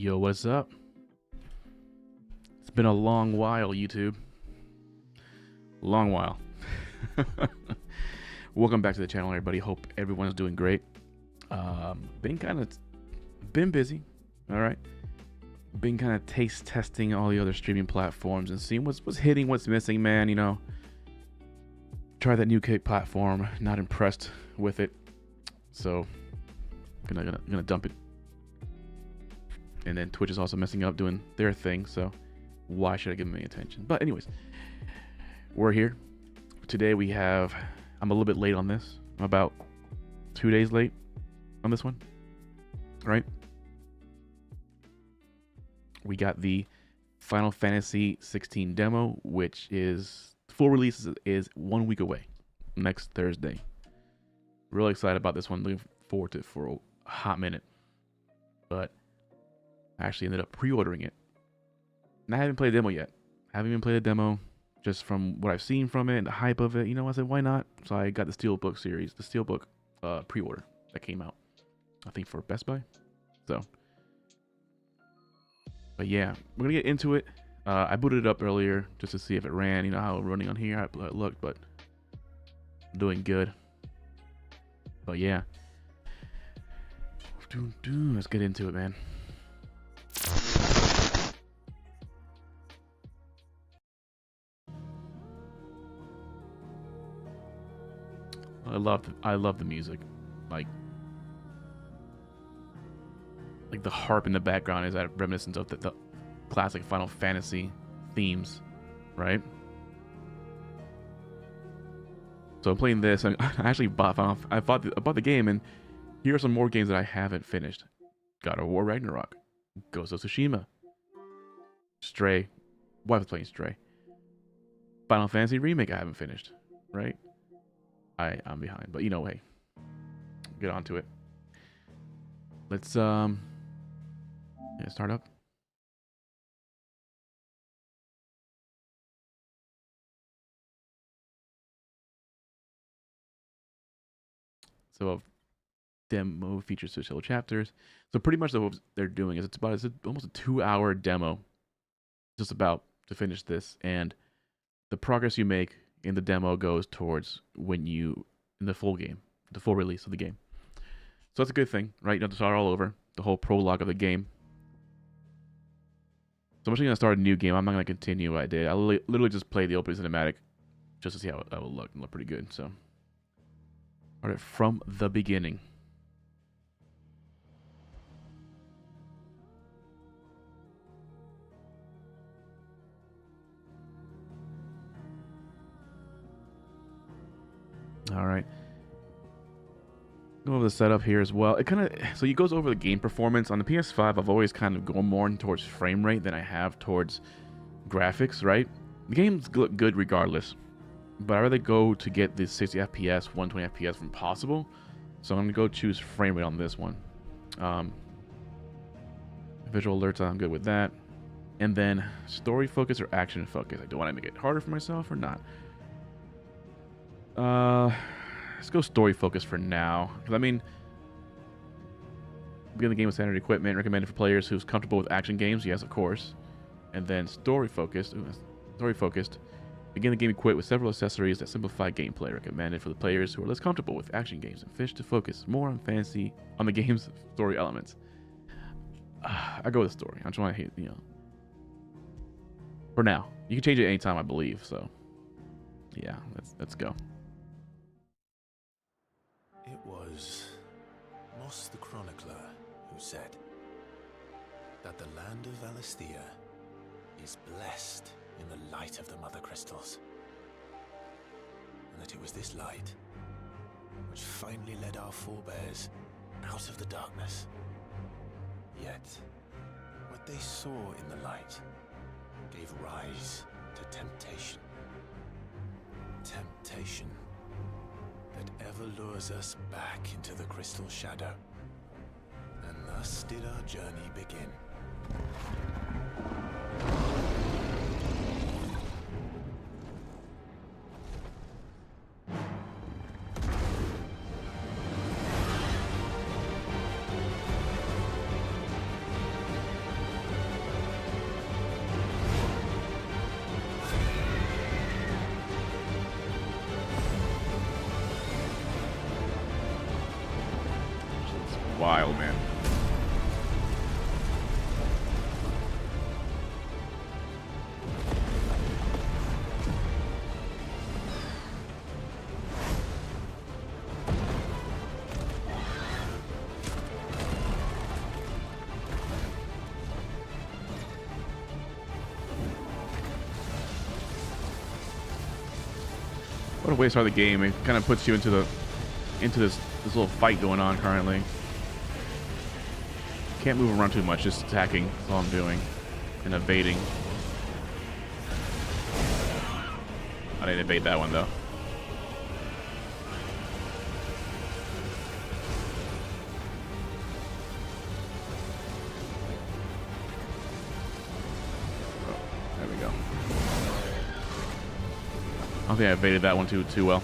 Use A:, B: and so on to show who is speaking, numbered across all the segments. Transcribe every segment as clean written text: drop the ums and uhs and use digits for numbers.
A: Yo, what's up? It's been a long while, YouTube. Long while. Welcome back to the channel, everybody. Hope everyone's doing great. Been busy, all right. Been kind of taste testing all the other streaming platforms and seeing what's hitting, what's missing, man. You know, try that new Kick platform. Not impressed with it, so gonna dump it. And then Twitch is also messing up doing their thing, so why should I give them any attention? But anyways, we're here. Today I'm a little bit late on this. I'm about 2 days late on this one, right? We got the Final Fantasy 16 demo, which is full release is 1 week away, next Thursday. Really excited about this one. Looking forward to it for a hot minute. But I actually ended up pre-ordering it. And I haven't played the demo yet. I haven't even played the demo, just from what I've seen from it and the hype of it. You know, I said, why not? So I got the Steelbook series, the Steelbook pre-order that came out, I think, for Best Buy. So, but yeah, we're gonna get into it. I booted it up earlier just to see if it ran. You know how running on here, how it looked, but I'm doing good. But yeah, let's get into it, man. I love the music, like the harp in the background is that reminiscent of the classic Final Fantasy themes, right? So I'm playing this, and I actually bought the game, and here are some more games that I haven't finished: God of War Ragnarok, Ghost of Tsushima, Stray. Wife's playing Stray. Final Fantasy Remake I haven't finished, right? I'm behind, but you know, hey, get on to it. Let's start up. So demo features tutorial chapters. So pretty much what they're doing is it's almost a 2-hour demo, just about to finish this, and the progress you make in the demo goes towards when you in the full game, the full release of the game. So that's a good thing, right? You don't have to start all over, the whole prologue of the game. So I'm actually gonna start a new game. I'm not gonna continue what I did. I literally just played the opening cinematic just to see how that will look. It looked pretty good. So start it from the beginning. All right. Go over the setup here as well. It it goes over the game performance on the PS5. I've always kind of gone more towards frame rate than I have towards graphics, right? The games look good regardless, but I rather go to get the 60 FPS, 120 FPS when possible. So I'm gonna go choose frame rate on this one. Visual alerts, I'm good with that. And then story focus or action focus. I don't want to make it harder for myself or not. Let's go story focus for now. Because I mean, begin the game with standard equipment. Recommended for players who's comfortable with action games. Yes, of course. And then story focused. Begin the game equipped with several accessories that simplify gameplay. Recommended for the players who are less comfortable with action games and wish to focus more on the game's story elements. I go with story. I'm trying to hit, you know. For now, you can change it anytime, I believe. So, yeah, let's go.
B: It was Moss the Chronicler who said that the land of Valisthea is blessed in the light of the Mother Crystals, and that it was this light which finally led our forebears out of the darkness. Yet, what they saw in the light gave rise to temptation. Temptation that ever lures us back into the crystal shadow. And thus did our journey begin.
A: wild, man. What a way to start the game. It kind of puts you into this little fight going on currently. Can't move around too much, just attacking. That's all I'm doing. And evading. I didn't evade that one though. Oh, there we go. I don't think I evaded that one too well.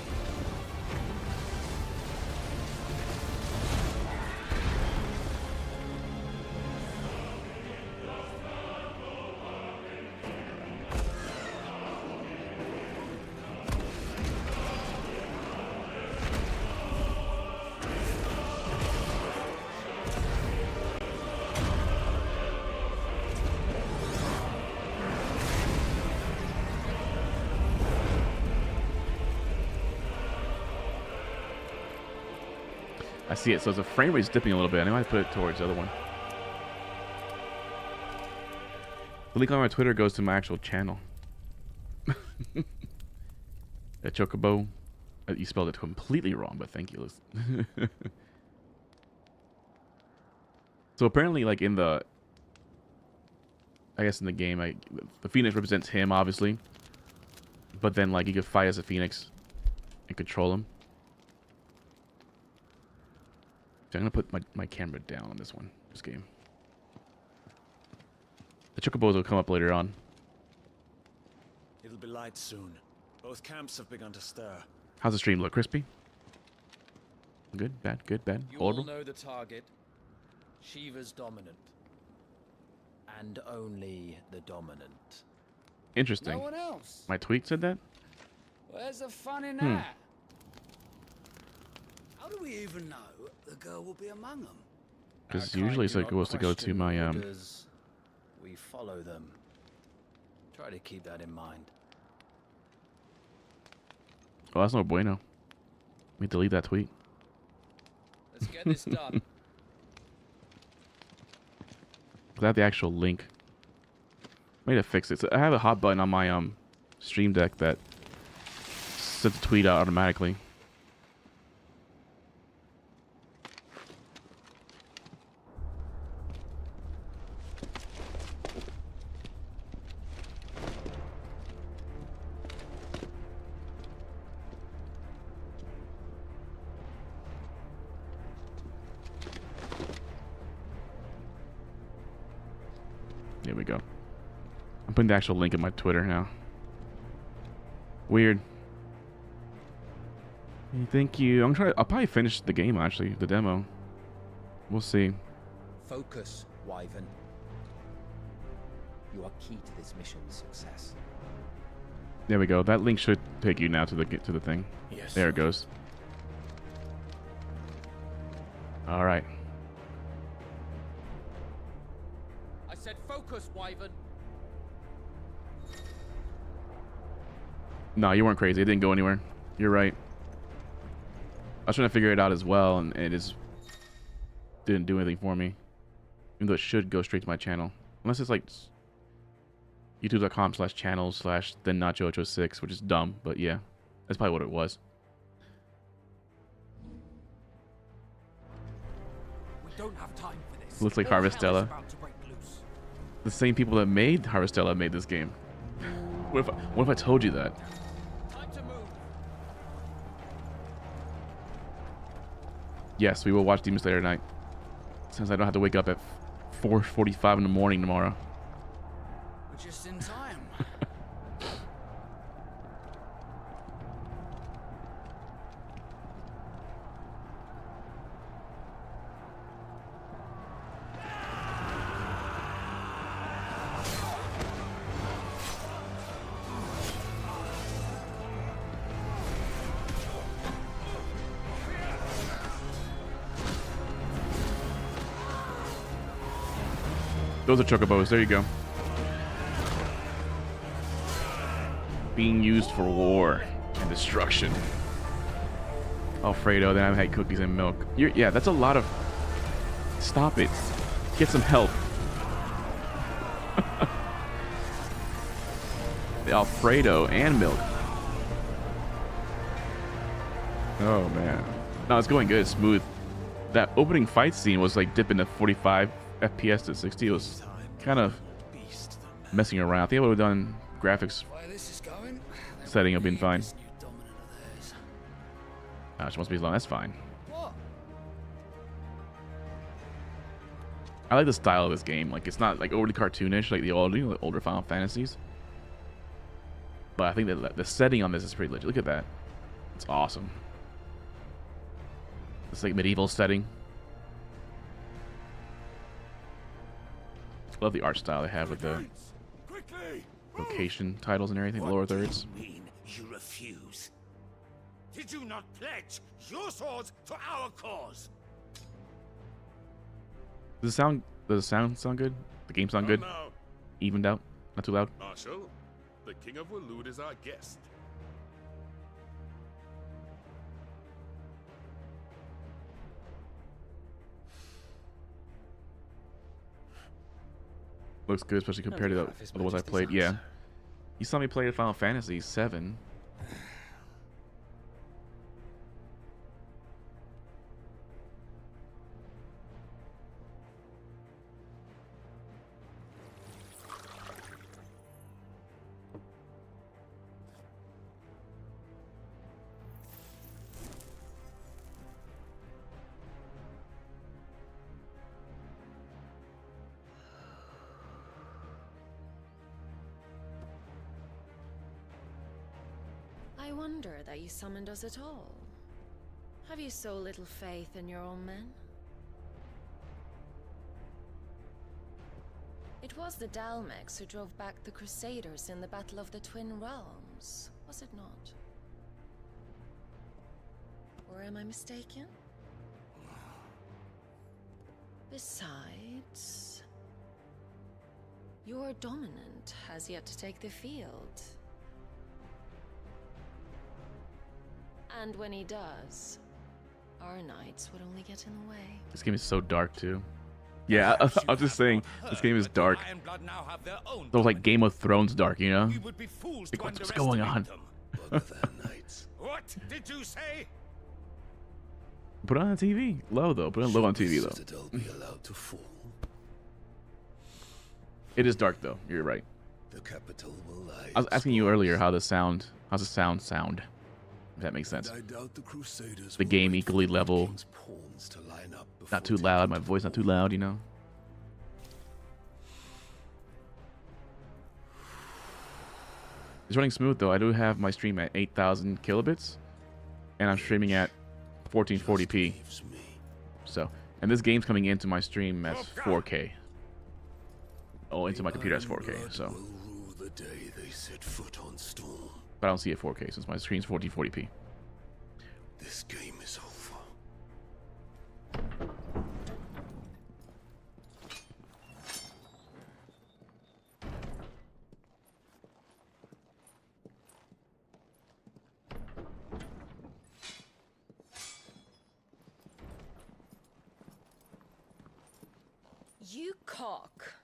A: I see it, so the frame rate's dipping a little bit. I might put it towards the other one. The link on my Twitter goes to my actual channel. The Chocobo. You spelled it completely wrong, but thank you, Liz. So apparently, like in the, I guess in the game, the Phoenix represents him, obviously. But then, like, you could fight as a Phoenix and control him. So I'm gonna put my camera down on this one, this game. The Chocobos will come up later on.
B: It'll be light soon. Both camps have begun to stir.
A: How's the stream look? Crispy? Good, bad, good, bad.
C: You
A: Horrible?
C: all know the target. Shiva's dominant. And only the dominant.
A: Interesting.
C: No one else.
A: My tweet said that?
C: Where's the fun in that?
D: How do we even know the girl will be among them?
A: Because
C: Our
A: usually
C: kind
A: it's
C: do
A: like
C: not
A: supposed to go to
C: question
A: my
C: orders. We follow them. Try to keep that in mind.
A: Oh, that's no bueno. Let me delete that tweet.
C: Let's get this done.
A: I have the actual link. I need to fix it. So I have a hot button on my stream deck that sends the tweet out automatically. There we go. I'm putting the actual link in my Twitter now. Weird. Hey, thank you. I'll probably finish the game actually, the demo. We'll see.
E: Focus, Wyvern. You are key to this mission's success.
A: There we go. That link should take you now to the thing.
B: Yes.
A: There it goes. All right.
C: I said focus, Wyvern.
A: No, you weren't crazy. It didn't go anywhere. You're right. I was trying to figure it out as well, and it just didn't do anything for me. Even though it should go straight to my channel. Unless it's like youtube.com/channel/thennacho806, which is dumb, but yeah. That's probably what it was.
D: We don't have time for this.
A: Looks like
D: All hell is
A: Harvestella.
D: about to break loose.
A: The same people that made Harvestella made this game. What if I told you that?
C: Time to move.
A: Yes, we will watch Demon Slayer tonight. Since I don't have to wake up at 4:45 in the morning tomorrow.
D: We're just in time.
A: Those are chocobos. There you go. Being used for war and destruction. Alfredo, then I had cookies and milk. Yeah, that's a lot of... Stop it. Get some help. The Alfredo and milk. Oh, man. No, it's going good. Smooth. That opening fight scene was like dipping to 45 FPS to 60. It was kind of messing around. I think I would have done graphics setting up been fine. She wants to be long. That's fine. I like the style of this game. Like, it's not like overly cartoonish like the older Final Fantasies. But I think that the setting on this is pretty legit. Look at that. It's awesome. It's like medieval setting. Love the art style they have with the location titles and everything. The lower thirds.
F: Mean you refuse? Did you not pledge your swords to our cause?
A: Does the sound sound good? The game sound good?
F: Now,
A: Evened out? Not too loud?
F: Marshal, the King of Waloed is our guest.
A: Looks good, especially compared to the ones I played. Yeah. You saw me play Final Fantasy VII.
G: I wonder that you summoned us at all. Have you so little faith in your own men? It was the Dalmex who drove back the Crusaders in the Battle of the Twin Realms, was it not? Or am I mistaken? Besides, your dominant has yet to take the field. And when he does, our knights would only get in the way.
A: This game is so dark too. Yeah, I was just saying, this game is dark. It was like Game of Thrones dark, you know? Like, what's going on?
F: What did you say?
A: Put it on the TV. Low though. Put it low on TV though.
B: Be allowed to fall.
A: It is dark though. You're right.
B: The capital will lie.
A: I was asking you earlier how's the sound sound? If that makes sense.
B: I doubt the Crusaders
A: The
B: will
A: game
B: wait for
A: equally
B: the
A: level.
B: King's pawns to line up
A: Not
B: before
A: too loud.
B: taking
A: My voice not too loud, you know? It's running smooth though. I do have my stream at 8,000 kilobits. And I'm streaming at 1440p.
B: leaves me.
A: So, and this game's coming into my stream as 4K. Oh, into my computer as 4K.
B: Blood
A: So,
B: will rule the day they set foot on Storm.
A: but I don't see it 4K since my screen's 1440p.
B: This game is over.
G: You cock.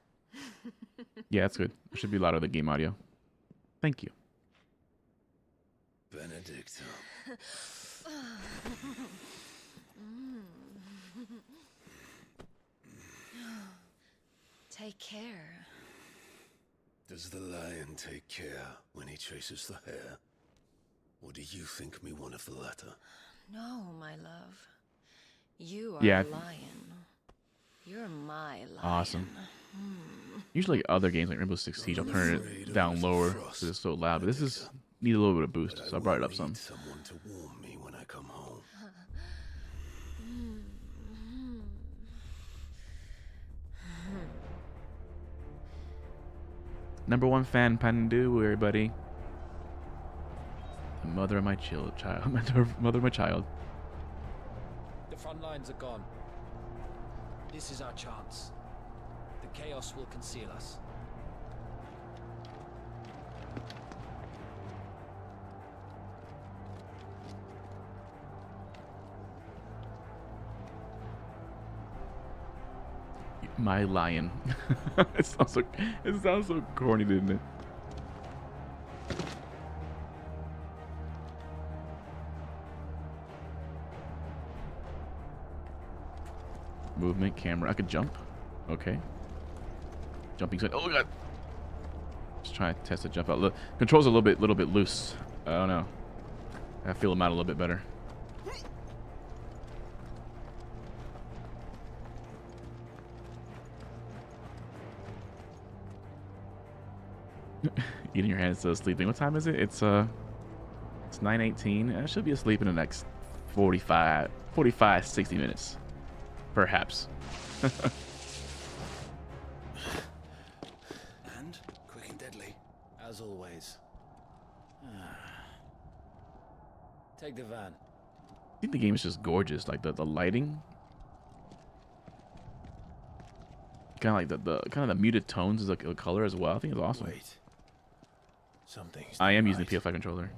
A: Yeah, that's good. It should be louder than game audio. Thank you.
B: Benedict.
G: Take care.
B: Does the lion take care when he chases the hare? Or do you think me one of the latter?
G: No, my love. You are
A: Yeah.
G: a lion. You're my lion.
A: Awesome. Usually other games like Rainbow Six Siege, I'll turn it down lower because it's so loud. But this is need a little bit of boost, so I brought it up some.
B: Need someone to warm me when I come home.
A: Number one fan, Pandu, everybody. The mother of my child. Mother of my child.
C: The front lines are gone. This is our chance. The chaos will conceal us.
A: My lion. It sounds so corny, didn't it? Movement, camera. I could jump. Okay. Jumping side. Oh god. Just trying to test the jump out. Look, controls a little bit loose. I don't know. I feel them out a little bit better. Eating your hand instead of sleeping. What time is it? It's 9:18. I should be asleep in the next 45, 60 minutes. Perhaps.
D: And quick and deadly.
C: As always. Take the van.
A: I think the game is just gorgeous. Like the lighting. Kind of like the muted tones is like a color as well. I think it's awesome.
B: Wait. Something's
A: I am
B: not
A: using the
B: right.
A: PS5 controller.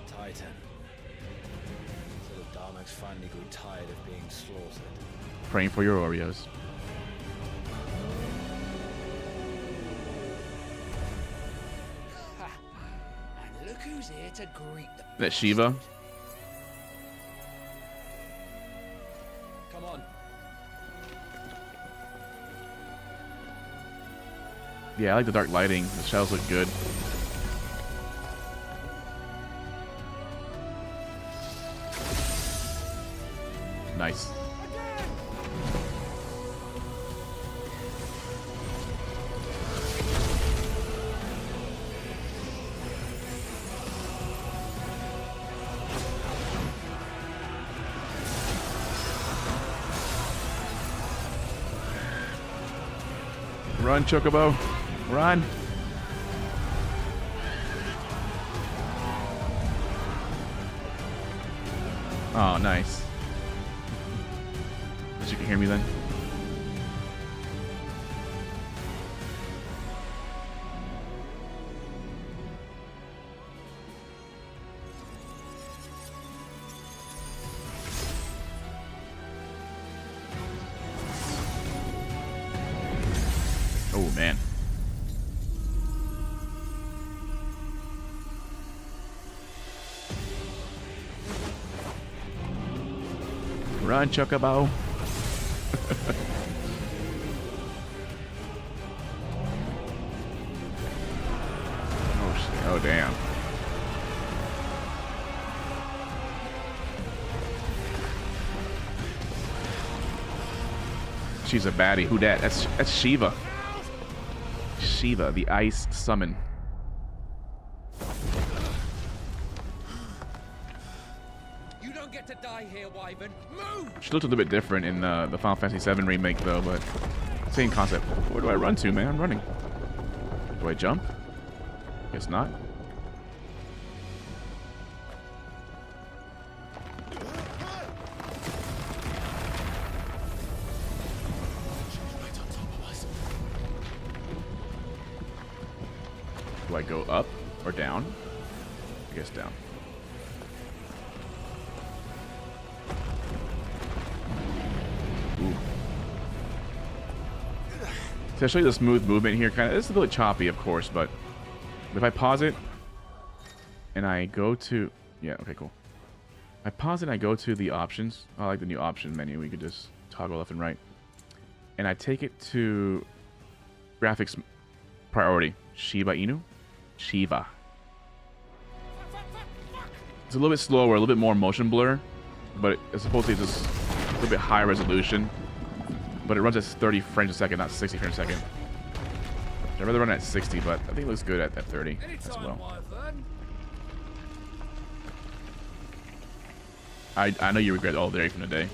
C: Titan. So the Darmaks finally grew tired of being slaughtered.
A: Praying for your Oreos.
D: And look who's here to greet the
A: That Shiva.
C: Come on.
A: Yeah, I like the dark lighting. The shadows look good. Nice. Run, Chocobo. Run. Oh, nice. Guess you can hear me then. Oh, man. Run, Chocobo. Oh, shit. Oh, damn. She's a baddie. Who dat? That's Shiva. Shiva, the ice summon.
C: You don't get to die here, Wyvern. Move!
A: She looked a little bit different in the Final Fantasy VII remake, though, but same concept. Where do I run to, man? I'm running. Do I jump? Guess not.
B: Right on top of us.
A: Do I go up or down? I guess down. Ooh. So I'll show you the smooth movement here. Kind of, it's a little choppy, of course, but if I pause it and I go to, yeah, okay, cool. I pause it and I go to the options. I like the new option menu. We could just toggle left and right, and I take it to graphics priority. Shiba Inu, Shiva. It's a little bit slower, a little bit more motion blur, but it's supposedly just a little bit higher resolution. But it runs at 30 frames a second, not 60 frames a second. I'd rather run at 60, but I think it looks good at 30 as
D: Anytime,
A: well.
D: Wyvern.
A: I know you regret all dairy from today.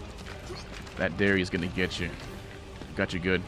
A: That dairy is gonna get you. Got you good.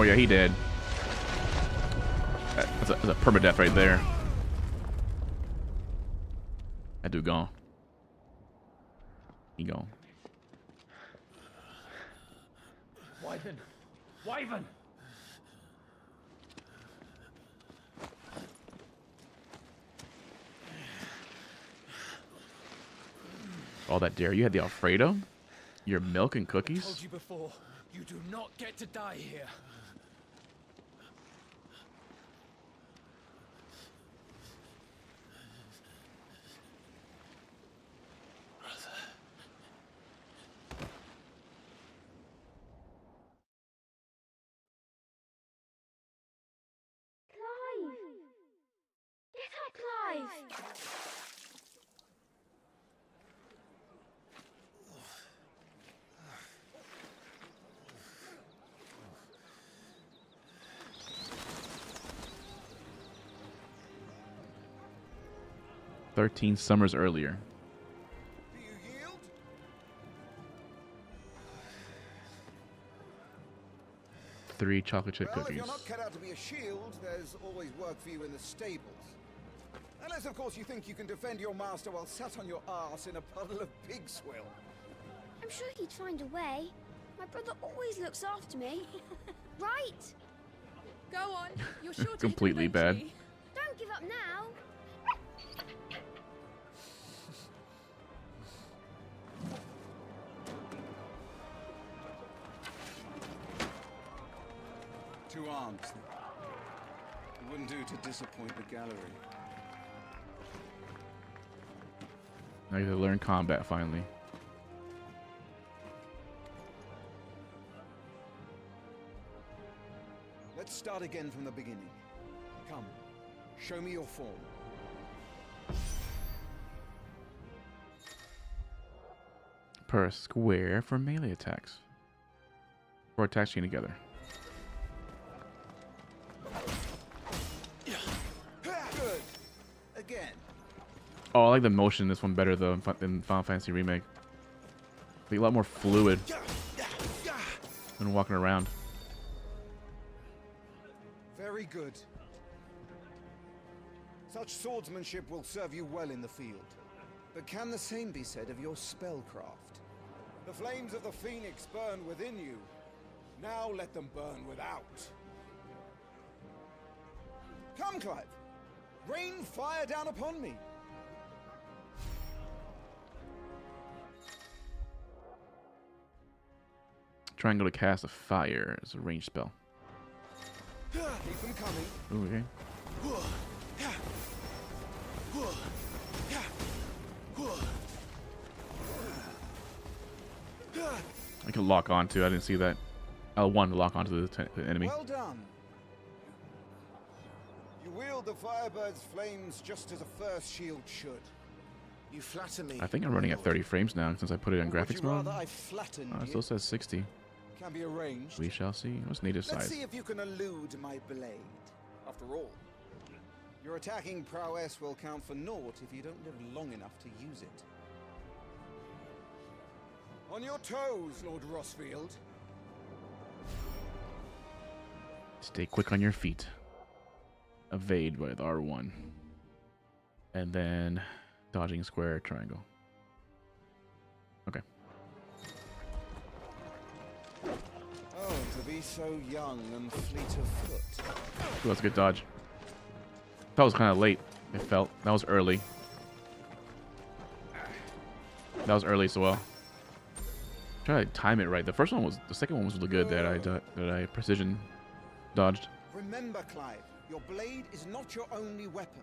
A: Oh yeah, he did. That's a permadeath right there. That dude gone. He gone.
C: Wyvern! Wyvern!
A: All that dare. You had the Alfredo? Your milk and
C: Told
A: cookies?
C: you before, you do not get to die here.
H: Clive! Get up, Clive!
A: 13 summers earlier.
D: Do you yield?
A: Three chocolate chip
D: Well, if
A: cookies.
D: you're not cut out to be a shield, there's always work for you in the stables. Unless, of course, you think you can defend your master while sat on your arse in a puddle of pig swill.
H: I'm sure he'd find a way. My brother always looks after me. Right?
I: Go on. You're sure to hit
A: Completely
I: them
A: bad.
I: eventually.
H: Don't give up now.
D: Two arms. It wouldn't do to disappoint the gallery.
A: Now you have to learn combat finally.
D: Let's start again from the beginning. Come, show me your form.
A: Per square for melee attacks. Or attacks chain together.
D: Good. Again.
A: Oh, I like the motion in this one better though than Final Fantasy Remake. Like, a lot more fluid when walking around.
D: Very good. Such swordsmanship will serve you well in the field. But can the same be said of your spellcraft? The flames of the Phoenix burn within you. Now let them burn without. Come, Clive. Rain fire down upon me.
A: Triangle to cast a fire as a ranged spell.
D: Keep them coming.
A: Ooh, okay. I can lock onto. I didn't see that. L1 to lock onto the enemy.
D: Well done. You wield the Firebird's flames just as a first shield should.
B: You flatter me.
A: I think I'm running at 30 frames now since I put it on
D: Or would
A: graphics
D: you
A: mode.
D: rather I flattened
A: It
D: you?
A: still says 60.
D: Can be arranged.
A: We shall see. What's native
D: Let's
A: size?
D: see if you can elude my blade. After all, your attacking prowess will count for naught if you don't live long enough to use it. On your toes, Lord Rossfield.
A: Stay quick on your feet. Evade with R1. And then dodging square triangle. Okay.
D: Oh, to be so young and fleet of foot.
A: Ooh, that's a good dodge. That was kind of late. It felt. That was early. That was early as well. Try to time it right. The first one was. The second one was really good that I precision dodged.
D: Remember, Clive, your blade is not your only weapon.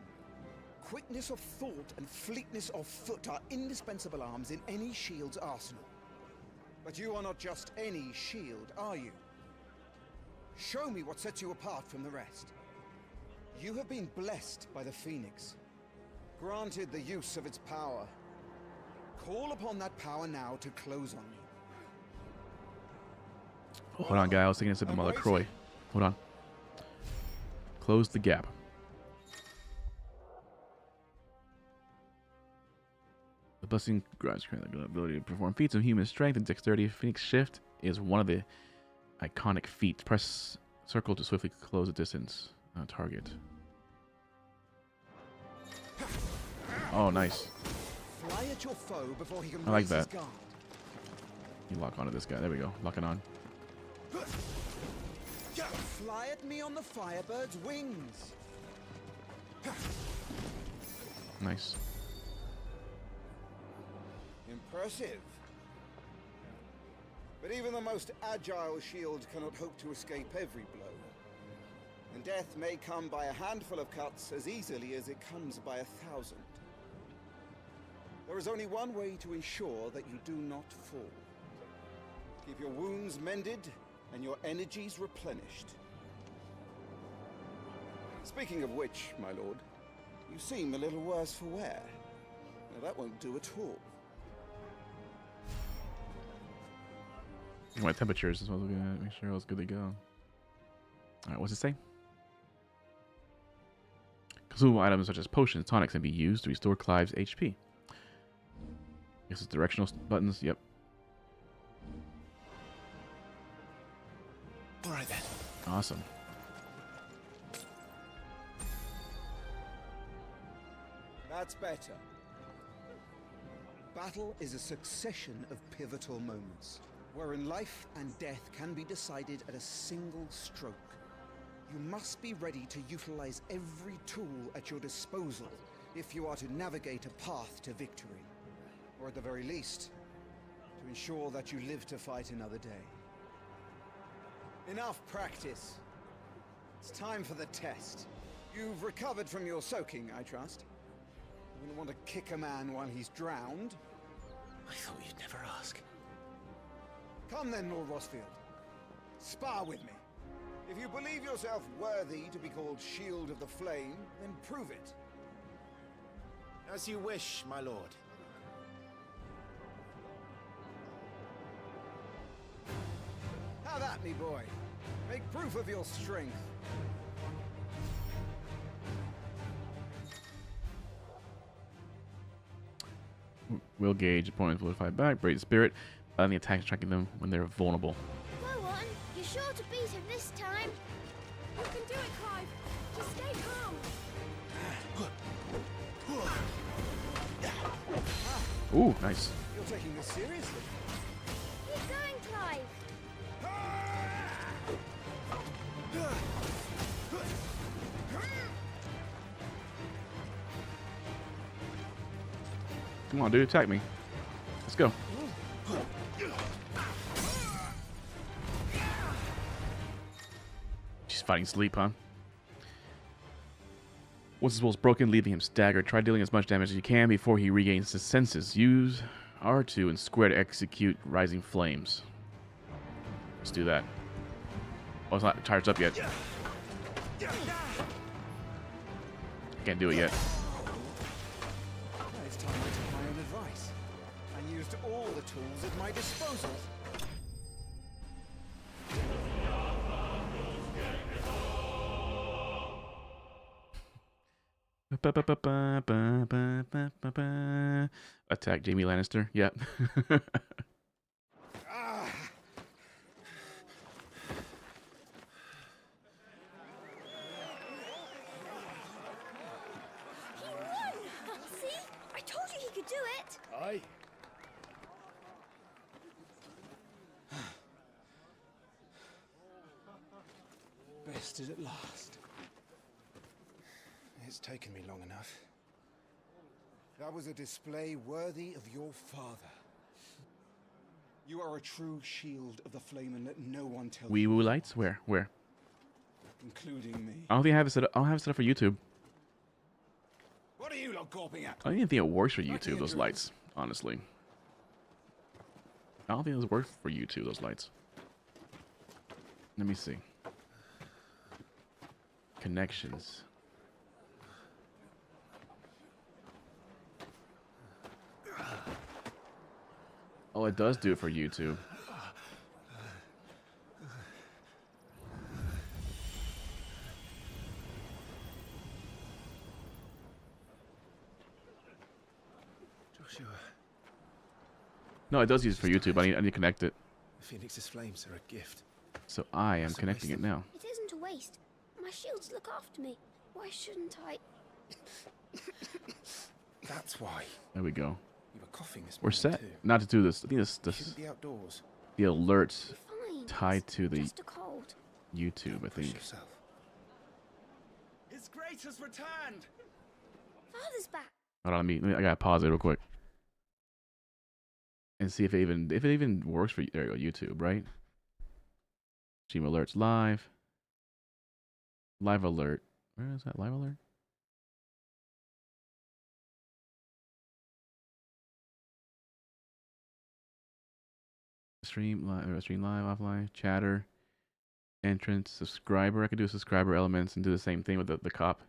D: Quickness of thought and fleetness of foot are indispensable arms in any shield's arsenal. But you are not just any shield, are you? Show me what sets you apart from the rest. You have been blessed by the Phoenix, granted the use of its power. Call upon that power now to close on me.
A: Oh, hold on, guy. I was taking a sip of my LaCroix. Hold on. Close the gap. The blessing grants the ability to perform feats of human strength and dexterity. Phoenix Shift is one of the iconic feats. Press Circle to swiftly close the distance. Target. Oh, nice.
D: Fly at your foe before he can
A: I like
D: raise his
A: that.
D: guard.
A: You lock onto this guy. There we go. Locking on.
D: Fly at me on the Firebird's wings.
A: Nice.
D: Impressive. But even the most agile shield cannot hope to escape every blow. And death may come by a handful of cuts as easily as it comes by 1,000. There is only one way to ensure that you do not fall. Keep your wounds mended and your energies replenished. Speaking of which, my lord, you seem a little worse for wear. Now that won't do at all.
A: My temperatures as well. Make sure I was good to go. Alright, what's it say? Consumable items such as potions, tonics can be used to restore Clive's HP. This is directional buttons. Yep.
B: Alright then.
A: Awesome.
D: That's better. Battle is a succession of pivotal moments, wherein life and death can be decided at a single stroke. You must be ready to utilize every tool at your disposal if you are to navigate a path to victory. Or at the very least, to ensure that you live to fight another day. Enough practice. It's time for the test. You've recovered from your soaking, I trust. You wouldn't want to kick a man while he's drowned.
B: I thought you'd never ask.
D: Come then, Lord Rosfield. Spar with me. If you believe yourself worthy to be called Shield of the Flame, then prove it.
B: As you wish, my lord.
D: How that, me boy? Make proof of your strength.
A: Will gauge opponents will fight back, break the spirit, allowing the attacks striking them when they're vulnerable.
H: Go on, you're sure to beat him this time.
I: You can do it, Clive. Just stay calm.
A: Ooh, nice.
D: You're taking this seriously.
H: Keep going, Clive.
A: Come on, dude, attack me. Let's go. She's fighting sleep, huh? Once his will is broken, leaving him staggered. Try dealing as much damage as you can before he regains his senses. Use R2 and square to execute Rising Flames. Let's do that. Oh, it's not charged up yet. Can't do it yet.
D: It's time I took my own advice and used all the tools at my disposal.
A: Attack Jaime Lannister. Yep.
H: He won! See? I told you he could do it.
B: Aye.
D: Bested at last. It's taken me long enough. That was a display worthy of your father. You are a true shield of the flame, and let no one tell
A: Wee
D: you,
A: Woo lights? Where?
D: including me.
A: I don't think I have it set up. I don't have it set up for YouTube.
D: What are you lot gawping at?
A: I don't even think it works for YouTube, those lights, honestly. I don't think those work for YouTube, those lights. Let me see. Connections. Oh, it does do it for YouTube.
B: Joshua,
A: No, it does use it for YouTube. I need to connect it.
B: the Phoenix's flames are a gift.
A: So I am connecting it now.
H: It isn't waste. My shields look after me. Why shouldn't I?
D: That's why.
A: There we go.
D: You were coughing this
A: We're
D: morning
A: set.
D: too.
A: Not to do this. I think
D: You
A: this
D: shouldn't be outdoors.
A: the alerts
H: Fine.
A: tied to the
H: Just a cold.
A: YouTube, I
D: Push
A: think.
D: yourself.
J: His Grace has returned.
H: Father's back.
A: Hold on, I gotta pause it real quick and see if it even works for you. There you go, YouTube, right? Stream alerts live. Live alert. Where is that live alert? Stream live, offline, chatter, entrance, subscriber. I could do subscriber elements and do the same thing with the cop.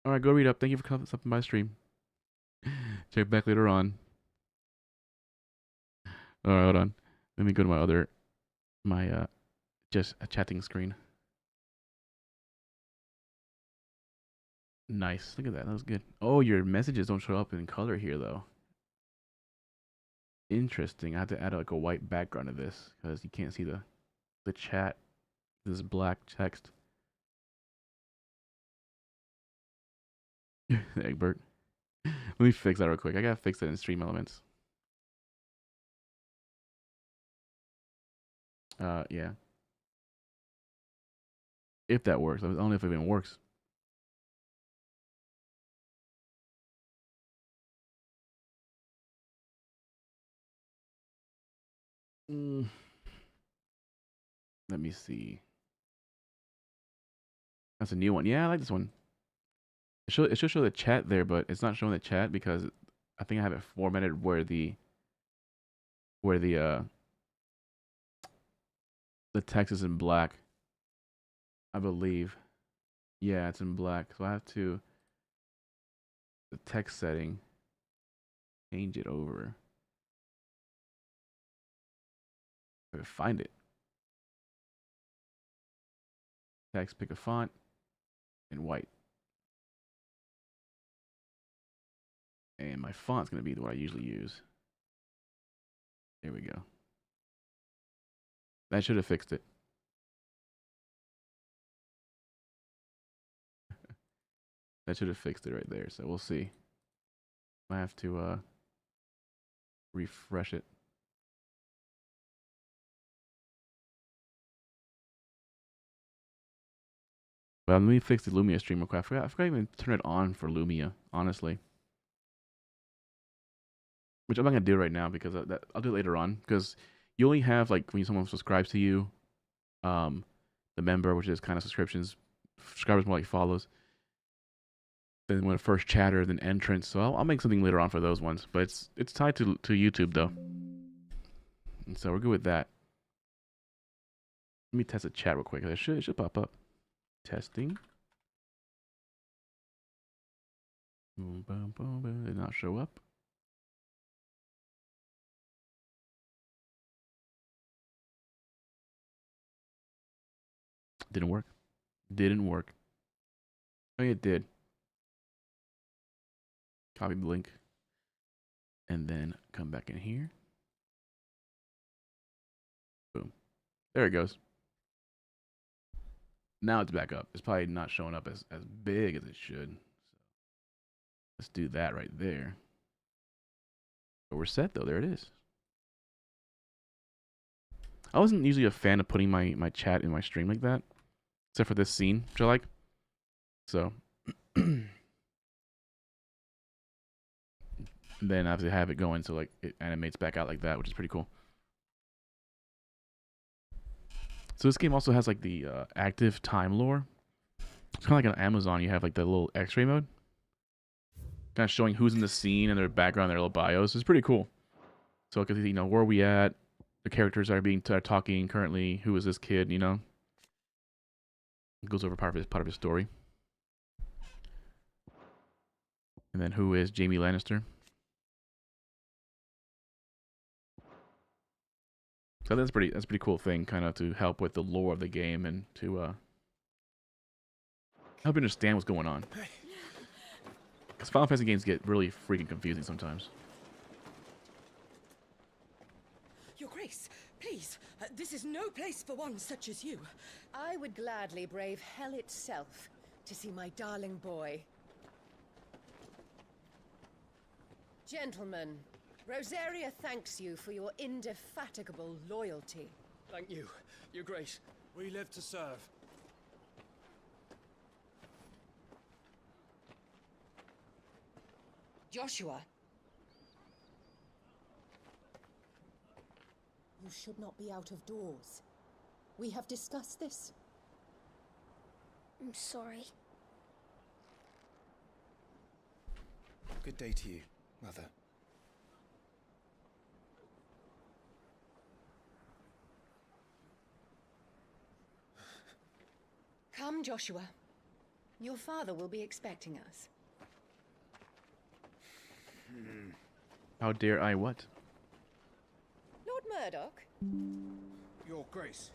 A: All right, go read up. Thank you for coming stopping by the stream. Check back later on. All right, hold on. Let me go to my just a chatting screen. Nice. Look at that. That was good. Oh, your messages don't show up in color here though. Interesting. I have to add like a white background to this because you can't see the chat. This is black text. Egbert. Let me fix that real quick. I gotta fix it in Stream Elements. Yeah. If that works. I don't know if it even works. Let me see. That's a new one. Yeah, I like this one. It should show the chat there, but it's not showing the chat because I think I have it formatted where the text is in black. I believe. Yeah, it's in black. So I have to the text setting change it over. I can find it. Text, pick a font, and white. And my font's going to be what I usually use. There we go. That should have fixed it. That should have fixed it right there. So we'll see. I have to refresh it. But let me fix the Lumia stream real quick. I forgot to even turn it on for Lumia, honestly. Which I'm not going to do right now because I'll do it later on. Because you only have, like, when someone subscribes to you, the member, which is kind of subscribers more like follows. Then when first chatter, then entrance. So I'll make something later on for those ones. But it's tied to YouTube, though. And so we're good with that. Let me test the chat real quick. It should pop up. Testing. Boom, boom, boom, boom. Did not show up. Didn't work. Didn't work. Oh, yeah, it did. Copy the link. And then come back in here. Boom. There it goes. Now it's back up. It's probably not showing up as big as it should. So let's do that right there. But we're set though. There it is. I wasn't usually a fan of putting my chat in my stream like that. Except for this scene, which I like. So then I have to have it going so like it animates back out like that, which is pretty cool. So this game also has like the active time lore. It's kind of like on Amazon. You have like the little X-ray mode, kind of showing who's in the scene and their background, their little bios. It's pretty cool. So because you know where are we at, the characters are talking currently. Who is this kid? You know, it goes over part of his story. And then who is Jaime Lannister? So that's a pretty cool thing, kind of to help with the lore of the game and to help you understand what's going on. Because Final Fantasy games get really freaking confusing sometimes.
J: Your Grace,
K: Please, this is no place for one such as you. I would gladly brave hell itself to see my darling boy. Gentlemen, Rosaria thanks you for your indefatigable loyalty.
J: Thank you, Your Grace. We live to serve.
K: Joshua. You should not be out of doors. We have discussed this.
H: I'm sorry.
D: Good day to you, Mother.
K: Come, Joshua. Your father will be expecting us.
A: How dare I what?
K: Lord Murdoch?
D: Your Grace.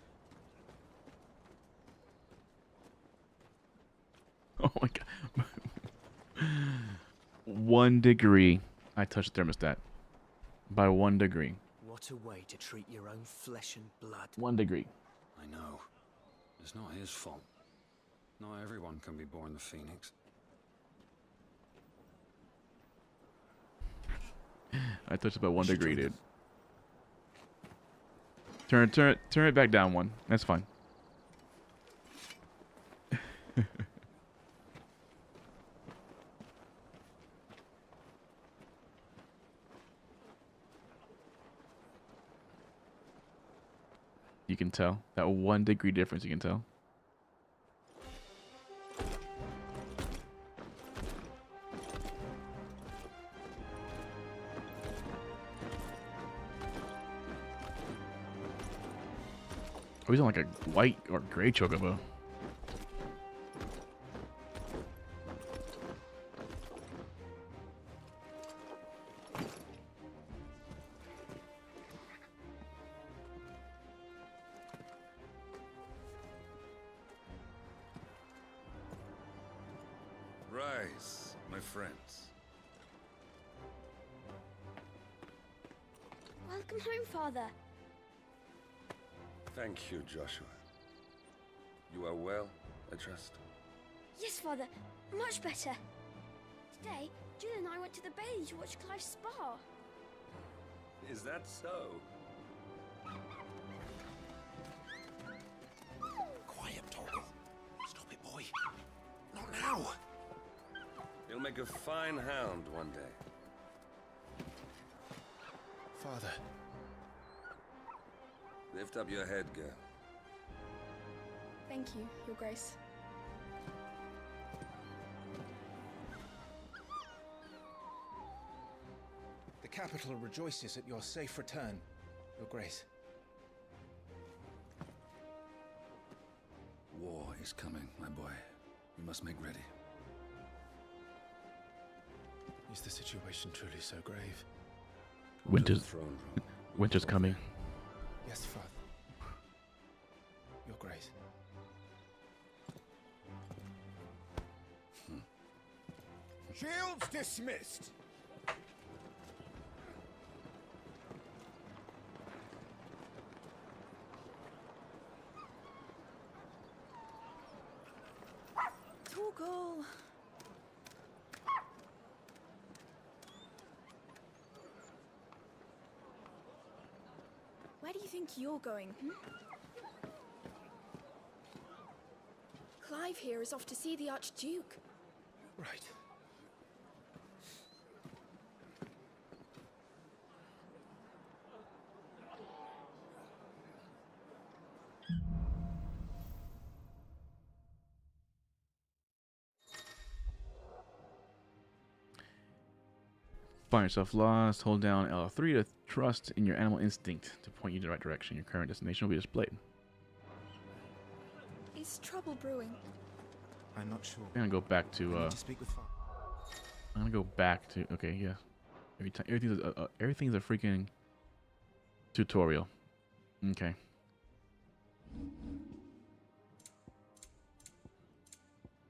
A: Oh my god. 1 degree. I touched the thermostat. By 1 degree.
C: What a way to treat your own flesh and blood.
A: 1 degree.
L: I know. It's not his fault. Not everyone can be born the Phoenix.
A: I touched about 1 degree, dude. Turn it back down 1. That's fine. You can tell that 1 degree difference. You can tell. Oh, he's on like a white or gray chocobo.
L: Rise, my friends.
H: Welcome home, Father.
L: Thank you, Joshua. You are well, I trust?
H: Yes, Father. Much better. Today, Jill and I went to the Bailey to watch Clive's spa.
L: Is that so?
B: Quiet, Torgal. Stop it, boy. Not now.
L: You'll make a fine hound one day.
B: Father.
L: Lift up your head, girl.
I: Thank you, Your Grace.
D: The capital rejoices at your safe return, Your Grace.
L: War is coming, my boy. We must make ready.
B: Is the situation truly so grave?
A: Winter's coming.
D: Yes, Father. Your Grace.
J: Shields dismissed!
I: Torgal. Where do you think you're going, Clive here is off to see the Archduke.
D: Right.
A: Find yourself lost. Hold down L3 to trust in your animal instinct to point you in the right direction. Your current destination will be displayed.
I: Is trouble brewing?
D: I'm not sure.
A: I'm gonna go back to.
D: I need to speak with Father.
A: I'm gonna go back to. Okay, yeah. Everything's a freaking tutorial. Okay.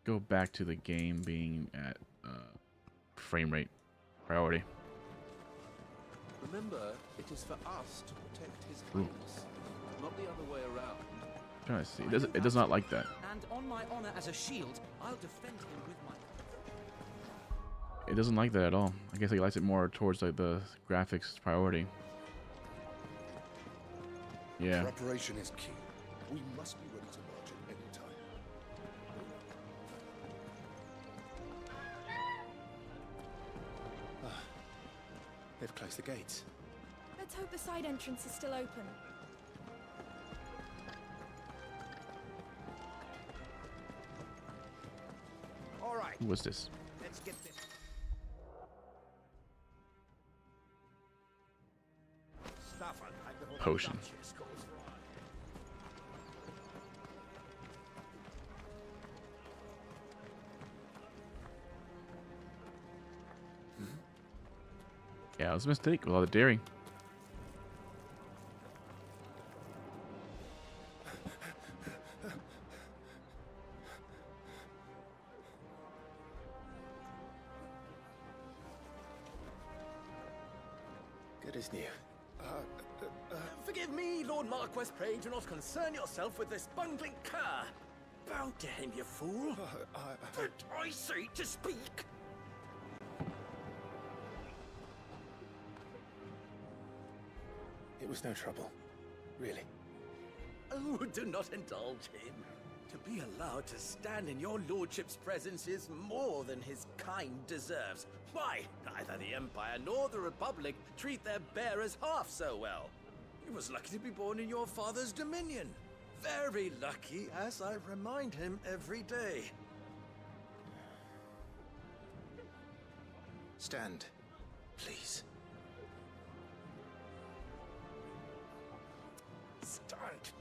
A: Go back to the game being at frame rate priority.
M: Remember, it is for us to protect His Highness, not the other way around.
A: I'm trying to see. It does not like that.
C: And on my honor as a shield, I'll defend him with my...
A: It doesn't like that at all. I guess it likes it more towards like the graphics priority. Yeah.
N: Preparation is key. We must be ready to march at any time.
B: They've closed the gates.
I: Let's hope the side entrance is still open.
D: All right.
A: What's this?
D: Let's get this.
A: Potion. Yeah, it was a mistake with all the dairy.
B: Good as new.
C: Forgive me, Lord Marquess, pray do not concern yourself with this bungling cur. Bow to him, you fool. Did I say to speak?
B: It was no trouble. Really.
C: Oh, do not indulge him. To be allowed to stand in your lordship's presence is more than his kind deserves. Why, neither the Empire nor the Republic treat their bearers half so well. He was lucky to be born in your father's dominion. Very lucky, as I remind him every day.
B: Stand, please.
C: Stand.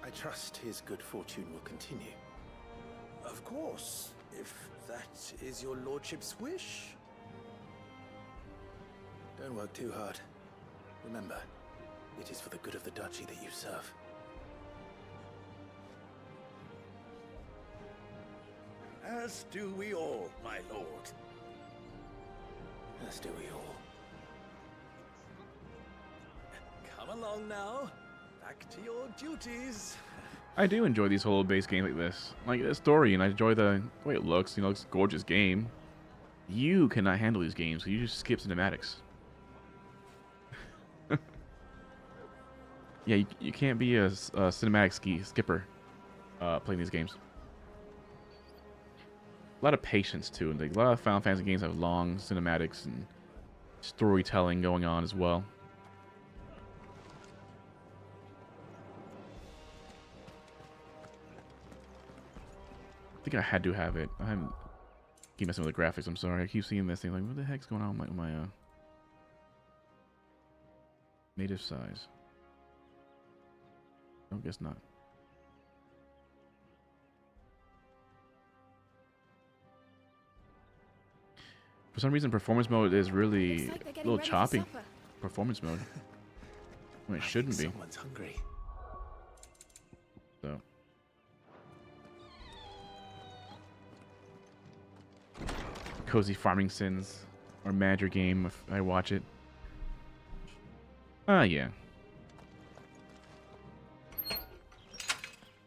B: I trust his good fortune will continue.
C: Of course, if that is your lordship's wish.
B: Don't work too hard. Remember, it is for the good of the duchy that you serve.
C: As do we all, my lord.
B: As do we all.
C: Come along now. Back to your duties.
A: I do enjoy these whole base games like this. Like the story, and I enjoy the way it looks. You know, it's a gorgeous game. You cannot handle these games, so you just skip cinematics. Yeah, you can't be a cinematic skipper playing these games. A lot of patience too, and like, a lot of Final Fantasy games have long cinematics and storytelling going on as well. I think I had to have it. I keep messing with the graphics. I'm sorry. I keep seeing this thing like, what the heck's going on with my native size? I guess not. For some reason, performance mode is really a little choppy. Performance mode. When it shouldn't be.
B: Someone's hungry.
A: So. Cozy Farming Sins or Manager game if I watch it. Yeah.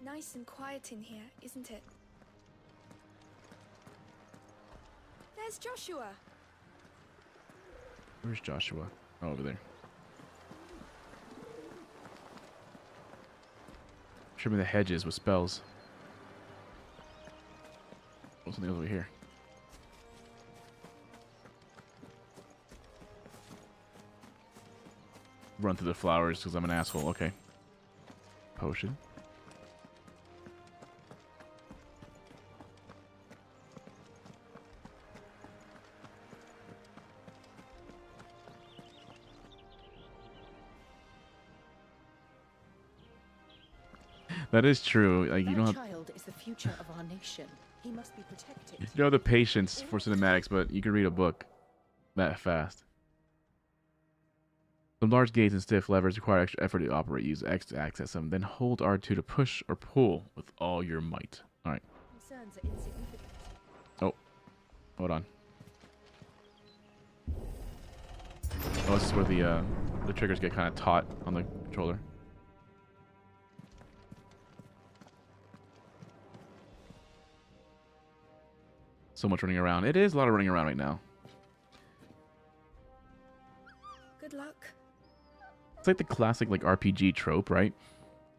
I: Nice and quiet in here, isn't it? There's Joshua.
A: Where's Joshua? Oh, over there. Trimming the hedges with spells. Oh, something else over here. Run through the flowers because I'm an asshole. Okay. Potion. That is true. Like, you don't have,
K: child is the future of our nation. He must be protected.
A: you don't have the patience for cinematics, but you can read a book that fast. Some large gates and stiff levers require extra effort to operate. Use X to access them, then hold R2 to push or pull with all your might. All right.
K: Concerns are insignificant.
A: Oh, hold on. Oh, this is where the triggers get kind of taut on the controller. So much running around. It is a lot of running around right now.
I: Good luck.
A: It's like the classic like RPG trope, right?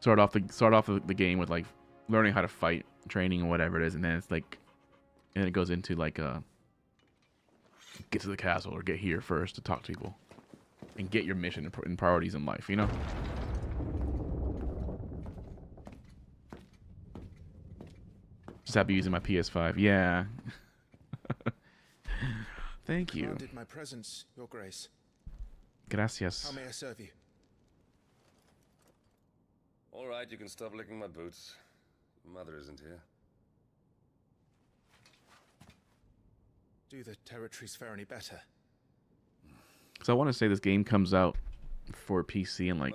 A: Start off the game with like learning how to fight, training, or whatever it is, and then it's like, and it goes into like get to the castle or get here first to talk to people, and get your mission and priorities in life. You know. Just happy using my PS5. Yeah. Thank you.
N: Commanded my presence, Your Grace.
A: Gracias.
N: How may I serve you?
O: All right, you can stop licking my boots. Mother isn't here.
N: Do the territories fare any better?
A: So I want to say this game comes out for PC in like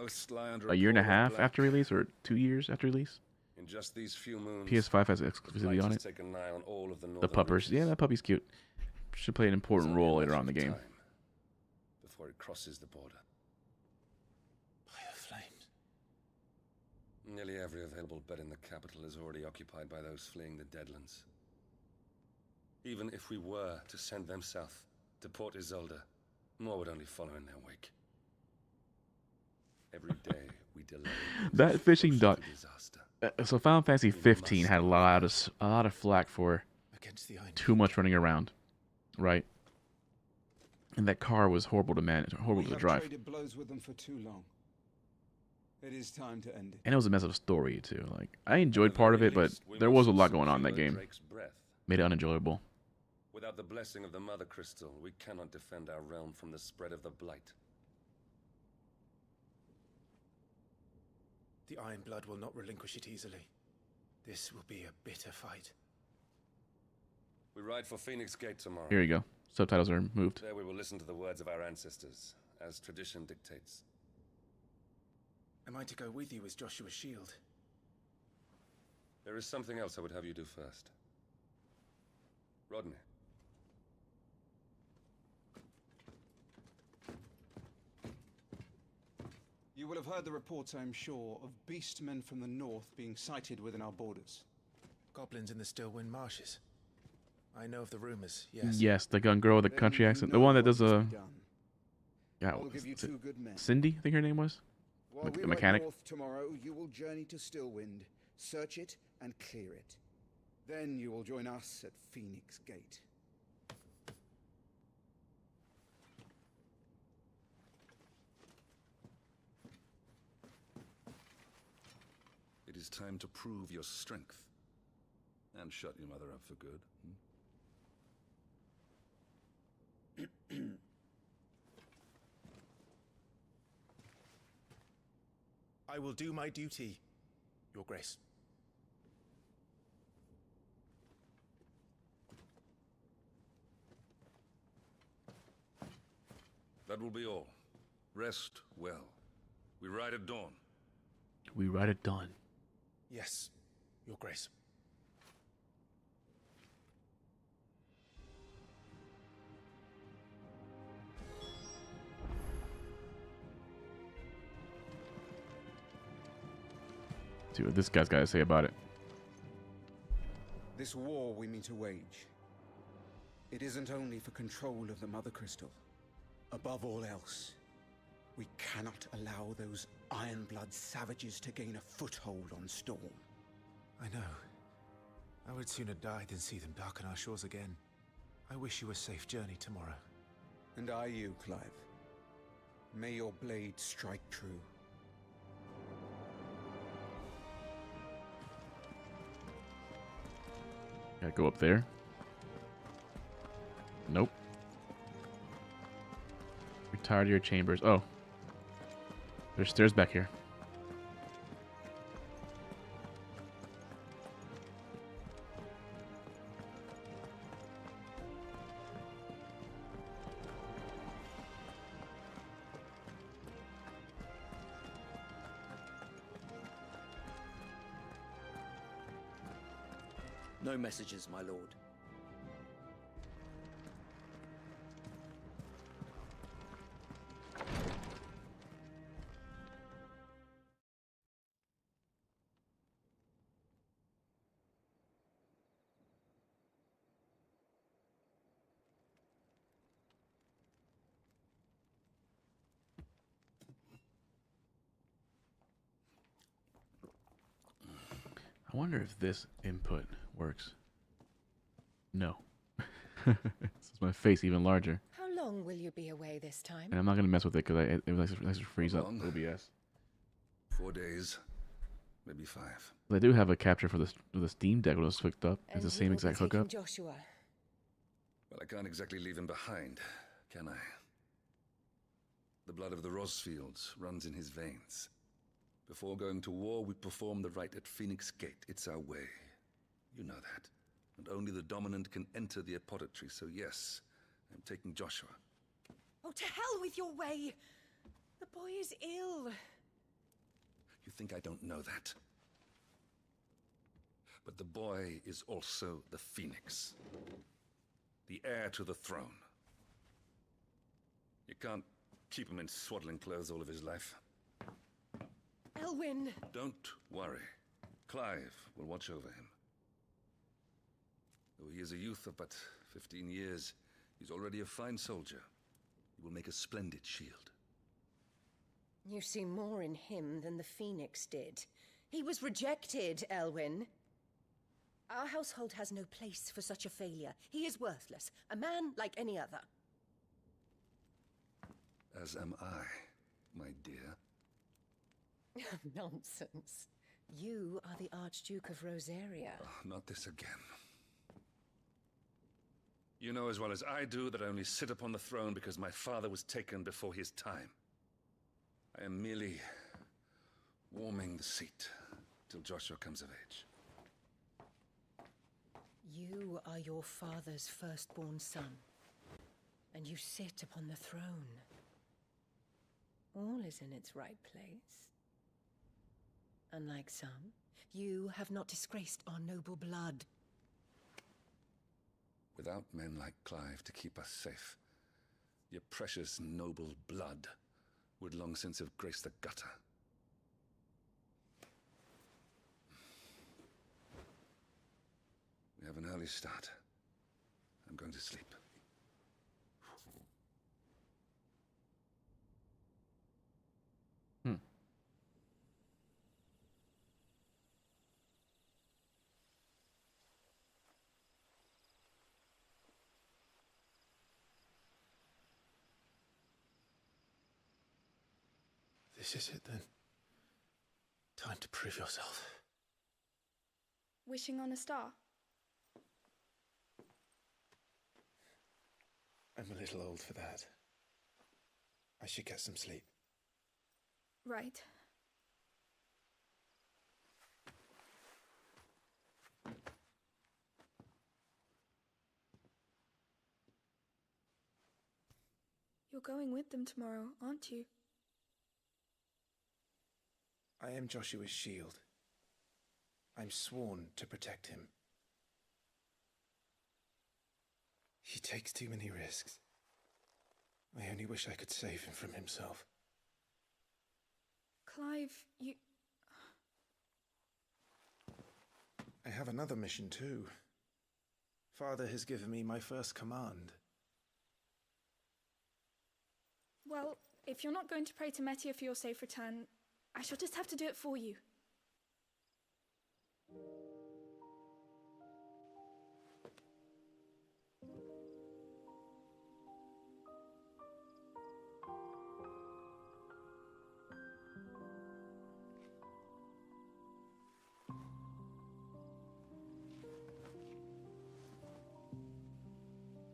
A: a year and a half after release, or 2 years after release.
O: In just these few moons,
A: PS5 has exclusivity on it.
O: take an eye on all of
A: The puppers. Yeah, that puppy's cute. Should play an important role later on in the game.
O: before it crosses the border.
N: By the flames.
O: Nearly every available bed in the capital is already occupied by those fleeing the Deadlands. Even if we were to send them south, to Port Isolde, more would only follow in their wake. Every day we delay
A: that fishing dock. So Final Fantasy 15 had a lot of flack for too much running around, right? And that car was horrible to manage, horrible to drive.
D: Traded blows with them for too long. It is time to end it.
A: And it was a mess of a story too. Like I enjoyed part of it, but there was a lot going on in that game. Made it unenjoyable.
O: Without the blessing of the Mother Crystal, we cannot defend our realm from the spread of the Blight.
N: The Iron Blood will not relinquish it easily. This will be a bitter fight.
O: We ride for Phoenix Gate tomorrow.
A: Here you go. Subtitles are moved.
O: There we will listen to the words of our ancestors, as tradition dictates.
N: Am I to go with you as Joshua's shield?
O: There is something else I would have you do first. Rodney.
D: You will have heard the reports, I'm sure, of beastmen from the north being sighted within our borders.
N: Goblins in the Stillwind Marshes. I know of the rumors, yes.
A: Yes, the gun girl with the country accent. The one that does a... Yeah, Cindy, I think her name was?
D: While we
A: the mechanic.
D: ride north tomorrow, you will journey to Stillwind, search it and clear it. Then you will join us at Phoenix Gate.
P: It is time to prove your strength. And shut your mother up for good.
N: I will do my duty, Your Grace.
P: That will be all. Rest well. We ride at dawn.
A: We ride at dawn.
N: Yes, Your Grace.
A: See what this guy's got to say about it.
D: This war we mean to wage, it isn't only for control of the Mother Crystal. Above all else, we cannot allow those Ironblood savages to gain a foothold on Storm.
N: I know. I would sooner die than see them darken our shores again. I wish you a safe journey tomorrow.
D: And I you, Clive. May your blade strike true.
A: Gotta go up there. Nope. Retire to your chambers. Oh. There's stairs back here.
C: No messages, my lord.
A: I wonder if this input works. No. This is my face even larger.
K: How long will you be away this time?
A: And I'm not going to mess with it because it likes to freeze up OBS.
P: 4 days, maybe 5.
A: They do have a capture for the Steam Deck when it was hooked up. It's the same exact hookup.
K: Joshua.
O: Well, I can't exactly leave him behind, can I? The blood of the Rosfields runs in his veins. Before going to war, we perform the rite at Phoenix Gate. It's our way. You know that. And only the dominant can enter the apothecary, so yes, I'm taking Joshua.
K: Oh, to hell with your way! The boy is ill.
O: You think I don't know that? But the boy is also the Phoenix. The heir to the throne. You can't keep him in swaddling clothes all of his life.
K: Elwyn!
O: Don't worry. Clive will watch over him. Though he is a youth of but 15 years, he's already a fine soldier. He will make a splendid shield.
K: You see more in him than the Phoenix did. He was rejected, Elwyn. Our household has no place for such a failure. He is worthless, a man like any other.
O: As am I, my dear.
K: Nonsense. You are the Archduke of Rosaria.
O: Oh, not this again. You know as well as I do that I only sit upon the throne because my father was taken before his time. I am merely warming the seat till Joshua comes of age.
K: You are your father's firstborn son, and you sit upon the throne. All is in its right place. Unlike some, you have not disgraced our noble blood.
O: Without men like Clive to keep us safe, your precious noble blood would long since have graced the gutter. We have an early start. I'm going to sleep.
B: This is it then. Time to prove yourself.
I: Wishing on a star?
N: I'm a little old for that. I should get some sleep.
I: Right. You're going with them tomorrow, aren't you?
N: I am Joshua's shield. I'm sworn to protect him. He takes too many risks. I only wish I could save him from himself.
I: Clive, you...
N: I have another mission too. Father has given me my first command.
I: Well, if you're not going to pray to Metia for your safe return, I shall just have to do it for you.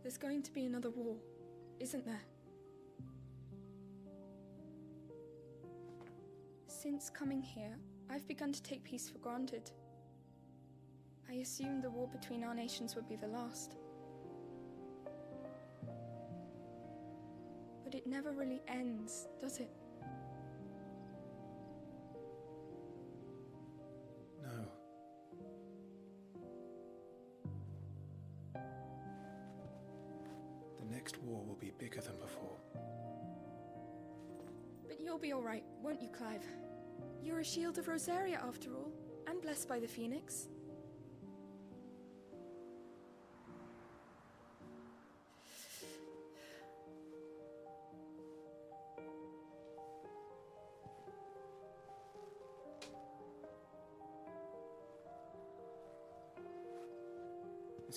I: There's going to be another war, isn't there? Since coming here, I've begun to take peace for granted. I assumed the war between our nations would be the last. But it never really ends, does it?
N: No. The next war will be bigger than before.
I: But you'll be all right, won't you, Clive? You're a shield of Rosaria, after all, and blessed by the Phoenix.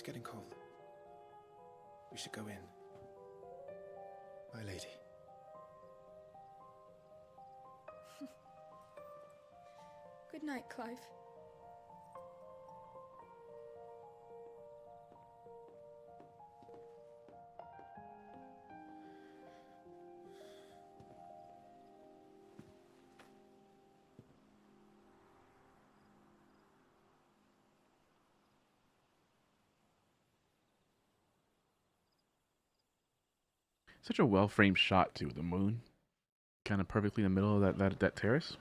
N: It's getting cold. We should go in. My lady.
I: Good night, Clive.
A: Such a well-framed shot too, the moon, kind of perfectly in the middle of that terrace.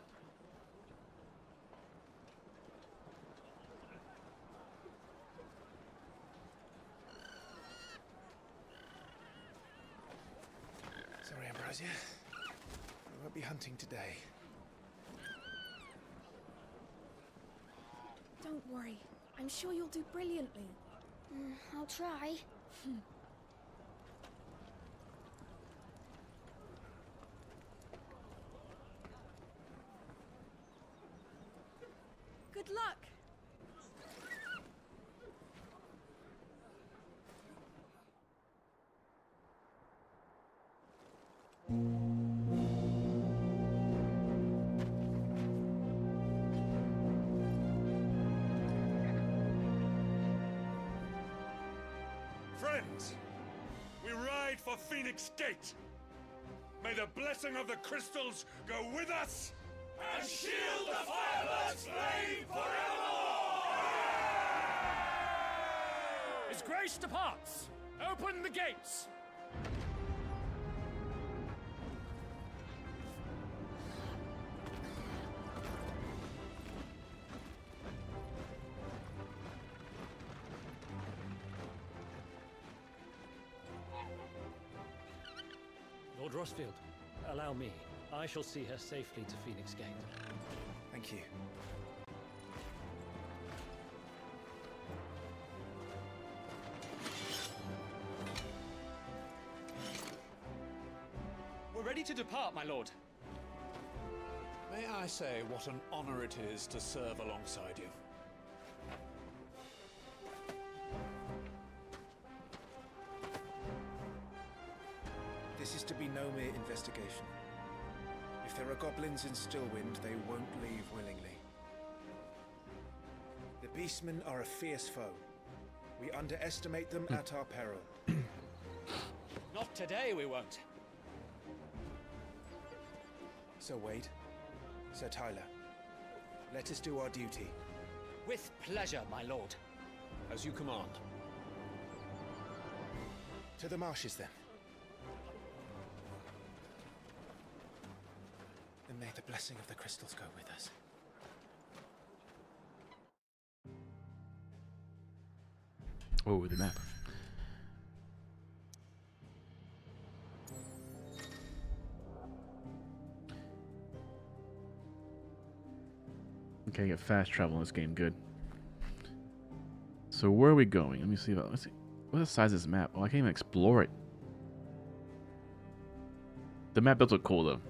N: Sorry, Ambrosia. I won't be hunting today.
I: Don't worry. I'm sure you'll do brilliantly.
H: I'll try.
I: Good luck.
F: Friends, we ride for Phoenix Gate. May the blessing of the crystals go with us and shield the Firebird's flame forevermore!
J: His Grace departs! Open the gates!
Q: Lord Rosfield, allow me. I shall see her safely to Phoenix Gate.
N: Thank you.
J: We're ready to depart, my lord.
M: May I say what an honor it is to serve alongside you?
N: This is to be no mere investigation. If there are goblins in Stillwind, they won't leave willingly. The Beastmen are a fierce foe. We underestimate them at our peril.
J: Not today, we won't.
N: Sir Wade, Sir Tyler, let us do our duty.
J: With pleasure, my lord.
M: As you command.
N: To the marshes, then. And may the blessing of the crystals go with us.
A: Oh, the map. Okay, get fast travel in this game. Good. So where are we going? Let me see. Let's see. What's the size of this map? Oh, I can't even explore it. The map does look cool though.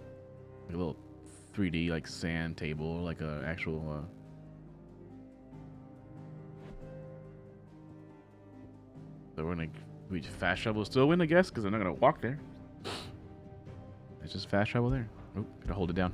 A: Like a little 3D like sand table, like a actual. So we're gonna reach fast travel still win, I guess, because I'm not gonna walk there. It's just fast travel there. Oh, gotta hold it down.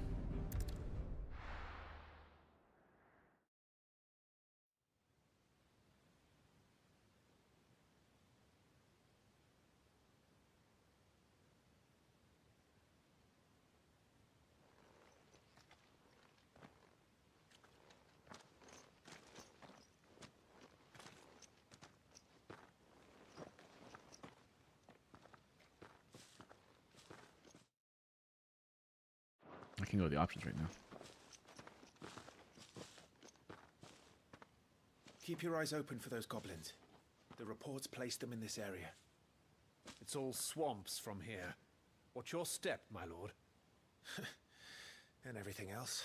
A: I can go to the options right now.
N: Keep your eyes open for those goblins. The reports place them in this area.
M: It's all swamps from here. Watch your step, my lord.
N: And everything else.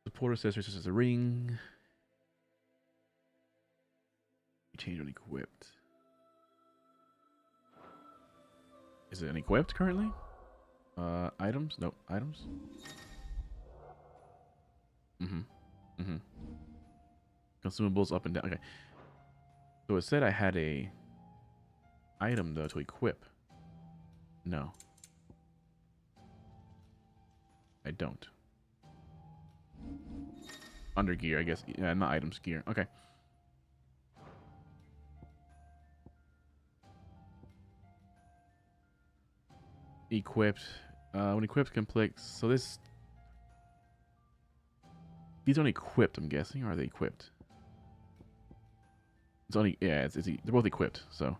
A: The porter says this is a ring. You change when equipped. Is it equipped currently? Items? Nope. Items? Consumables up and down. Okay. So it said I had a item though to equip. No. I don't. Under gear, I guess. Yeah, not items, gear. Okay. Equipped. When equipped completes. So this. These aren't equipped, I'm guessing. Or are they equipped? It's only. Yeah, they're both equipped. So.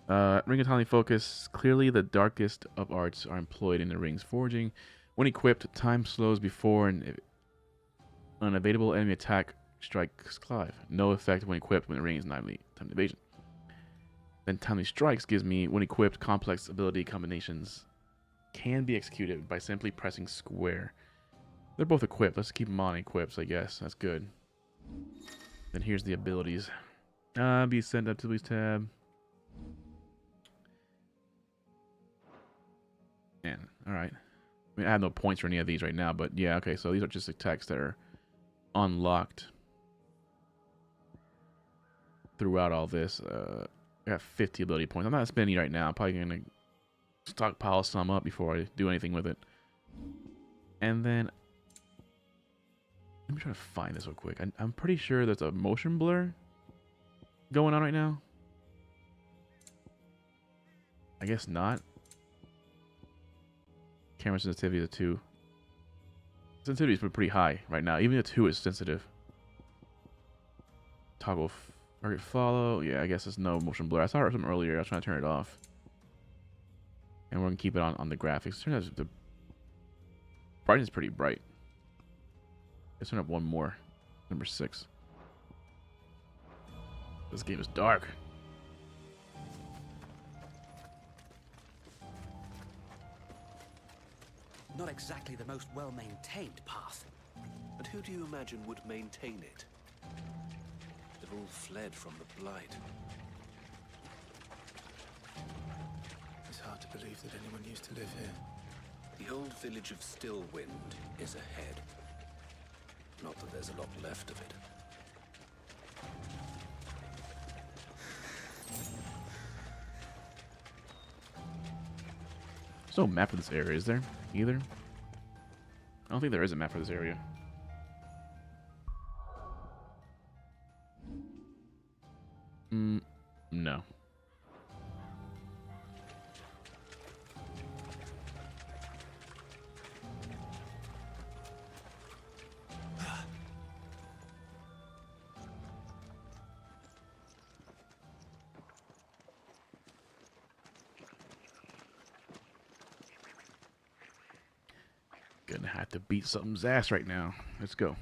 A: Ring of Tiny Focus. Clearly, the darkest of arts are employed in the ring's forging. When equipped, time slows before an unavailable enemy attack strikes Clive. No effect when equipped when the ring is timely evasion. Then Timely Strikes gives me, when equipped, complex ability combinations can be executed by simply pressing square. They're both equipped. Let's keep them on equipped, I guess. That's good. Then here's the abilities. Be sent up to these tab. Man, alright. I mean, I have no points for any of these right now, but yeah, okay, so these are just attacks that are unlocked throughout all this. I got 50 ability points. I'm not spending right now. I'm probably going to stockpile some up before I do anything with it. And then, let me try to find this real quick. I'm pretty sure there's a motion blur going on right now. I guess not. Camera sensitivity is a 2. Sensitivity is pretty high right now. Even a 2 is sensitive. Toggle target follow. Yeah, I guess there's no motion blur. I saw something earlier. I was trying to turn it off. And we're going to keep it on the graphics. Turn out the brightness is pretty bright. Let's turn up one more. Number 6. This game is dark.
R: Not exactly the most well-maintained path.
B: And who do you imagine would maintain it? They've all fled from the Blight.
N: It's hard to believe that anyone used to live here.
B: The old village of Stillwind is ahead. Not that there's a lot left of it.
A: There's no map for this area, is there? Either? I don't think there is a map for this area. No. Gonna have to beat something's ass right now. Let's go.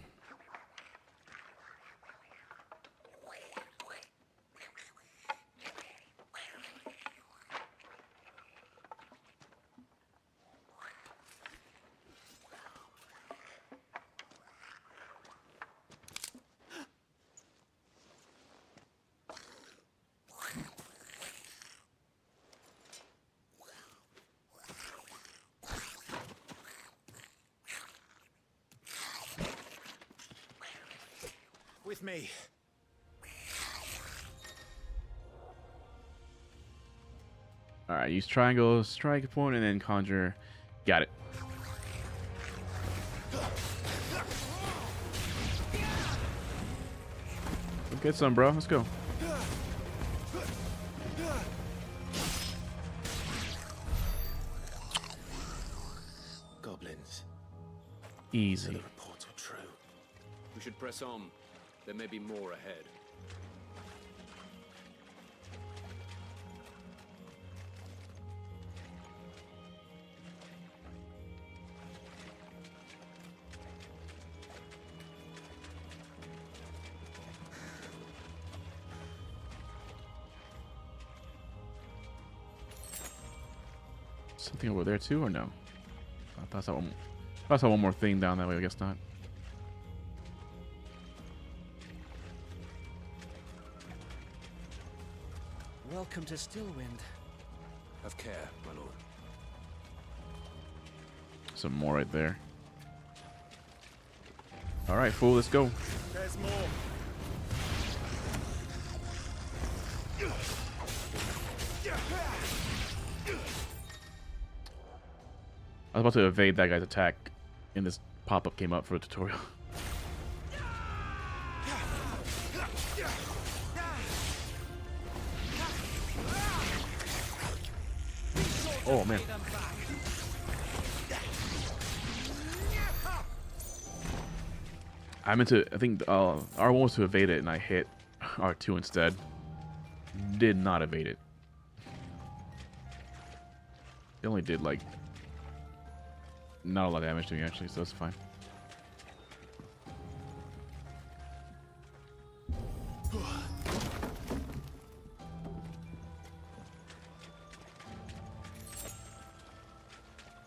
D: With me.
A: Alright, use triangle, strike a point, and then conjure. Got it. Let's get some, bro. Let's go.
B: Goblins.
A: Easy.
B: The reports are true.
S: We should press on. There may be more ahead.
A: Something over there too, or no? I thought I saw one more thing down that way. I guess not.
R: Welcome to Stillwind.
P: Have care, my lord.
A: Some more right there. All right, fool, let's go.
F: There's more.
A: I was about to evade that guy's attack, and this pop-up came up for the tutorial. Oh man. I think R1 was to evade it, and I hit R2 instead. Did not evade it. It only did like not a lot of damage to me actually, so that's fine.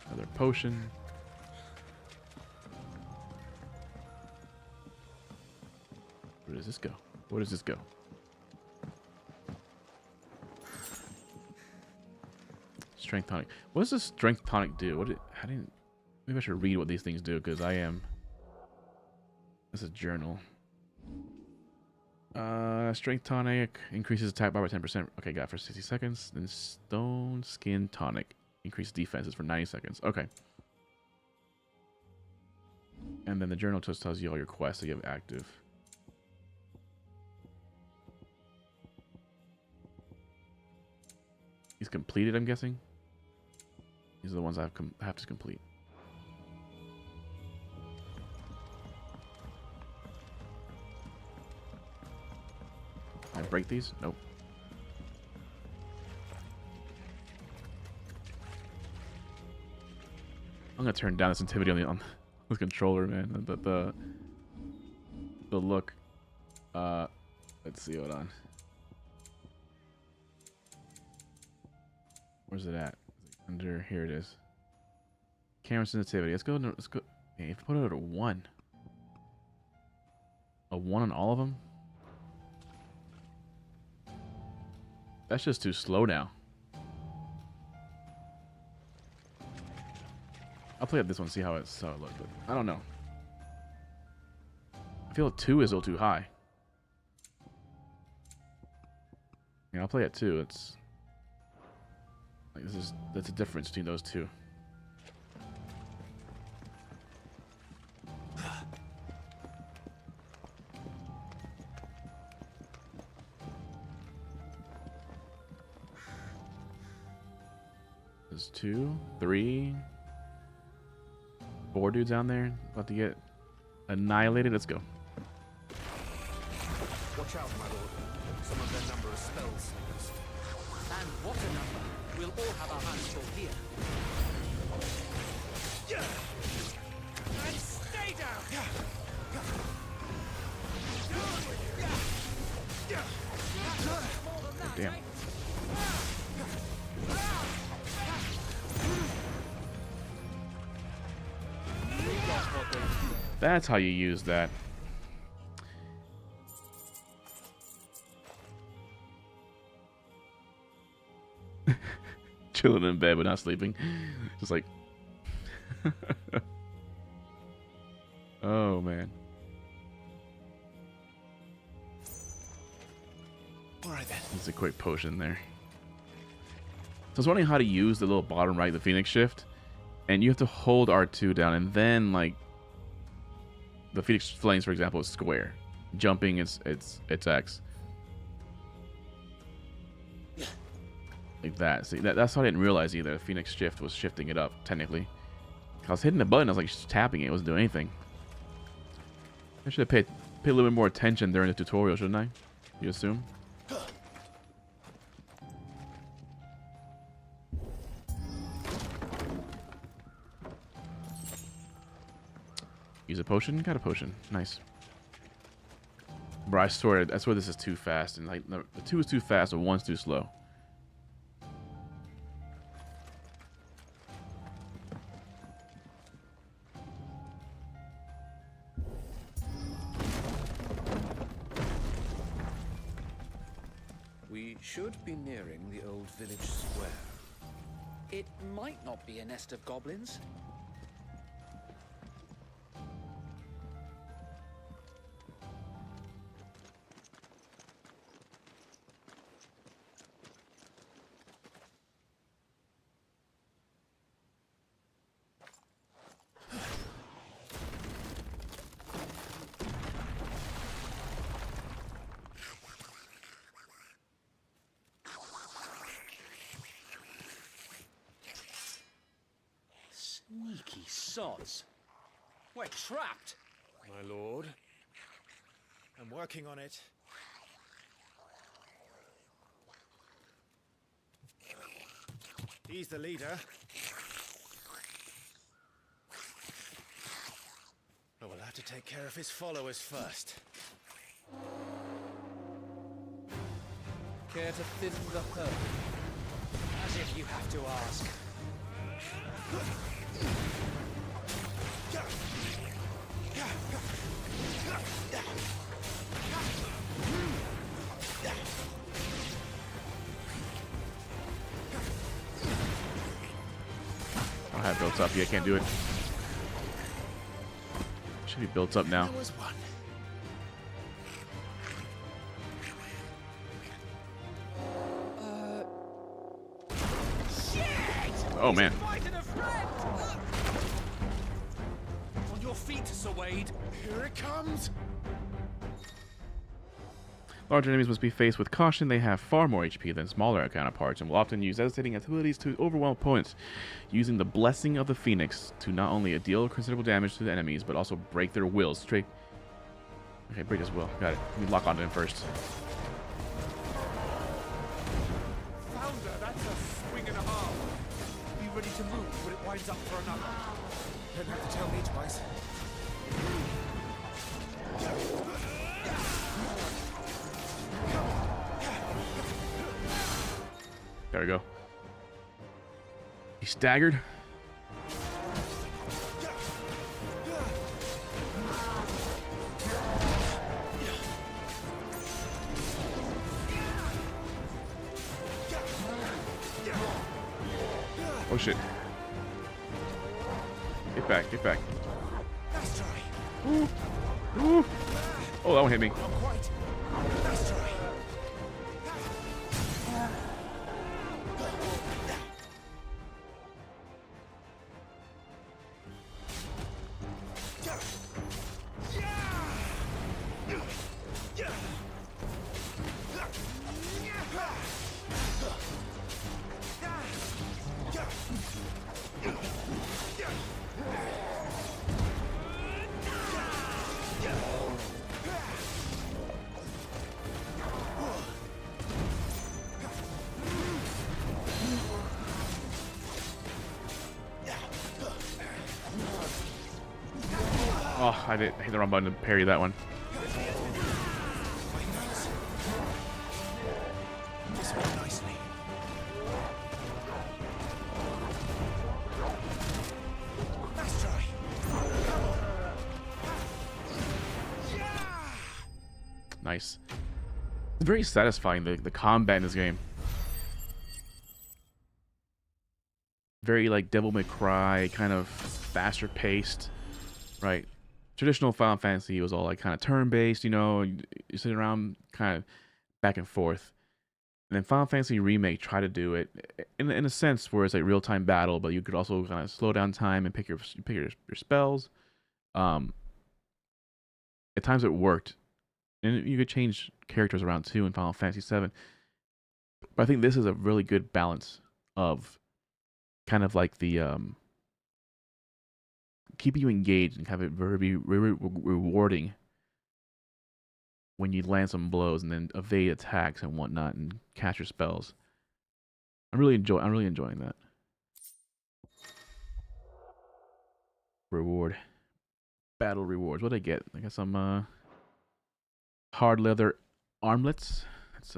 A: Another potion. Where does this go? Where does this go? Strength tonic. What does this strength tonic do? Maybe I should read what these things do, because I am. This is a journal. Strength tonic increases attack power by 10%. Okay, got it for 60 seconds. Then stone skin tonic increases defenses for 90 seconds. Okay. And then the journal just tells you all your quests that you have active. He's completed, I'm guessing. These are the ones I have to complete. Can I break these? Nope. I'm gonna turn down the sensitivity on the controller, man. The look. Let's see. Hold on. Where's it at? Under here it is. Camera sensitivity. Let's go. Hey, put it at a 1. A 1 on all of them. That's just too slow now. I'll play with this one, see how it looks, but I don't know. I feel 2 is a little too high. Yeah, I'll play at 2. It's like that's a difference between those two. There's 2, 3, 4 dudes down there about to get annihilated. Let's go.
R: Watch out, my lord. Some of their number are spell slingers. And what a number! We'll all have our hands full here.
F: And stay down!
A: Oh, damn. That's how you use that. Chilling in bed but not sleeping. Just like oh man.
N: Alright then.
A: It's a quick potion there. So I was wondering how to use the little bottom right, the Phoenix shift. And you have to hold R2 down, and then like the Phoenix Flames, for example, is square. Jumping it's X. Like that. See, that's how I didn't realize either. The Phoenix shift was shifting it up, technically. I was hitting the button, I was like just tapping it, wasn't doing anything. I should have paid a little bit more attention during the tutorial, shouldn't I? You assume? Use a potion? Got a potion. Nice. Bro, I swear this is too fast. And like the 2 is too fast, and 1's too slow.
E: We should be nearing the old village square.
R: It might not be a nest of goblins.
J: Sneaky sods. We're trapped.
N: My lord, I'm working on it. He's the leader. But we'll have to take care of his followers first.
R: Care to thin the herd? As if you have to ask.
A: I don't have built up yet. Can't do it. Should be built up now. Oh man.
J: On your feet, Sir Wade.
N: Here it comes.
A: Larger enemies must be faced with caution. They have far more HP than smaller counterparts and will often use devastating abilities to overwhelm opponents, using the Blessing of the Phoenix to not only deal considerable damage to the enemies, but also break their wills. Okay, break his will. Got it. Let me lock onto him first.
J: Founder, that's a swing and a half. Be ready to move when it winds up for another.
N: Don't have to tell me twice.
A: There we go. He staggered. Oh shit. Get back, get back. Ooh. Ooh. Oh, that one hit me. Oh, I hit the wrong button to parry that one. Nice. It's very satisfying, the combat in this game. Very like Devil May Cry, kind of faster paced, right? Traditional Final Fantasy was all like kind of turn-based, you know, you sit around kind of back and forth. And then Final Fantasy Remake tried to do it in a sense where it's like real-time battle, but you could also kind of slow down time and pick your spells. At times it worked, and you could change characters around too in Final Fantasy VII. But I think this is a really good balance of kind of like the keeping you engaged and have it very rewarding when you land some blows and then evade attacks and whatnot and cast your spells. I'm really enjoying that. Reward. Battle rewards. What did I get? I got some hard leather armlets. Let's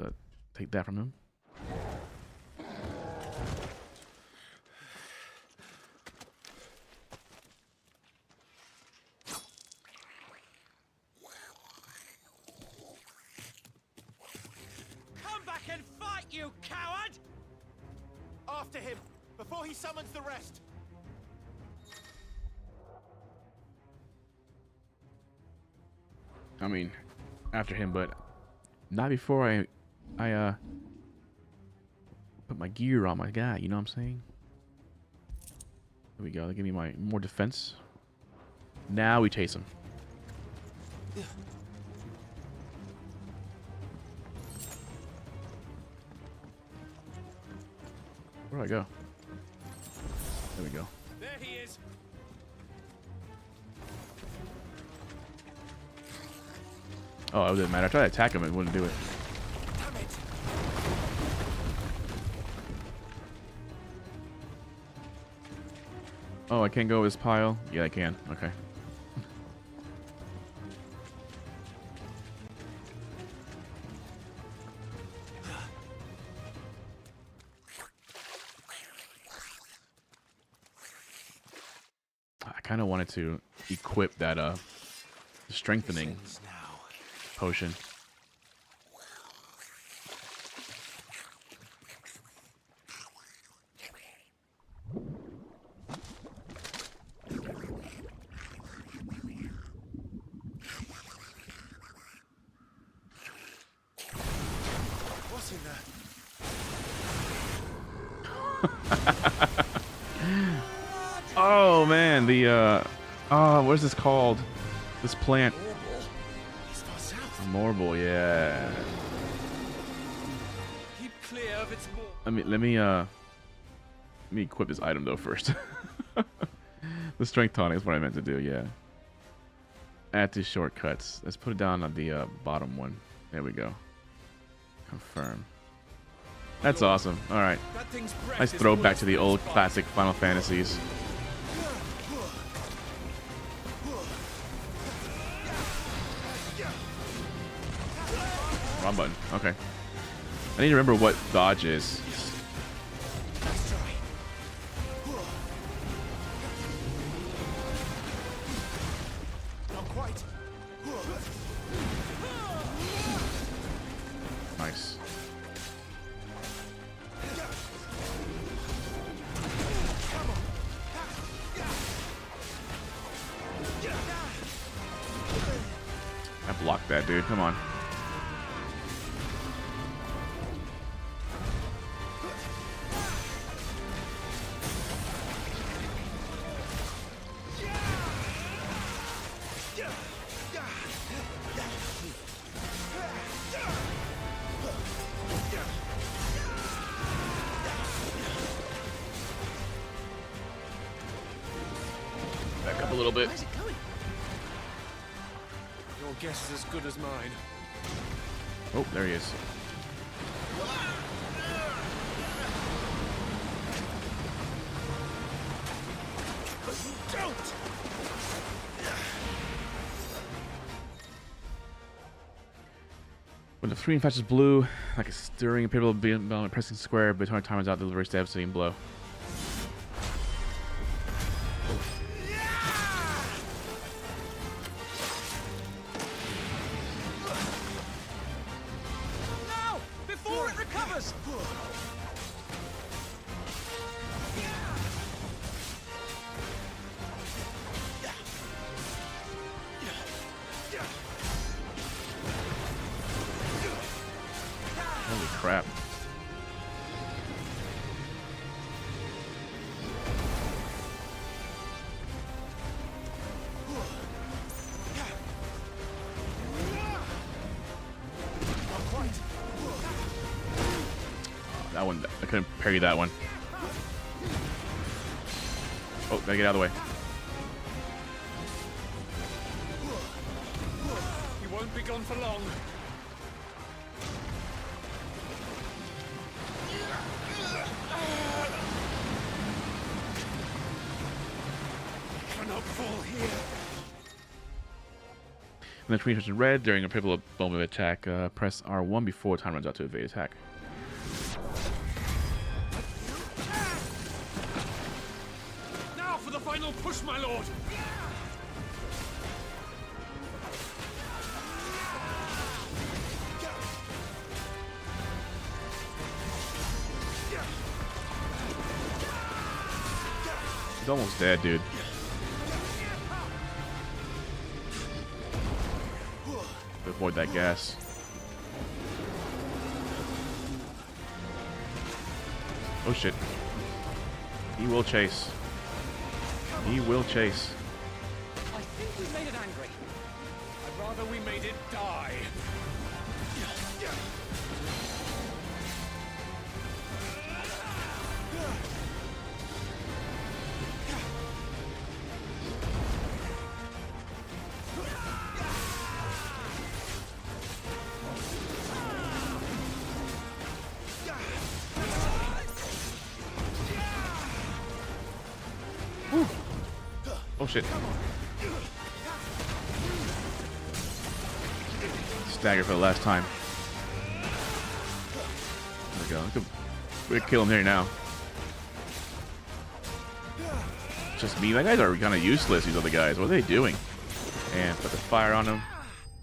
A: take that from him.
J: Come back and fight, you coward!
N: After him!
J: before he summons the rest.
A: I mean, after him, but not before I put my gear on my guy. You know what I'm saying? There we go. They give me my more defense. Now we chase him. Where do I go? There we go.
J: There he is.
A: Oh, it didn't matter. I tried to attack him and it wouldn't do it.
J: Damn it.
A: Oh, I can't go with this pile? Yeah, I can. Okay. I kind of wanted to equip that strengthening potion.
J: What's in there?
A: Oh man, the what's this called? This plant. Morbol, yeah.
J: Keep clear of its more.
A: Let me equip this item though first. The strength tonic is what I meant to do, yeah. Add to shortcuts. Let's put it down on the bottom one. There we go. Confirm. That's awesome. All right. Nice throwback to the old classic Final Fantasies. Wrong button. Okay. I need to remember what dodge is.
J: Not quite.
A: Nice. I blocked that dude. Come on. Back up a little bit.
J: Your guess is as good as mine.
A: Oh, there he is.
J: But you don't.
A: When the screen flashes blue, like a stirring a pivotal bell pressing square, but time times out delivers devastating blow.
J: Now! Before it recovers!
A: Holy crap. That one, I couldn't parry that one. Oh, gotta get out of the way.
J: You won't be gone for long. Cannot fall here.
A: When the screen turns red during a pivotal moment of attack, press R1 before time runs out to evade attack.
J: Now for the final push, my lord.
A: He's almost dead, dude. Avoid that gas. Oh shit. He will chase. He will chase.
R: I think we made it angry. I'd rather we made it die.
A: Oh shit. Stagger for the last time. There we go. We could kill him here now. Just me. That guys are kind of useless, these other guys. What are they doing? And put the fire on him.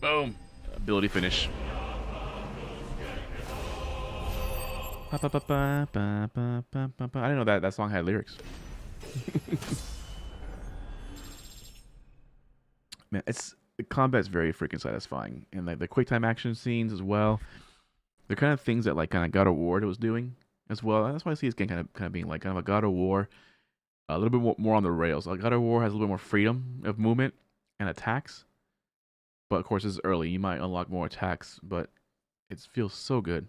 A: Boom. Ability finish. I didn't know that song had lyrics. Man, the combat's very freaking satisfying, and like the quick time action scenes as well. They're kind of things that like kind of God of War was doing as well. That's why I see this game kind of being like kind of a God of War, a little bit more on the rails. Like God of War has a little bit more freedom of movement and attacks, but of course it's early. You might unlock more attacks, but it feels so good.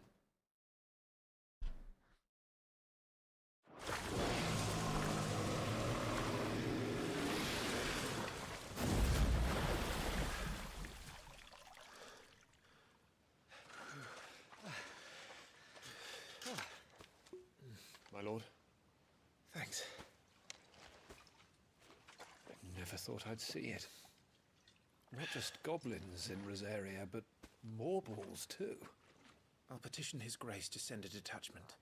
M: My lord. Thanks. I never thought I'd see it. Not just goblins in Rosaria, but Morbles too.
N: I'll petition His Grace to send a detachment.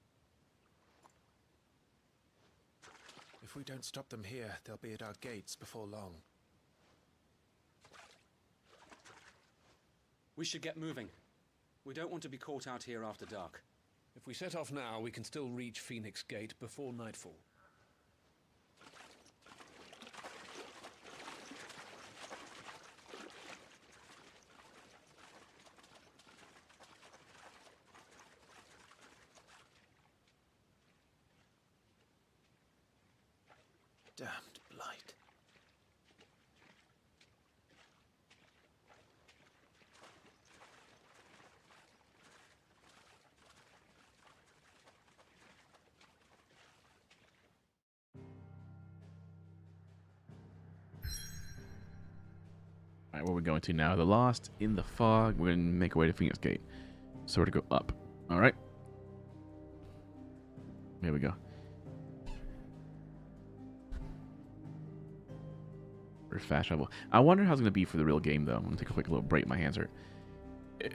N: If we don't stop them here, they'll be at our gates before long.
S: We should get moving. We don't want to be caught out here after dark.
M: If we set off now, we can still reach Phoenix Gate before nightfall.
N: Damned blight.
A: Alright, where are we going to now? The Lost in the Fog. We're going to make our way to Phoenix Gate. So we're to go up. Alright. Here we go. For fast travel. I wonder how it's going to be for the real game, though. I'm going to take a quick little break. My hands hurt.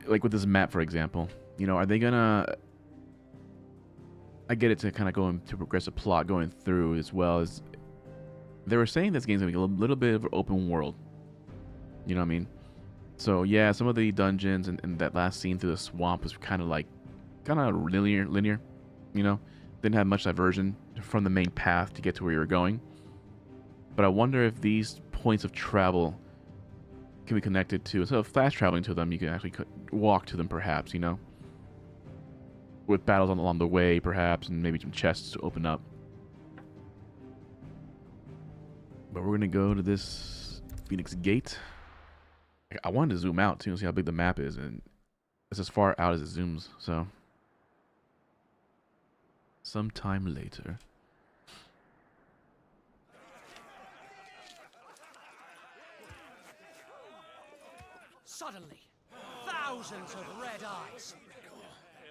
A: Like with this map, for example. You know, are they going to... I get it to kind of go into progressive plot going through as well as... They were saying this game's going to be a little bit of an open world. You know what I mean? So yeah, some of the dungeons and that last scene through the swamp was kind of linear, you know? Didn't have much diversion from the main path to get to where you were going. But I wonder if these points of travel can be connected to, instead of fast traveling to them, you can actually walk to them perhaps, you know? With battles along the way perhaps, and maybe some chests to open up. But we're going to go to this Phoenix Gate. I wanted to zoom out too and see how big the map is, and it's as far out as it zooms, so sometime later.
R: Suddenly, thousands of red eyes.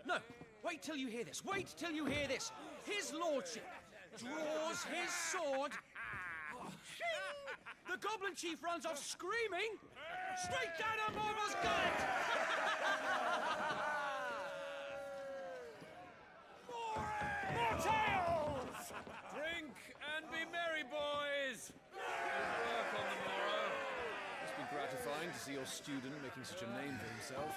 R: No, wait till you hear this. Wait till you hear this. His lordship draws his sword. The goblin chief runs off screaming, straight down a Morbol's gullet! More tales!
T: Drink and be merry, boys! Good work on the morrow.
M: Must be gratifying to see your student making such a name for himself.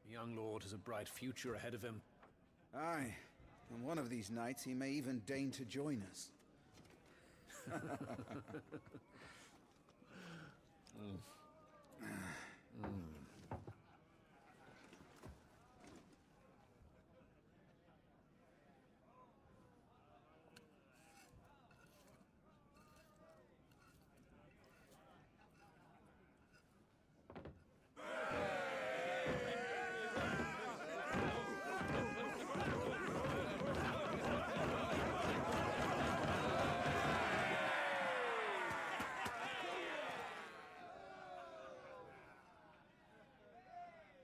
M: The young lord has a bright future ahead of him.
D: Aye. And one of these nights he may even deign to join us.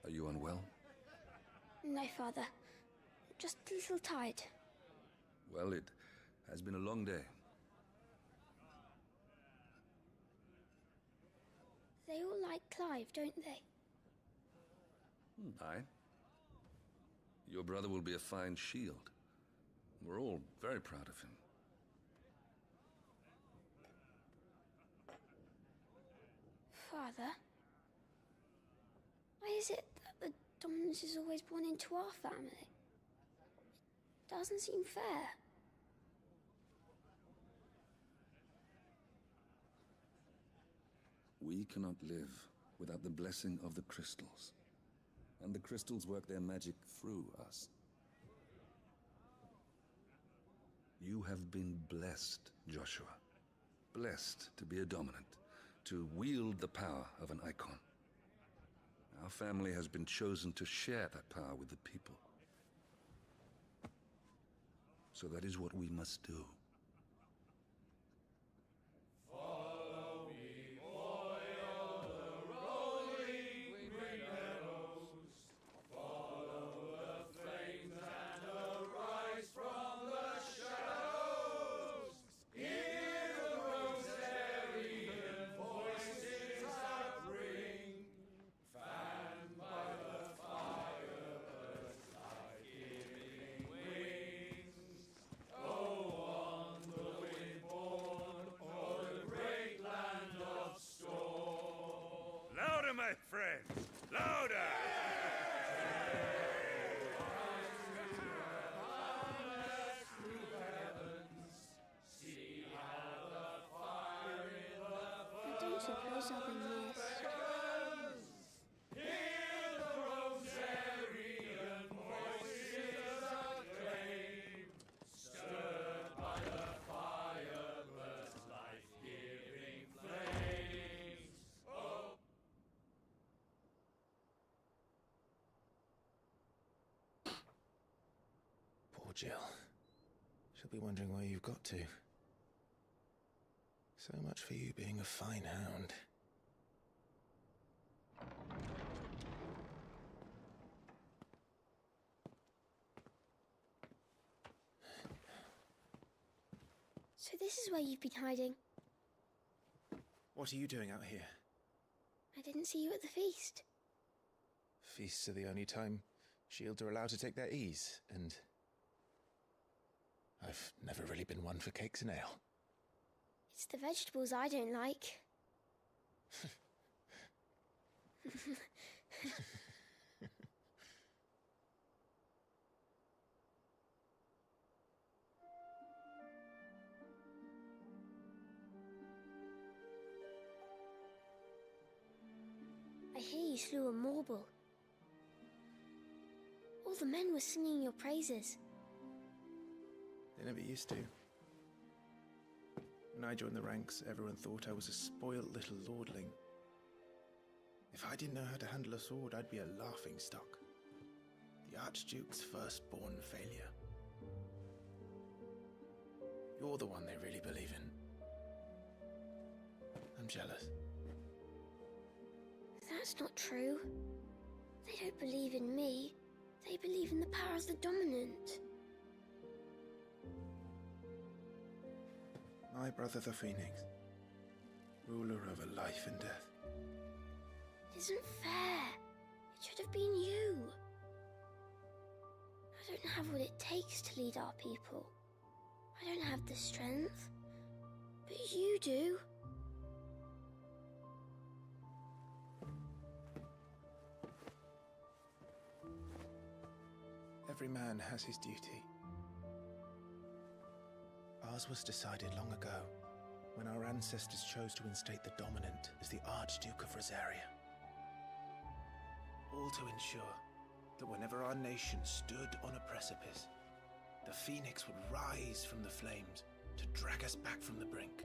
O: Are you unwell?
H: No, Father. Just a little tired.
O: Well, it has been a long day.
H: They all like Clive, don't they?
O: Aye. Your brother will be a fine shield. We're all very proud of him.
H: Father? Why is it that the dominance is always born into our family? It doesn't seem fair.
O: We cannot live without the blessing of the crystals. And the crystals work their magic through us. You have been blessed, Joshua. Blessed to be a dominant, to wield the power of an icon. Our family has been chosen to share that power with the people. So that is what we must do.
F: Louder, my friends! Louder!
H: I don't suppose I'll be missed.
N: Poor Jill. She'll be wondering where you've got to. So much for you being a fine hound.
H: So this is where you've been hiding.
N: What are you doing out here?
H: I didn't see you at the feast.
N: Feasts are the only time shields are allowed to take their ease, and I've never really been one for cakes and ale.
H: It's the vegetables I don't like. I hear you slew a Morble. All the men were singing your praises.
N: They never used to. When I joined the ranks, everyone thought I was a spoiled little lordling. If I didn't know how to handle a sword, I'd be a laughingstock. The Archduke's firstborn failure. You're the one they really believe in. I'm jealous.
H: That's not true. They don't believe in me. They believe in the power of the dominant.
N: My brother the Phoenix, ruler over life and death.
H: It isn't fair. It should have been you. I don't have what it takes to lead our people. I don't have the strength. But you do.
N: Every man has his duty. Ours was decided long ago, when our ancestors chose to instate the dominant as the Archduke of Rosaria. All to ensure that whenever our nation stood on a precipice, the Phoenix would rise from the flames to drag us back from the brink.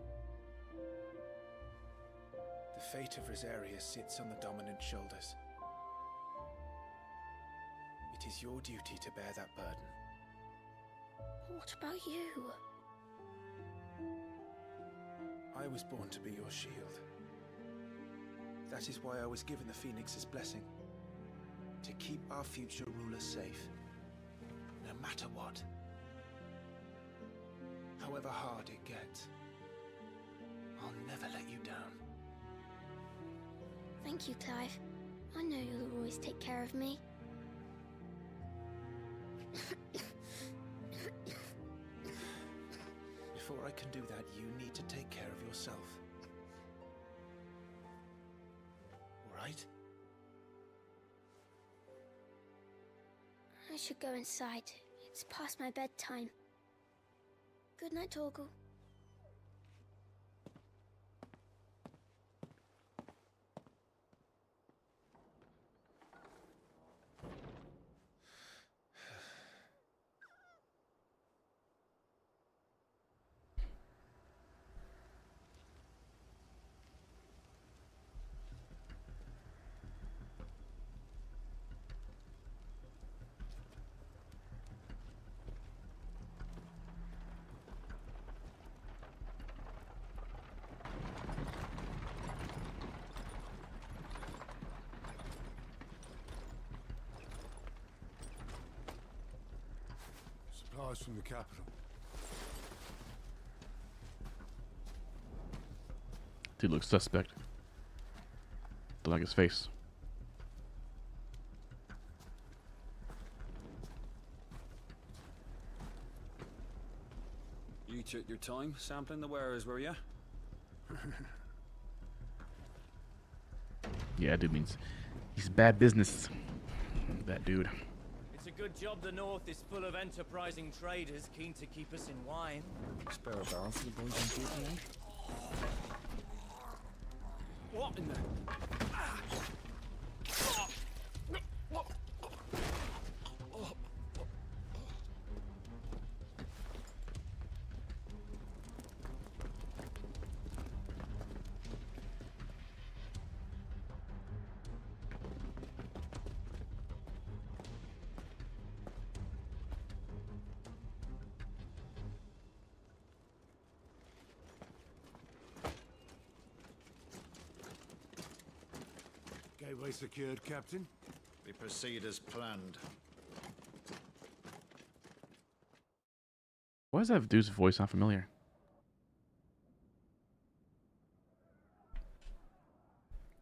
N: The fate of Rosaria sits on the dominant's shoulders. It is your duty to bear that burden.
H: What about you?
N: I was born to be your shield. That is why I was given the Phoenix's blessing. To keep our future rulers safe, no matter what. However hard it gets, I'll never let you down.
H: Thank you, Clive. I know you'll always take care of me.
N: Before I can do that, you need to take care of yourself. All right?
H: I should go inside. It's past my bedtime. Good night, Torgal.
F: Supplies from the capital.
A: Dude looks suspect. Don't like his face.
L: You took your time sampling the wares, were you?
A: Yeah, dude means he's bad business. That dude.
T: It's a good job the North is full of enterprising traders keen to keep us in wine.
L: Spare a barrel for the boys on duty, eh?
T: What in the...
F: Gateway secured, Captain.
U: We proceed as planned.
A: Why does that dude's voice sound familiar?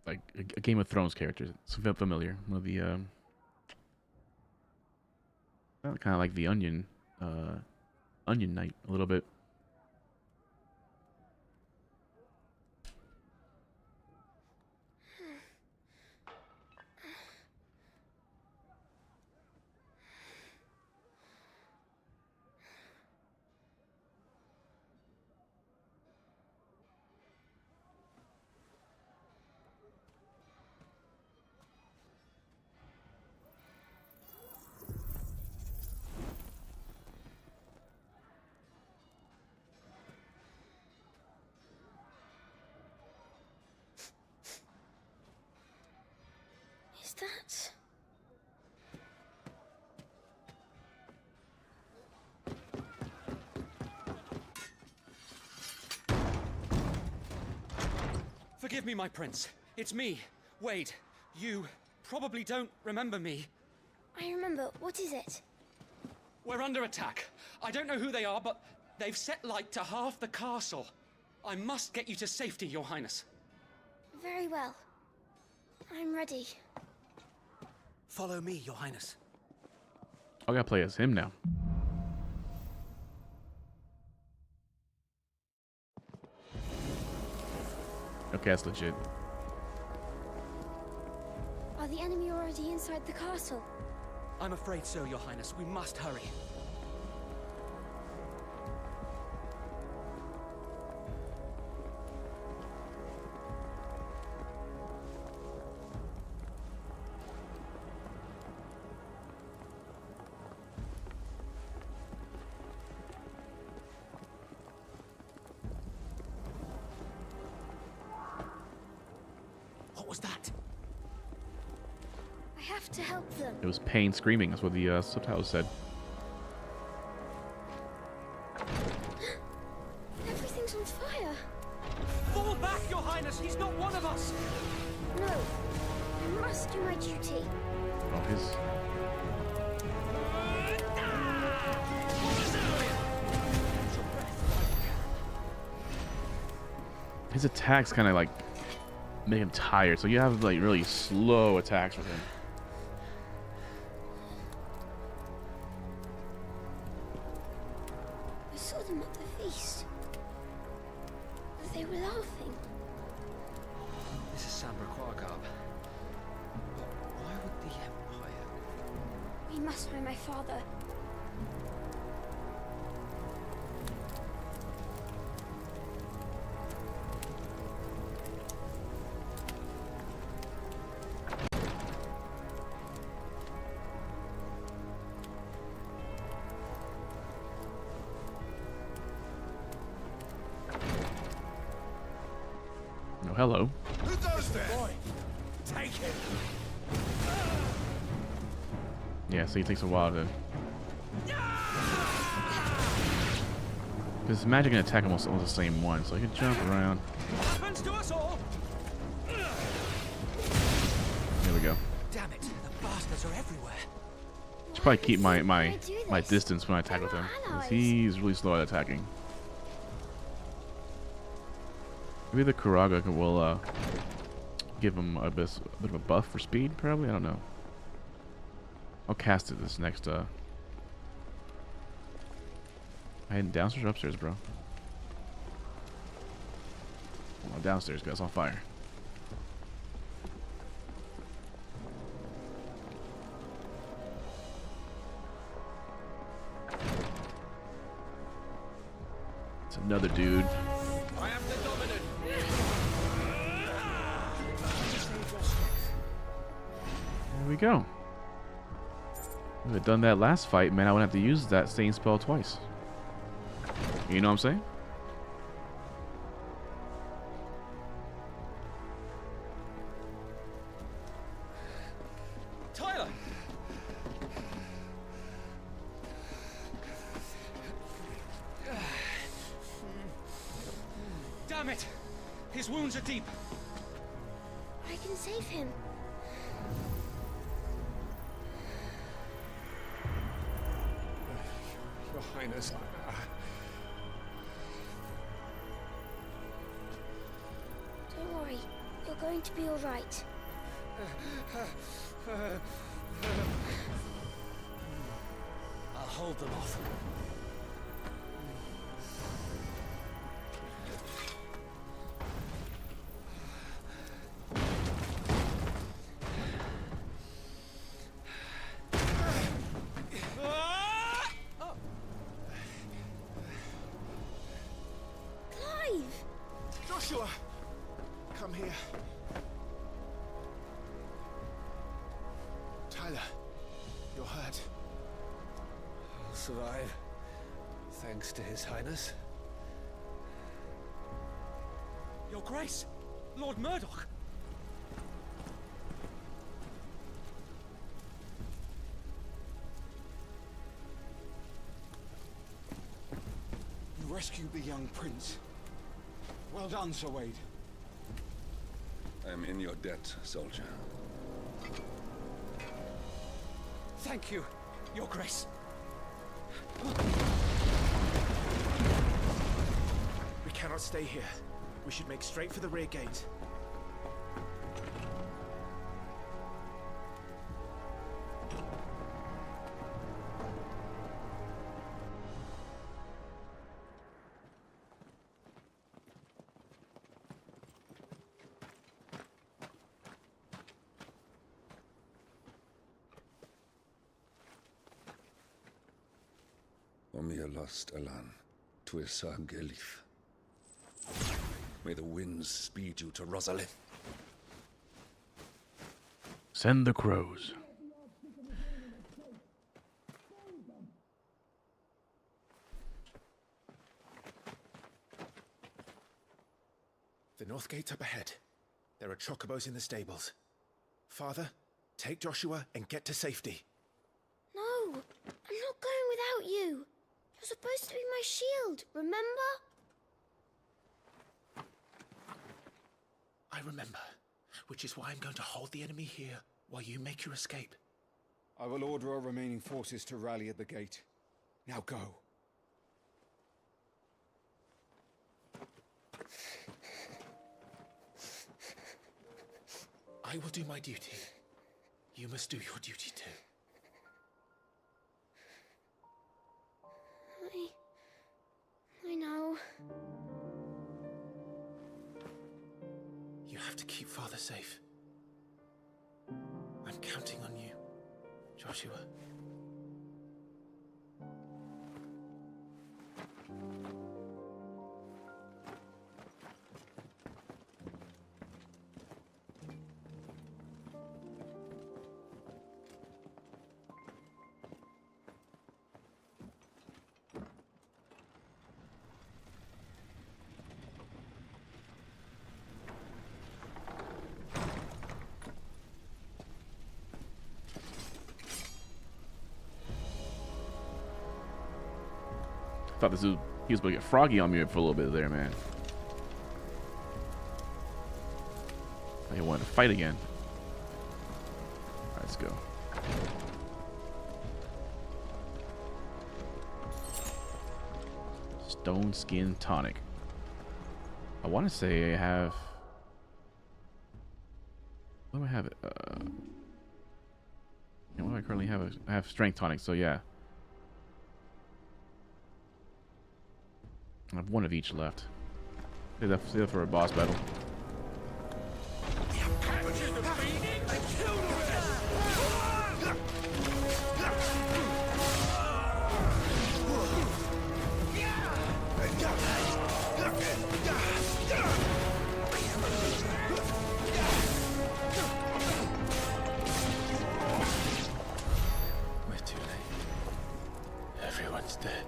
A: Like a Game of Thrones character. It's familiar. One of the kind of like the Onion Knight a little bit.
H: Is that...
R: Forgive me, my prince. It's me, Wade. You probably don't remember me.
H: I remember. What is it?
R: We're under attack. I don't know who they are, but they've set light to half the castle. I must get you to safety, Your Highness.
H: Very well. I'm ready.
R: Follow me, Your Highness.
A: I gotta play as him now. Okay, that's legit.
H: Are the enemy already inside the castle?
R: I'm afraid so, Your Highness. We must hurry.
H: have to help them.
A: It was pain screaming. That's what the subtitles said.
H: Everything's on fire.
R: Fall back, Your Highness! He's not one of us!
H: No, I must do my duty.
A: Oh, his attacks kind of like make him tired, so you have like really slow attacks with him.
H: I saw them at the feast. They were laughing.
R: This is Sambra Quargarb. But why would the Empire...
H: We must find my father.
A: Oh, hello.
F: Who does that? Boy, take him.
A: Yeah, so it takes a while to... Because magic and attack almost the same one, so I can jump around.
R: Happens to us all.
A: There we go.
R: Damn it, the bastards are everywhere.
A: Should probably keep my distance when I attack with him, because he's really slow at attacking. Maybe the Kuraga will give him a bit of a buff for speed, probably? I don't know. I'll cast it this next I heading downstairs or upstairs, bro? Oh, downstairs, guys, on fire. It's another dude.
F: I am the dominant.
A: There we go. If I had done that last fight, man, I wouldn't have to use that same spell twice. You know what I'm saying?
R: Tyler! Damn it! His wounds are deep.
H: I can save him.
M: Your Highness,
H: Don't worry, you're going to be all right.
R: I'll hold them off.
D: Joshua! Come here. Tyler, you're hurt.
M: I'll survive. Thanks to His Highness.
R: Your Grace, Lord Murdoch.
D: You rescued the young prince. Well done, Sir Wade.
O: I am in your debt, soldier.
R: Thank you, Your Grace.
N: We cannot stay here. We should make straight for the rear gate.
O: Omia lost Alan, Tuisa Gelif. May the winds speed you to Rosalind.
A: Send the crows.
N: The north gate's up ahead. There are chocobos in the stables. Father, Take Joshua and get to safety.
H: No, I'm not going without you. You're supposed to be my shield, remember?
N: I remember, which is why I'm going to hold the enemy here while you make your escape.
J: I will order our remaining forces to rally at the gate. Now go.
N: I will do my duty. You must do your duty too.
H: I know.
N: You have to keep Father safe. I'm counting on you, Joshua.
A: Thought he was going to get froggy on me for a little bit there, man. I wanted to fight again. All right, let's go. Stone Skin Tonic. I want to say I have... What do I have? What do I currently have? I have Strength Tonic, so yeah. I have one of each left. Save that for a boss battle.
N: We're too late. Everyone's dead.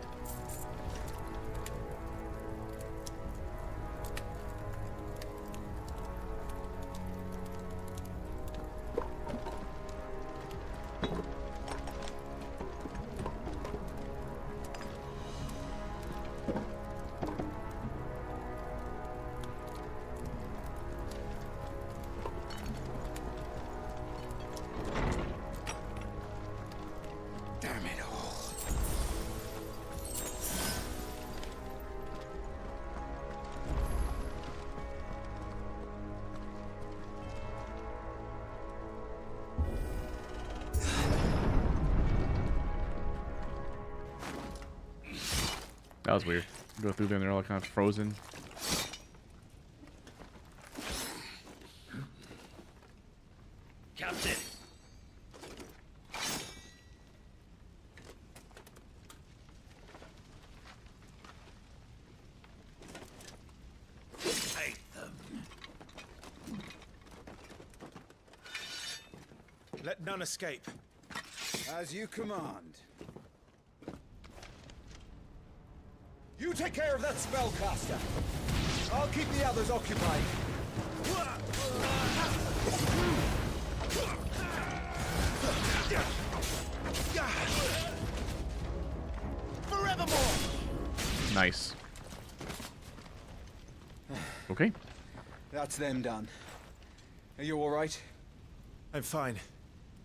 A: That was weird. Go through there and they're all kind of frozen.
T: Captain! Take them.
N: Let none escape.
J: As you command. You take care of that spellcaster. I'll keep the others occupied.
N: Forevermore!
A: Nice. Okay.
J: That's them done. Are you all right?
N: I'm fine.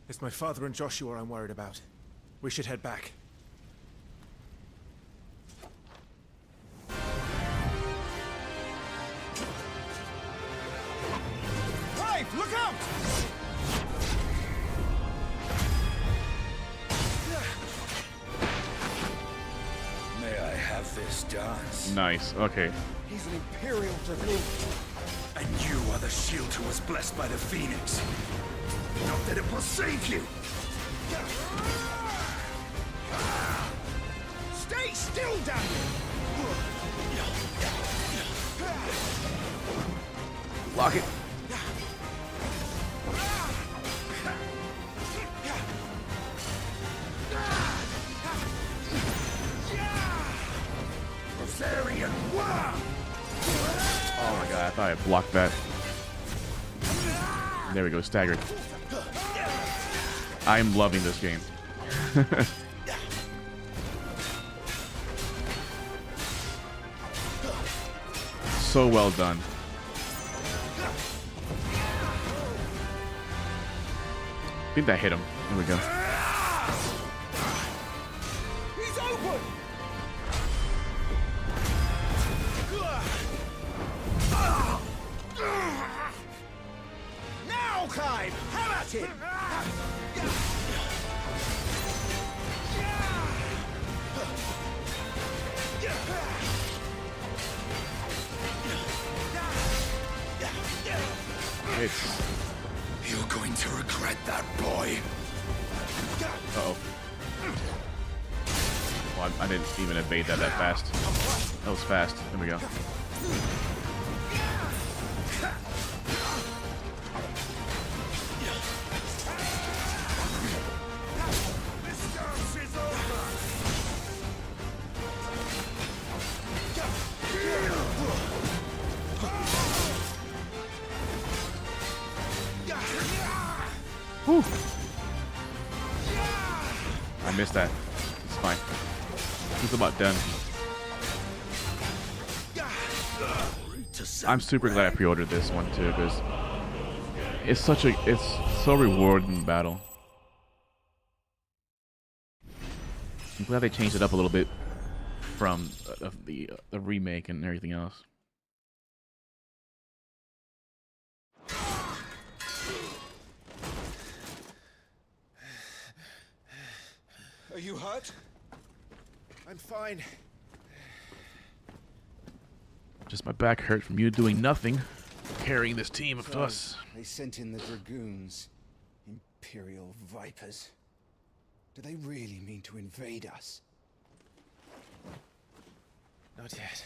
N: It's my father and Joshua I'm worried about. We should head back.
J: Look out!
U: May I have this dance?
A: Nice. Okay.
J: He's an Imperial Dragoon.
U: And you are the shield who was blessed by the Phoenix. Not that it will save you.
J: Stay still, damn you!
A: Lock it. Oh my god, I thought I blocked that. There we go, staggered. I'm loving this game. So well done. I think that hit him. There we go.
J: He's open! Now, Clive! Have at it!
U: You're going to regret that, boy.
A: Uh-oh. Well, I didn't even evade that fast. That was fast. There we go. Whew. I missed that. It's fine. It's about done. I'm super glad I pre-ordered this one too, because it's so rewarding in battle. I'm glad they changed it up a little bit from the remake and everything else.
D: Are you hurt?
N: I'm fine.
A: Just my back hurt from you doing nothing, carrying this team of us.
D: They sent in the dragoons. Imperial vipers. Do they really mean to invade us?
N: Not yet.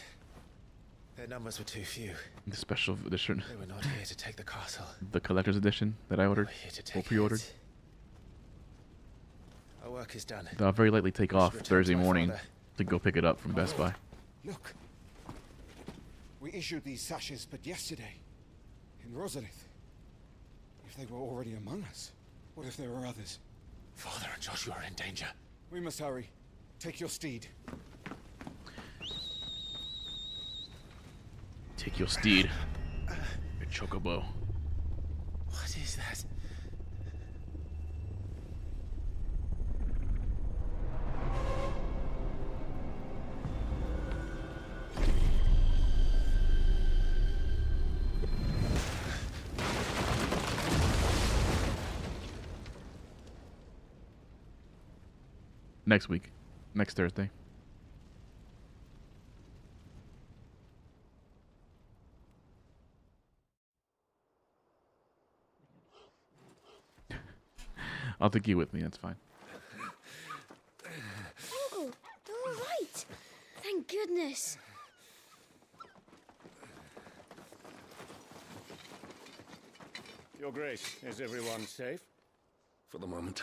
N: Their numbers were too few.
A: The special edition.
N: They were not here to take the castle.
A: The collector's edition that I ordered or pre-ordered.
N: Our work is done.
A: I'll very likely take off
N: return
A: Thursday
N: to my
A: morning
N: father.
A: to go pick it up from Best Buy.
D: Look. We issued these sashes but yesterday. In Rosalith. If they were already among us. What if there were others?
N: Father and Joshua are in danger.
D: We must hurry. Take your steed.
A: Take your steed. Your chocobo.
N: What is that?
A: Next week. Next Thursday. I'll take you with me, that's fine.
H: Uncle, they're all right. Thank goodness.
F: Your Grace, is everyone safe?
O: For the moment.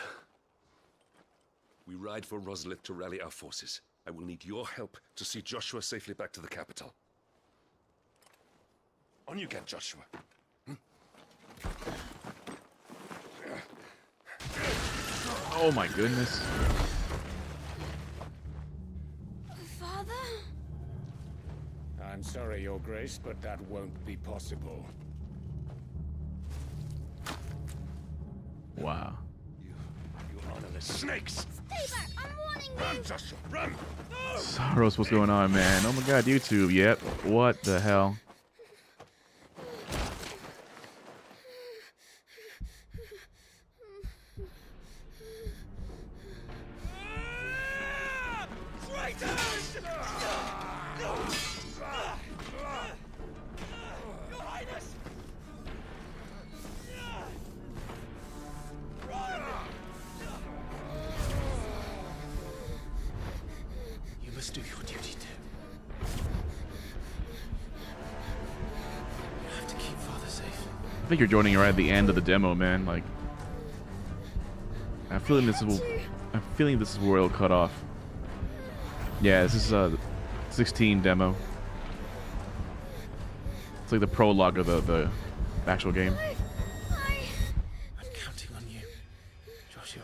O: We ride for Rosalith to rally our forces. I will need your help to see Joshua safely back to the capital. On you get, Joshua.
A: Oh my goodness.
H: Father?
F: I'm sorry, Your Grace, but that won't be possible.
A: Wow.
O: You honorless snakes!
H: Stay back! I'm warning you!
O: Run, Joshua, run! No!
A: Saros, what's going on, man? Oh my god, YouTube. Yep. What the hell?
J: Your Highness!
N: You must do your duty too. You have to keep Father safe.
A: I think you're joining right at the end of the demo, man. Like, I'm feeling this is where it'll cut off. Yeah, this is 16 demo. It's like the prologue of the actual game.
N: I'm counting on you, Joshua.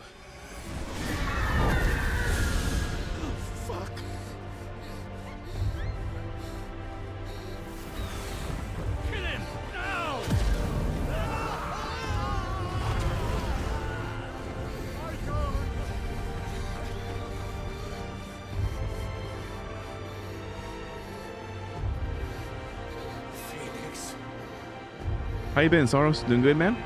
A: How you been, Soros? Doing good, man?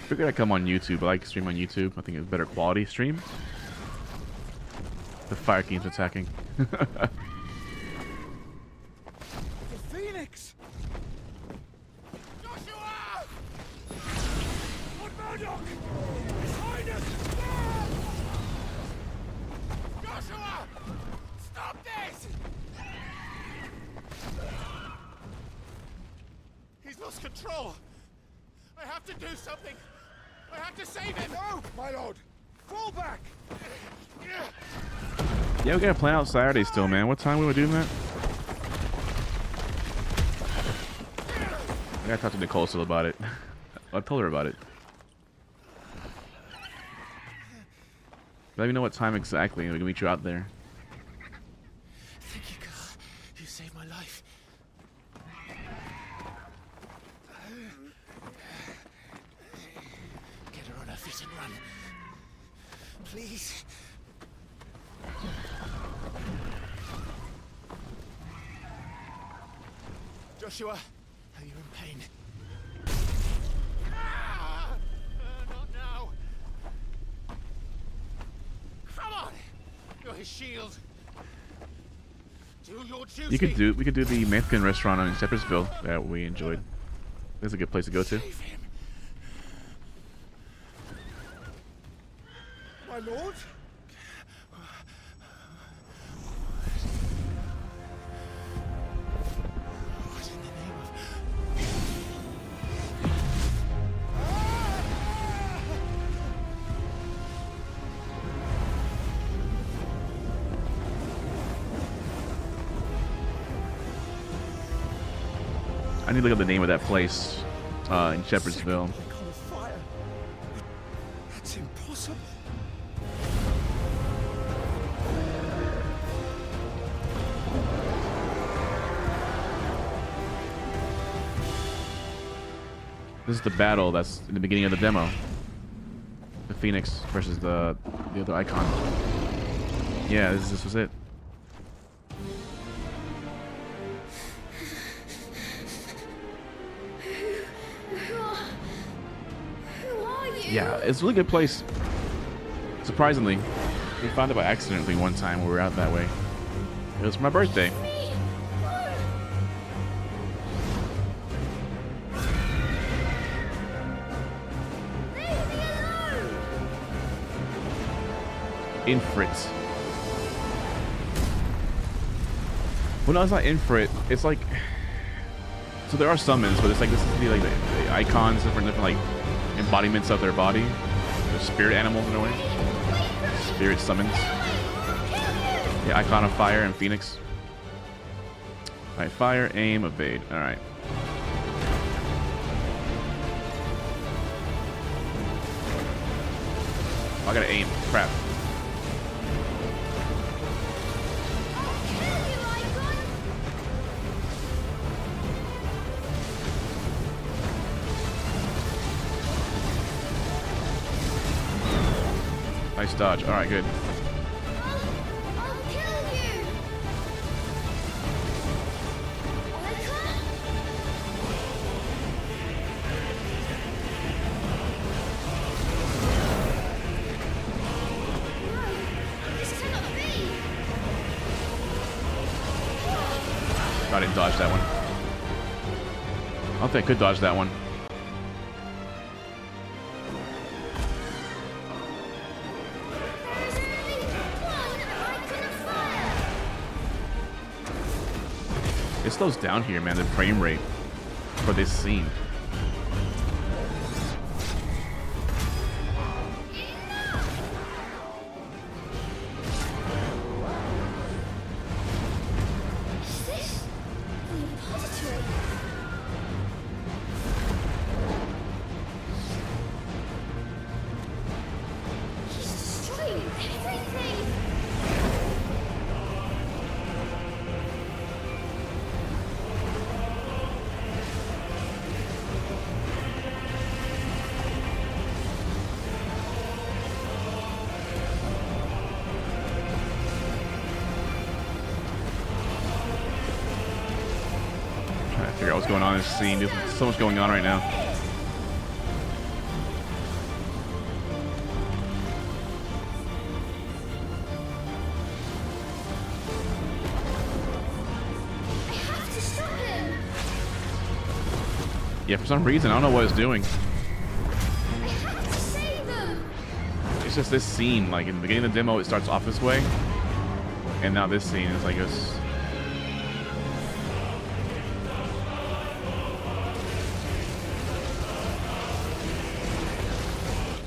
A: Figured I'd come on YouTube. I like to stream on YouTube. I think it's better quality stream. The Fire King's attacking.
J: The Phoenix! Joshua! Lord Murdoch! His Highness! Joshua! Stop this! He's lost control. I have to do something. I have to save him. No, my lord. Fall back.
A: Yeah, we gotta plan out Saturday still, man. What time we were doing that? I gotta talk to Nicole still about it. I told her about it. Let me know what time exactly, and we can meet you out there.
C: Thank you, God. You saved my life. Get her on her feet and run. Please. Joshua, are you in pain? Not now. Come on. You're his shield. Do your duty.
A: We could do the Mexican restaurant in Shepherdsville that we enjoyed. That's a good place to go to.
J: My lord?
A: I need to look up the name of that place in Shepherdsville.
J: Fire. That's impossible.
A: This is the battle that's in the beginning of the demo. The Phoenix versus the other icon. Yeah, this was it.
H: Who are you?
A: Yeah, it's a really good place. Surprisingly, we found it by accident one time when we were out that way. It was for my birthday. Infrit. Well, no, it's not Infrit. It's like, so there are summons, but it's like this is the icons, different like embodiments of their body. They're spirit animals in a way. Spirit summons. Yeah, icon of fire and Phoenix. All right, fire, aim, evade. All right. Oh, I gotta aim. Crap. Nice dodge. All right, good.
H: I'll kill you. This cannot be.
A: I didn't dodge that one. I don't think I could dodge that one. It slows down here, man, the frame rate for this scene.
H: Is this the repository? He's destroying everything.
A: figure out what's going on in this scene. There's so much going on right now.
H: I have to stop him.
A: Yeah, for some reason, I don't know what it's doing.
H: I have to save them.
A: It's just this scene, like in the beginning of the demo, it starts off this way. And now this scene is like this.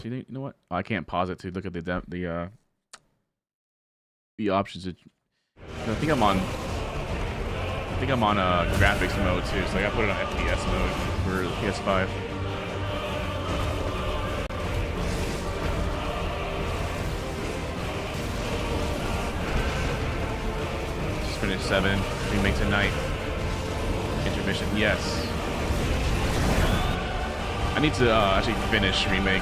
A: You know what? Oh, I can't pause it to look at the options. I think I'm on graphics mode too, so I gotta put it on FPS mode for the PS5. Just finished 7. Remake tonight. Intermission. Yes. I need to actually finish Remake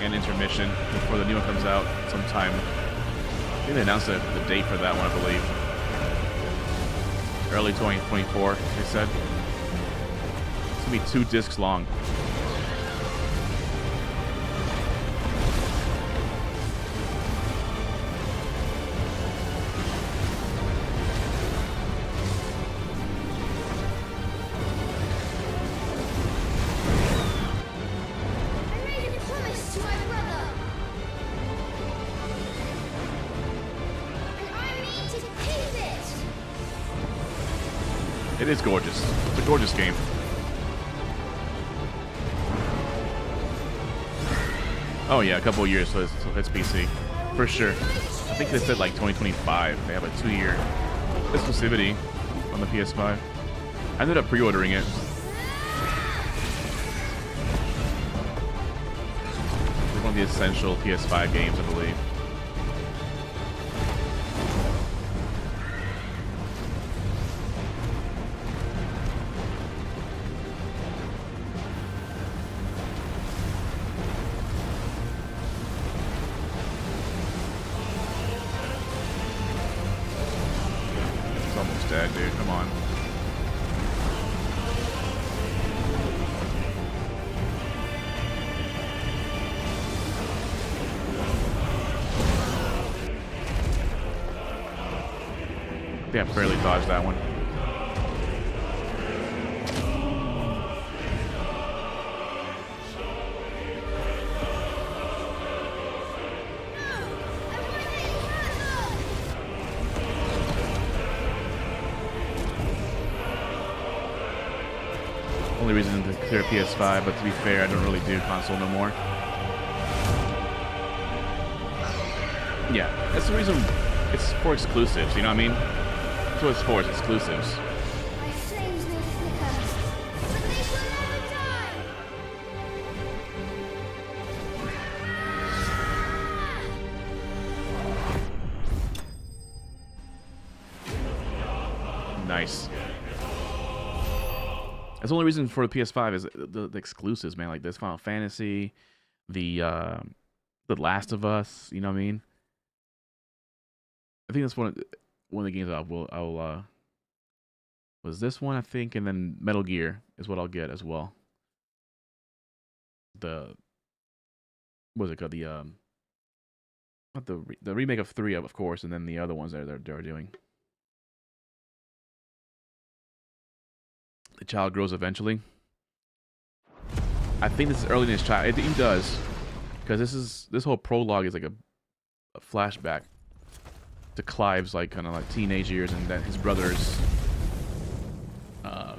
A: and Intermission before the new one comes out sometime. I think they announced the date for that one, I believe. Early 2024, they said. It's gonna be 2 discs long. It is gorgeous. It's a gorgeous game. Oh yeah, a couple of years so it's PC. For sure. I think they said like 2025. They have a 2-year exclusivity on the PS5. I ended up pre-ordering it. It's one of the essential PS5 games, I believe. Dead, dude. Come on. I think I barely dodged that one. Only reason to clear PS5, but to be fair, I don't really do console no more. Yeah, that's the reason. It's for exclusives, you know what I mean? That's what it's for, it's exclusives.
H: My flames may flicker, but they shall never die.
A: Nice. That's the only reason for the PS5 is the exclusives, man. Like this Final Fantasy, the Last of Us. You know what I mean? I think that's one of the games I'll was this one, I think, and then Metal Gear is what I'll get as well. What was it called? Not the remake of 3, of course, and then the other ones that they're doing. The child grows eventually. I think this is early in his child. It does, because this whole prologue is like a flashback to Clive's like kind of like teenage years, and then his brother's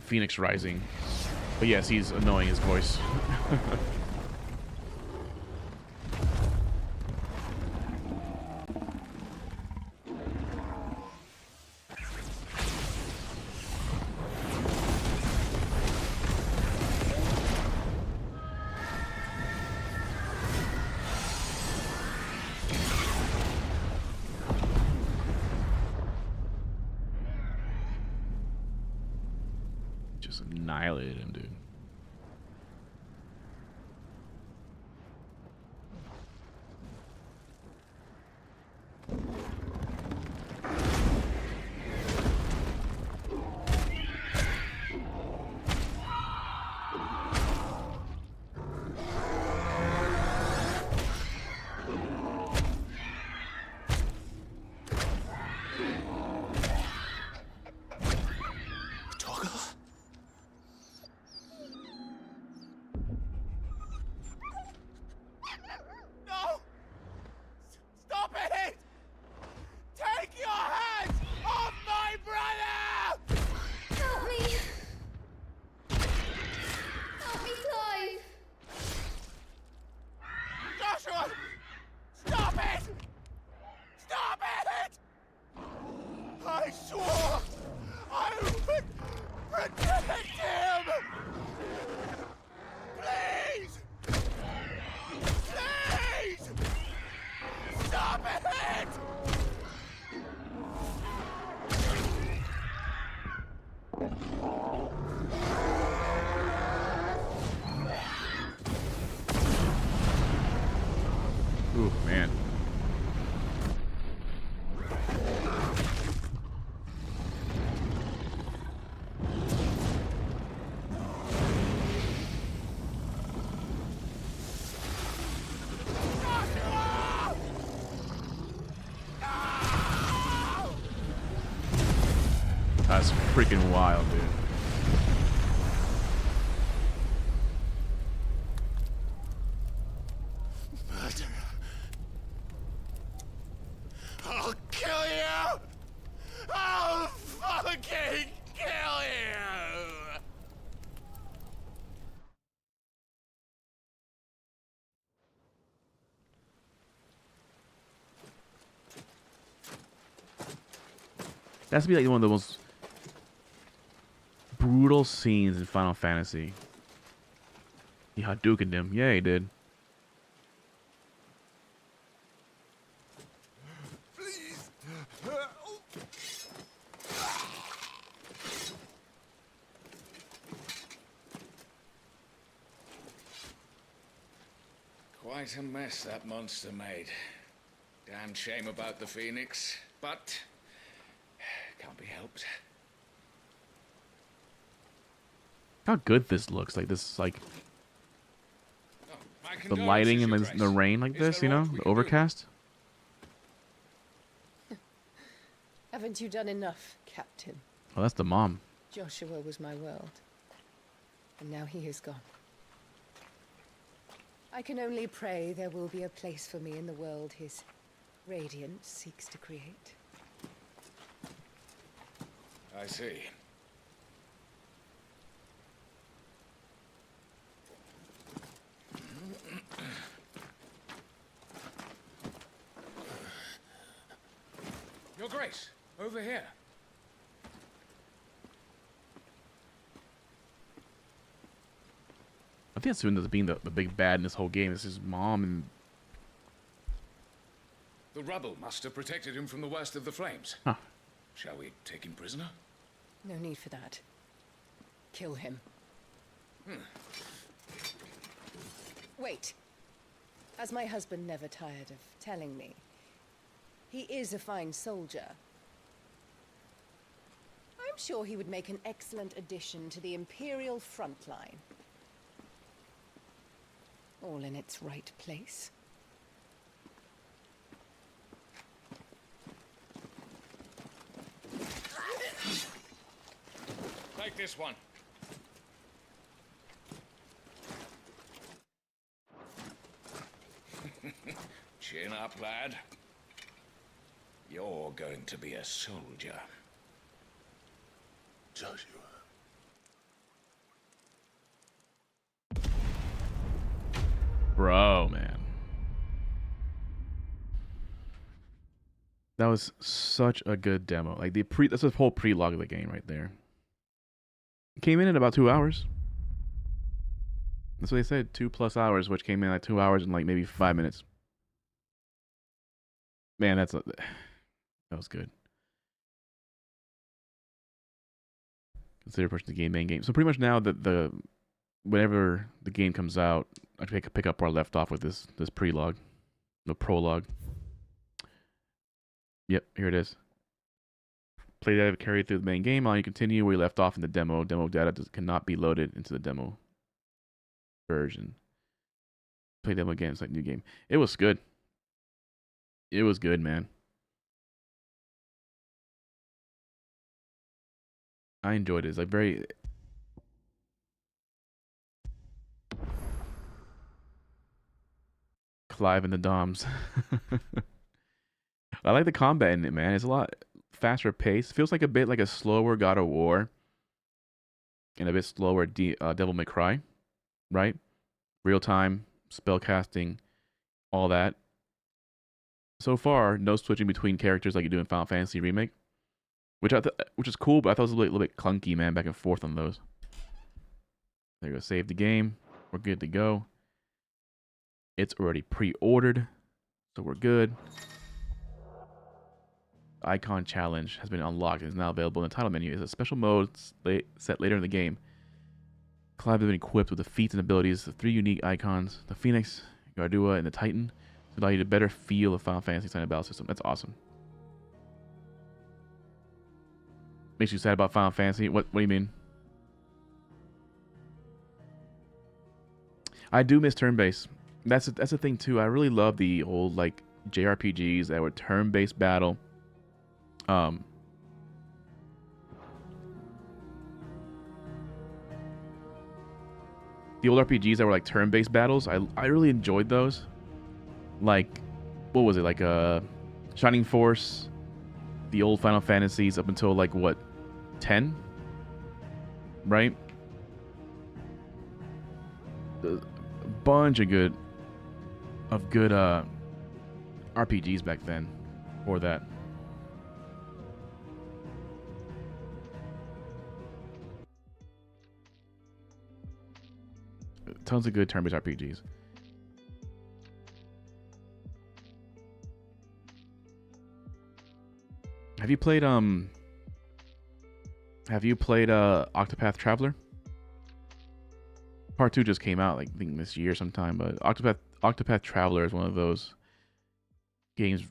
A: Phoenix Rising. But yes, he's annoying, his voice. Just annihilated him, dude. Ooh, man. That's freaking wild, dude.
F: Murderer. I'll kill you! I'll fucking kill you!
A: That's to be like one of the most brutal scenes in Final Fantasy. He Hadoukened him. Yeah, he did.
U: Quite a mess that monster made. Damn shame about the Phoenix, but can't be helped.
A: How good this looks. Like this, like
U: My
A: the lighting and
U: condolences,
A: the
U: Your
A: rain like
U: Is
A: this,
U: there
A: you know,
U: aught we
A: the
U: can do?
A: overcast.
K: Haven't you done enough, Captain?
A: Oh, that's the mom.
K: Joshua was my world. And now he is gone. I can only pray there will be a place for me in the world his radiance seeks to create.
U: I see. Your Grace, over here.
A: I think that's as being the big bad in this whole game. It's his mom and
U: The rubble must have protected him from the worst of the flames.
A: Huh.
U: Shall we take him prisoner?
K: No need for that. Kill him. Wait. As my husband never tired of telling me, he is a fine soldier. I'm sure he would make an excellent addition to the Imperial front line. All in its right place.
U: Take this one. Chin up, lad. You're going to be a soldier.
F: Joshua.
A: bro, man. That was such a good demo. Like that's a whole pre-log of the game right there. It came in about 2 hours. That's what they said, 2+ hours, which came in like 2 hours and like maybe 5 minutes. Man, that was good. Consider pushing the main game. So pretty much now that whenever the game comes out, I pick up where I left off with this pre-log, the prologue. Yep, here it is. Play data carried through the main game. While you continue where you left off in the demo. Demo data cannot be loaded into the demo version. Play demo again. It's like new game. It was good. It was good, man. I enjoyed it. It's like very. Clive and the Doms. I like the combat in it, man. It's a lot faster pace. Feels like a bit like a slower God of War. And a bit slower Devil May Cry. Right? Real time, spell casting, all that. So far, no switching between characters like you do in Final Fantasy Remake. Which is cool, but I thought it was a little bit clunky, man, back and forth on those. There you go. Save the game. We're good to go. It's already pre-ordered, so we're good. Icon Challenge has been unlocked and is now available in the title menu. It's a special mode set later in the game. Clive has been equipped with the feats and abilities of 3 unique icons: the Phoenix, Gardua, and the Titan. allow you to better feel the Final Fantasy Standard battle system. That's awesome. Makes you sad about Final Fantasy? What do you mean? I do miss turn-based. That's the thing too. I really love the old like JRPGs that were turn-based battle. The old RPGs that were like turn-based battles, I really enjoyed those. Like, what was it? Like Shining Force, the old Final Fantasies up until like what, 10? Right? A bunch of good RPGs back then for that. Tons of good turn-based RPGs. Have you played Octopath Traveler? Part 2 just came out, like, I think this year sometime, but Octopath Traveler is one of those games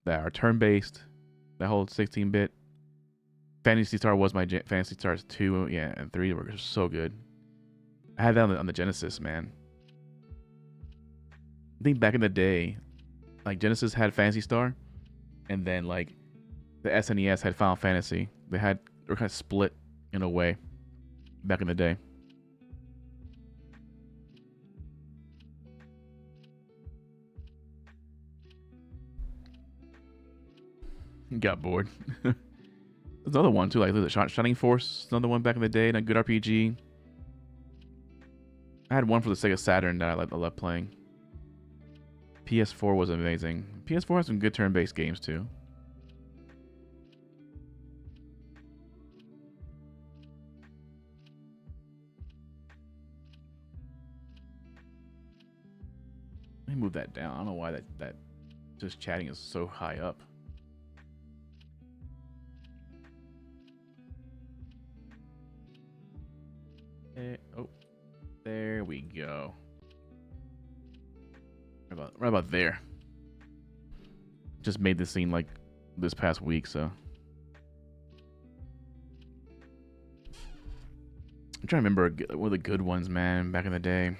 A: that are turn-based, that whole 16-bit. Phantasy Star was my Phantasy Stars 2, yeah, and 3 were so good. I had that on the Genesis, man. I think back in the day, like, Genesis had Phantasy Star, and then, like, the SNES had Final Fantasy. They were kind of split in a way back in the day. Got bored. There's another one too, like the Shining Force, another one back in the day, and a good RPG. I had one for the Sega Saturn that I loved playing. PS4 was amazing. PS4 has some good turn-based games too. Let me move that down. I don't know why that just chatting is so high up. Oh, there we go. Right about there. Just made this scene like this past week, so. I'm trying to remember one of the good ones, man, back in the day.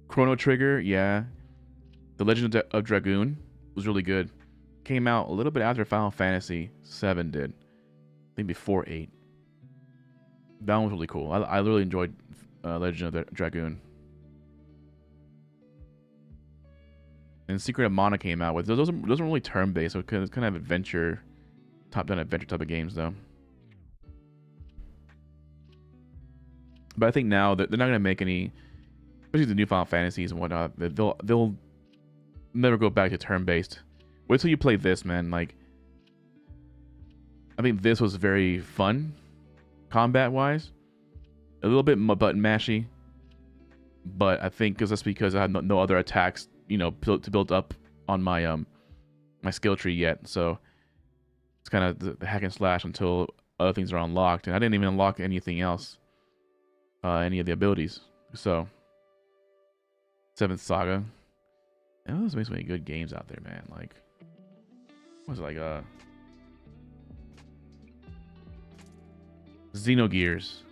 A: Chrono Trigger, yeah. The Legend of Dragoon was really good. Came out a little bit after Final Fantasy 7 did. I think before 8. That one was really cool. I really enjoyed Legend of Dragoon. And Secret of Mana came out with those weren't really turn based, so it's kind of adventure, top-down adventure type of games though. But I think now that they're not gonna make any, especially the new Final Fantasies and whatnot. They'll never go back to turn based. Wait till you play this, man. Like, I think this was very fun. Combat wise, a little bit button mashy, but I think that's because I had no other attacks, built up on my my skill tree yet. So it's kind of the hack and slash until other things are unlocked, and I didn't even unlock anything else, any of the abilities. So Seventh Saga, and those make so many good games out there, man. Like, what was it like Xenogears.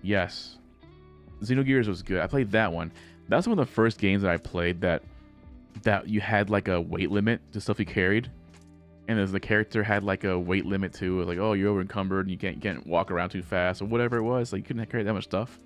A: Yes. Xenogears was good. I played that one. That's one of the first games that I played that you had like a weight limit to stuff you carried. And as the character had like a weight limit too, like, oh, you're over encumbered and you can't walk around too fast or whatever it was. Like, you couldn't carry that much stuff.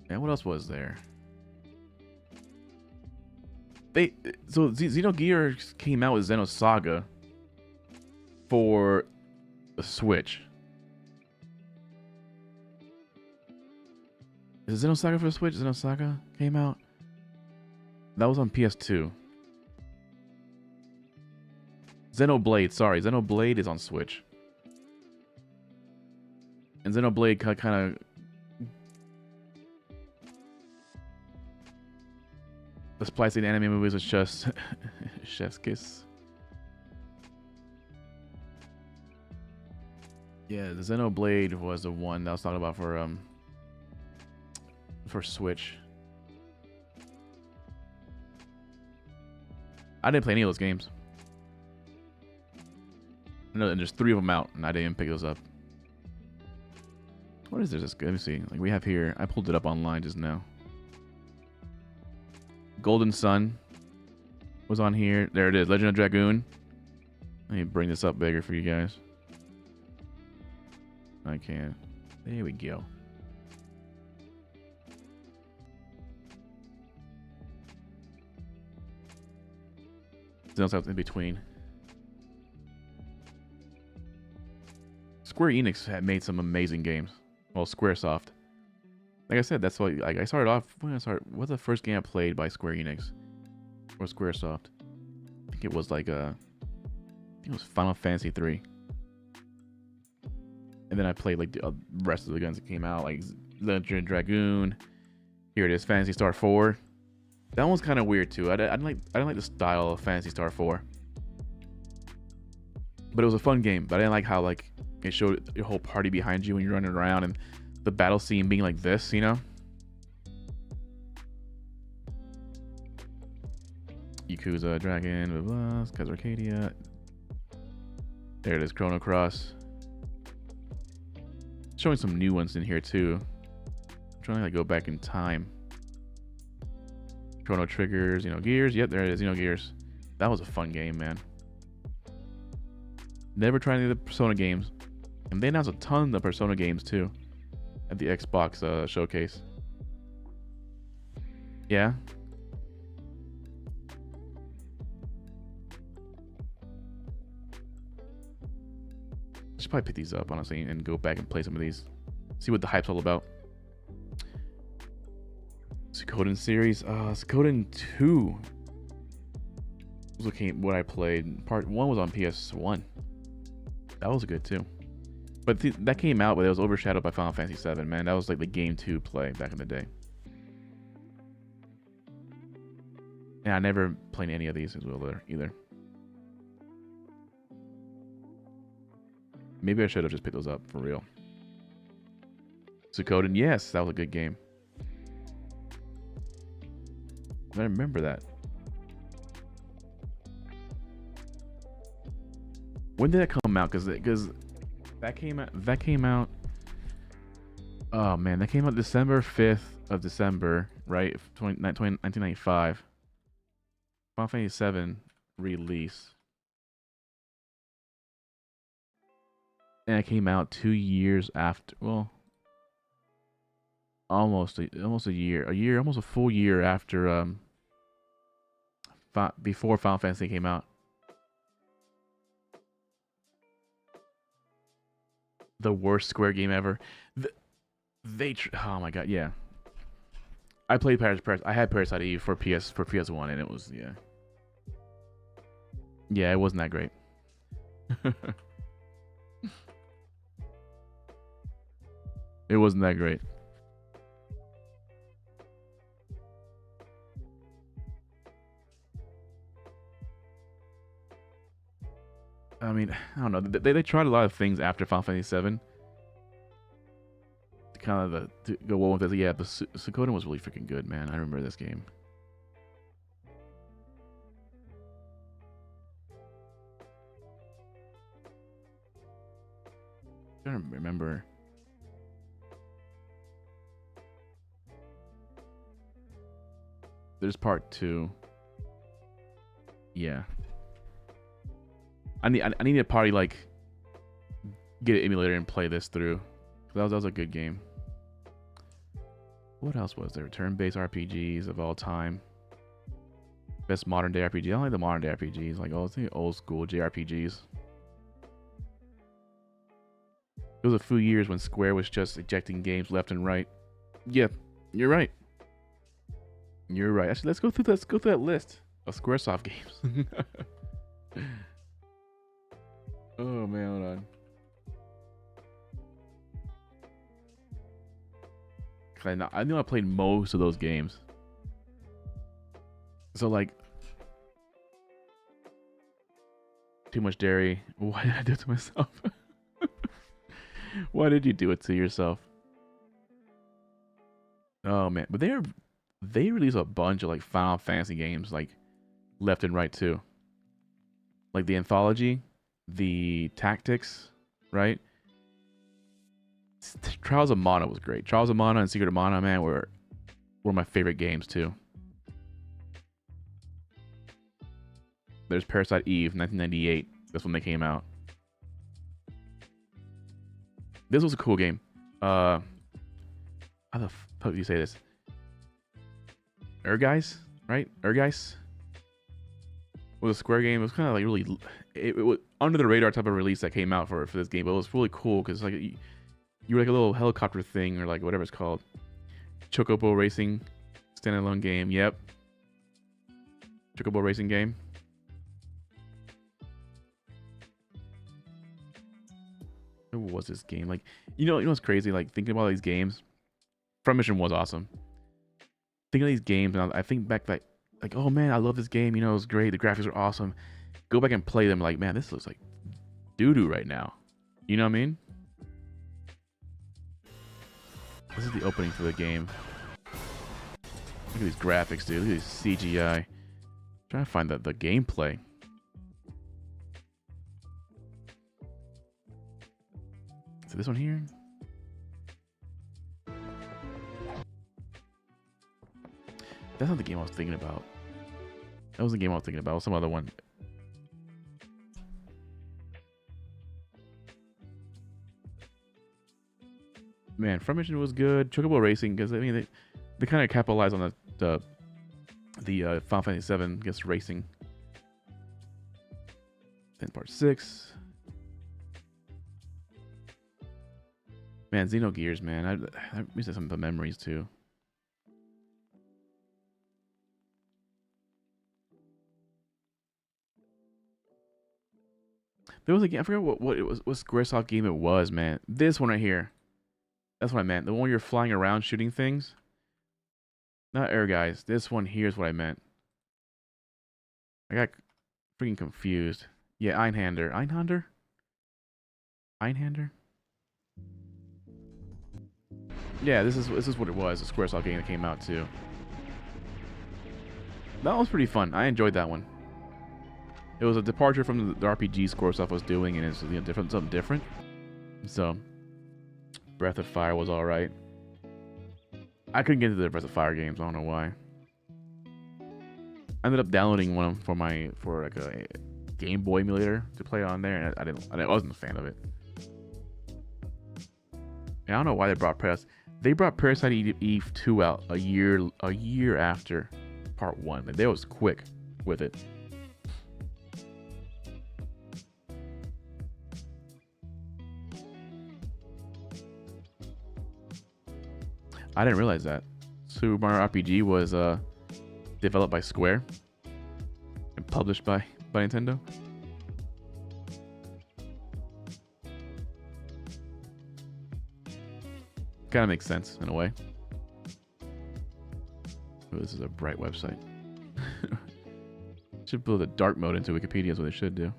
A: And what else was there? So Xenogears came out with Xenosaga for the Switch. Is it Xenosaga for the Switch? Xenosaga came out? That was on PS2. Xenoblade, sorry. Xenoblade is on Switch. And Xenoblade kind of... The splicing anime movies was just chef's kiss. Yeah, the Xenoblade was the one that I was talking about for Switch. I didn't play any of those games. No, and there's 3 of them out, and I didn't even pick those up. What is this? Let me see. Like we have here, I pulled it up online just now. Golden Sun was on here. There it is. Legend of Dragoon. Let me bring this up bigger for you guys. I can. There we go. There's else in between. Square Enix had made some amazing games. Well, Squaresoft. Like I said, that's why I started off. What's the first game I played by Square Enix or Squaresoft? I think it was like I think it was Final Fantasy 3. And then I played like the rest of the guns that came out, like Legend of Dragoon. Here it is, Phantasy Star 4. That one's kind of weird too. I didn't like the style of Phantasy Star 4. But it was a fun game. But I didn't like how like it showed your whole party behind you when you're running around and the battle scene being like this, you know? Yakuza, Dragon, blah blah, Skies Arcadia. There it is, Chrono Cross. Showing some new ones in here too. I'm trying to like go back in time. Chrono Triggers, Gears. Yep, there it is, Gears. That was a fun game, man. Never tried any of the Persona games. And they announced a ton of Persona games too at the Xbox showcase. Yeah. I should probably pick these up, honestly, and go back and play some of these. See what the hype's all about. Suikoden series. Suikoden 2 was what I played. Part 1 was on PS1. That was good too. But that came out, but it was overshadowed by Final Fantasy 7, man. That was like the game to play back in the day. And I never played any of these as well either. Maybe I should have just picked those up for real. Suikoden, yes, that was a good game. I remember that. When did that come out? Because that came out. Oh man, that came out December 5th of December, right? 1995. Final Fantasy 7 release. And it came out 2 years after. Well, almost a year, almost a full year after before Final Fantasy came out. The worst Square game ever. Oh my god, yeah. I played I had Parasite Eve for PS1, and it was yeah, it wasn't that great. It wasn't that great. I mean, I don't know. They tried a lot of things after Final Fantasy 7. To kind of to go well with it. Yeah, but Suikoden was really freaking good, man. I remember this game. I don't remember. There's part 2. Yeah. I need a party like get an emulator and play this through. That was a good game. What else was there? Turn-based RPGs of all time. Best modern day RPG. I don't like the modern day RPGs. Like old school JRPGs. It was a few years when Square was just ejecting games left and right. Yeah, you're right. You're right. Actually, let's go through that list of Squaresoft games. Oh man, hold on. I know I played most of those games. So like, too much dairy. Why did I do it to myself? Why did you do it to yourself? Oh man, but they release a bunch of like Final Fantasy games like left and right too. Like the anthology, the tactics, right? Trials of Mana was great. Trials of Mana and Secret of Mana, man, were one of my favorite games too. There's Parasite Eve, 1998. That's when they came out. This was a cool game. How the fuck do you say this? Ergeis, right? Ergeis was a Square game. It was kind of like really, it was under the radar type of release that came out for this game, but it was really cool because like you were like a little helicopter thing or like whatever it's called. Chocobo Racing standalone game. Yep. Chocobo Racing game. What was this game? Like, you know what's crazy? Like thinking about these games, Front Mission was awesome. Thinking of these games, and I think back like, oh man, I love this game. You know, it was great. The graphics are awesome. Go back and play them. Like, man, this looks like doo doo right now. You know what I mean? This is the opening for the game. Look at these graphics, dude. Look at this CGI. Trying to find the gameplay. So this one here. That's not the game I was thinking about. That was the game I was thinking about. It was some other one. Man, Front Mission was good. Chocobo Racing, because I mean they kind of capitalized on the Final Fantasy VII, I guess, racing. Then Part 6. Man, Xenogears, man. I miss some of the memories too. There was a game, I forgot what it was, what Squaresoft game it was, man. This one right here. That's what I meant. The one where you're flying around shooting things. Not Ergeis. This one here is what I meant. I got freaking confused. Yeah, Einhander. Einhander? Einhander? Yeah, this is what it was. A Squaresoft game that came out too. That was pretty fun. I enjoyed that one. It was a departure from the RPG Squaresoft was doing, and it's something different. So, Breath of Fire was all right. I couldn't get into the Breath of Fire games. I don't know why. I ended up downloading one for like a Game Boy emulator to play on there, and I wasn't a fan of it. And I don't know why they brought Parasite Eve 2 out a year after Part 1. Like, they was quick with it. I didn't realize that. Super Mario RPG was developed by Square and published by Nintendo. Kind of makes sense in a way. Oh, this is a bright website. Should build a dark mode into Wikipedia is what they should do.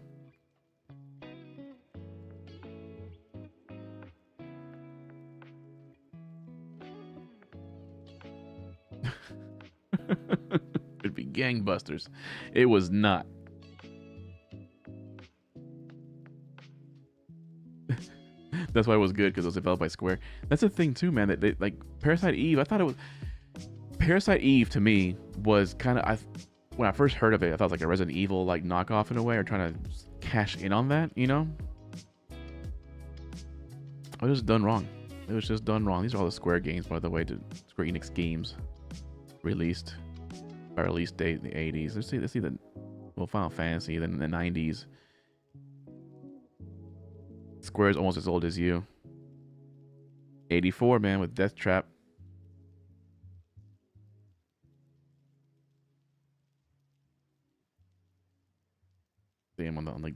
A: It'd be gangbusters. It was not. That's why it was good, because it was developed by Square. That's the thing too, man. That they, like Parasite Eve, I thought it was Parasite Eve to me was kind of when I first heard of it, I thought it was like a Resident Evil like knockoff in a way, or trying to cash in on that, you know. It was done wrong. It was just done wrong. These are all the Square games, by the way, Square Enix games released by release date in the 80s. Let's see the Final Fantasy, then in the 90s. Square's almost as old as you. 84, man, with Death Trap. Damn, on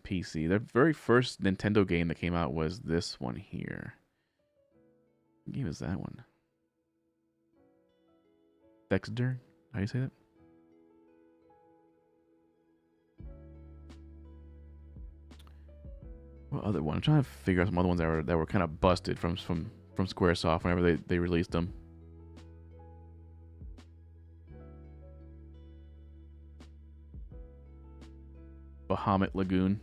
A: PC. Their very first Nintendo game that came out was this one here. What game is that one? Dexter? How do you say that? What other one? I'm trying to figure out some other ones that were kind of busted from SquareSoft whenever they released them. Bahamut Lagoon.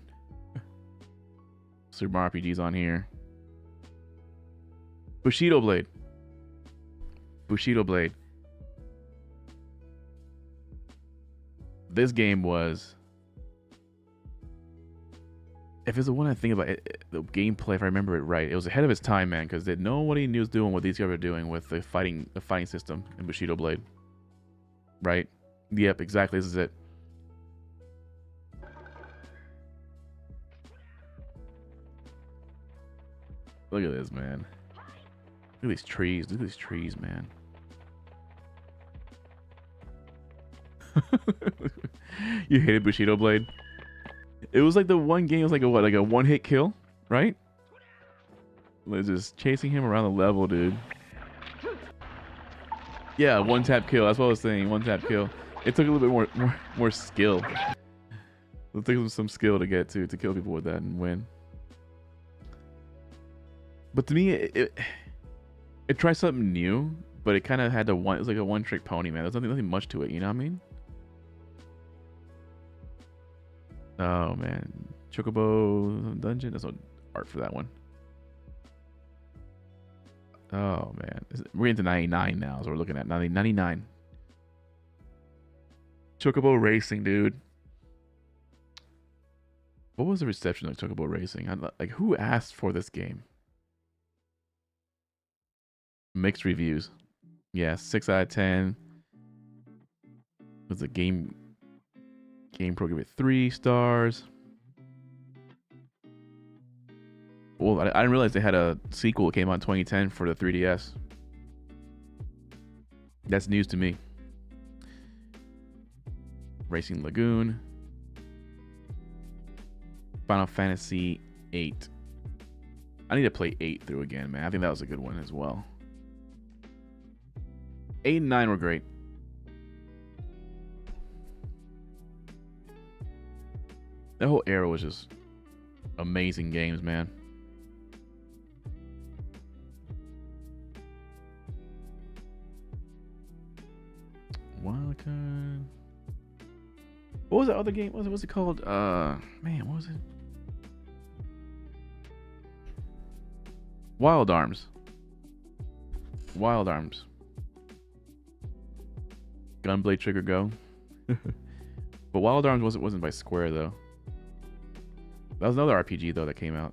A: Super Mario RPG's on here. Bushido Blade. Bushido Blade. This game was, if it's the one I think about, the gameplay, if I remember it right, it was ahead of its time, man, because nobody knew was doing what these guys were doing with the fighting system in Bushido Blade. Right? Yep, exactly. This is it. Look at this, man. Look at these trees. Look at these trees, man. You hated Bushido Blade? It was like the one game, it was like a what, like a one-hit kill, right? Like just chasing him around the level, dude. Yeah, one-tap kill. That's what I was saying. One-tap kill. It took a little bit more skill. It took some skill to get to kill people with that and win. But to me, it tried something new, but it kind of had it was like a one-trick pony, man. There's nothing much to it, you know what I mean? Oh man, Chocobo Dungeon. There's no art for that one. Oh man, we're into 99 now, so we're looking at 99. Chocobo Racing, dude. What was the reception of Chocobo Racing? Like, who asked for this game? Mixed reviews. Yeah, 6 out of 10. Was a Game Pro gave it 3 stars. Well, I didn't realize they had a sequel that came out in 2010 for the 3DS. That's news to me. Racing Lagoon. Final Fantasy 8. I need to play 8 through again, man. I think that was a good one as well. 8 and 9 were great. That whole era was just amazing games, man. Wildcard. What was that other game? What was it called? Man, what was it? Wild Arms. Wild Arms. Gunblade Trigger Go. But Wild Arms wasn't by Square though. That was another RPG though that came out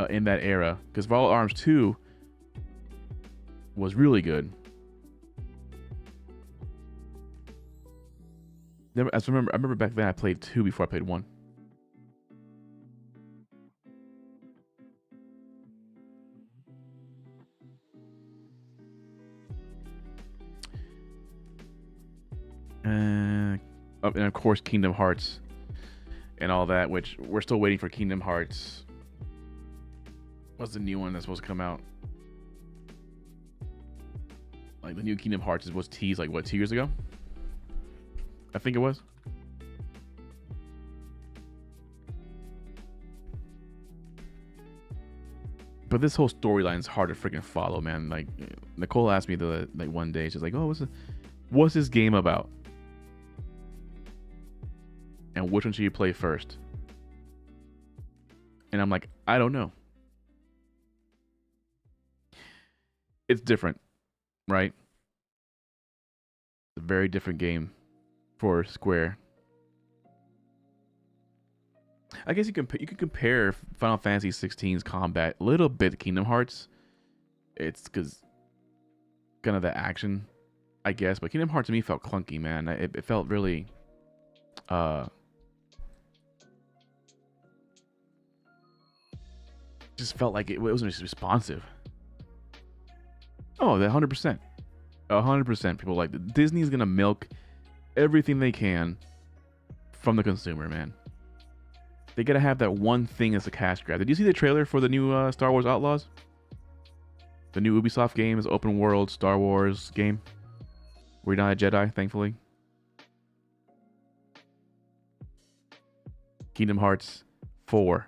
A: in that era, because Wild Arms 2 was really good. I remember back then I played 2 before I played 1. And of course Kingdom Hearts and all that, which we're still waiting for Kingdom Hearts. What's the new one that's supposed to come out? Like the new Kingdom Hearts was teased like what, 2 years ago? I think it was. But this whole storyline is hard to freaking follow, man. Like Nicole asked me one day, she's like, "Oh, what's this game about? And which one should you play first?" And I'm like, I don't know. It's different, right? It's a very different game for Square. I guess you could compare Final Fantasy 16's combat a little bit to Kingdom Hearts. It's because kind of the action, I guess. But Kingdom Hearts to me felt clunky, man. It felt really just felt like it wasn't just responsive. Oh, 100%. 100%. People like Disney's gonna milk everything they can from the consumer, man. They gotta have that one thing as a cash grab. Did you see the trailer for the new Star Wars Outlaws? The new Ubisoft game is open world Star Wars game. We're not a Jedi, thankfully. Kingdom Hearts 4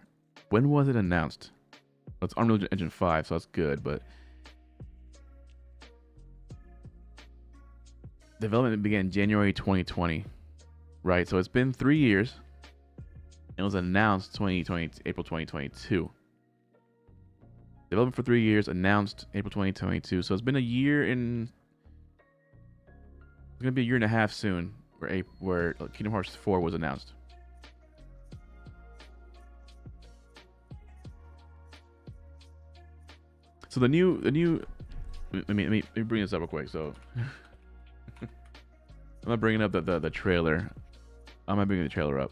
A: When was it announced? Well, it's Unreal Engine 5, so that's good, but development began January 2020, right? So it's been 3 years. It was announced April 2022. Development for 3 years, announced April 2022. So it's been a year and it's gonna be a year and a half soon, where Kingdom Hearts 4 was announced. So the new. Let me bring this up real quick. So I'm not bringing up the trailer. I'm not bringing the trailer up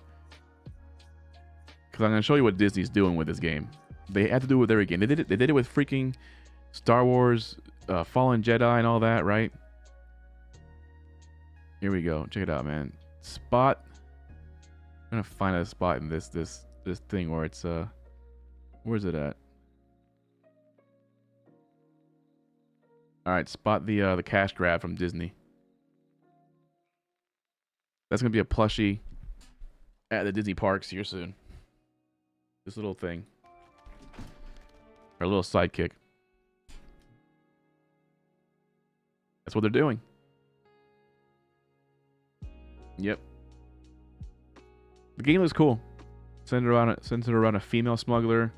A: because I'm gonna show you what Disney's doing with this game. They had to do it with every game. They did it with freaking Star Wars, Fallen Jedi, and all that, right? Here we go. Check it out, man. Spot. I'm gonna find a spot in this thing where it's where's it at? All right, spot the cash grab from Disney. That's gonna be a plushie at the Disney parks here soon. This little thing, our little sidekick. That's what they're doing. Yep. The game looks cool. Centered around a female smuggler.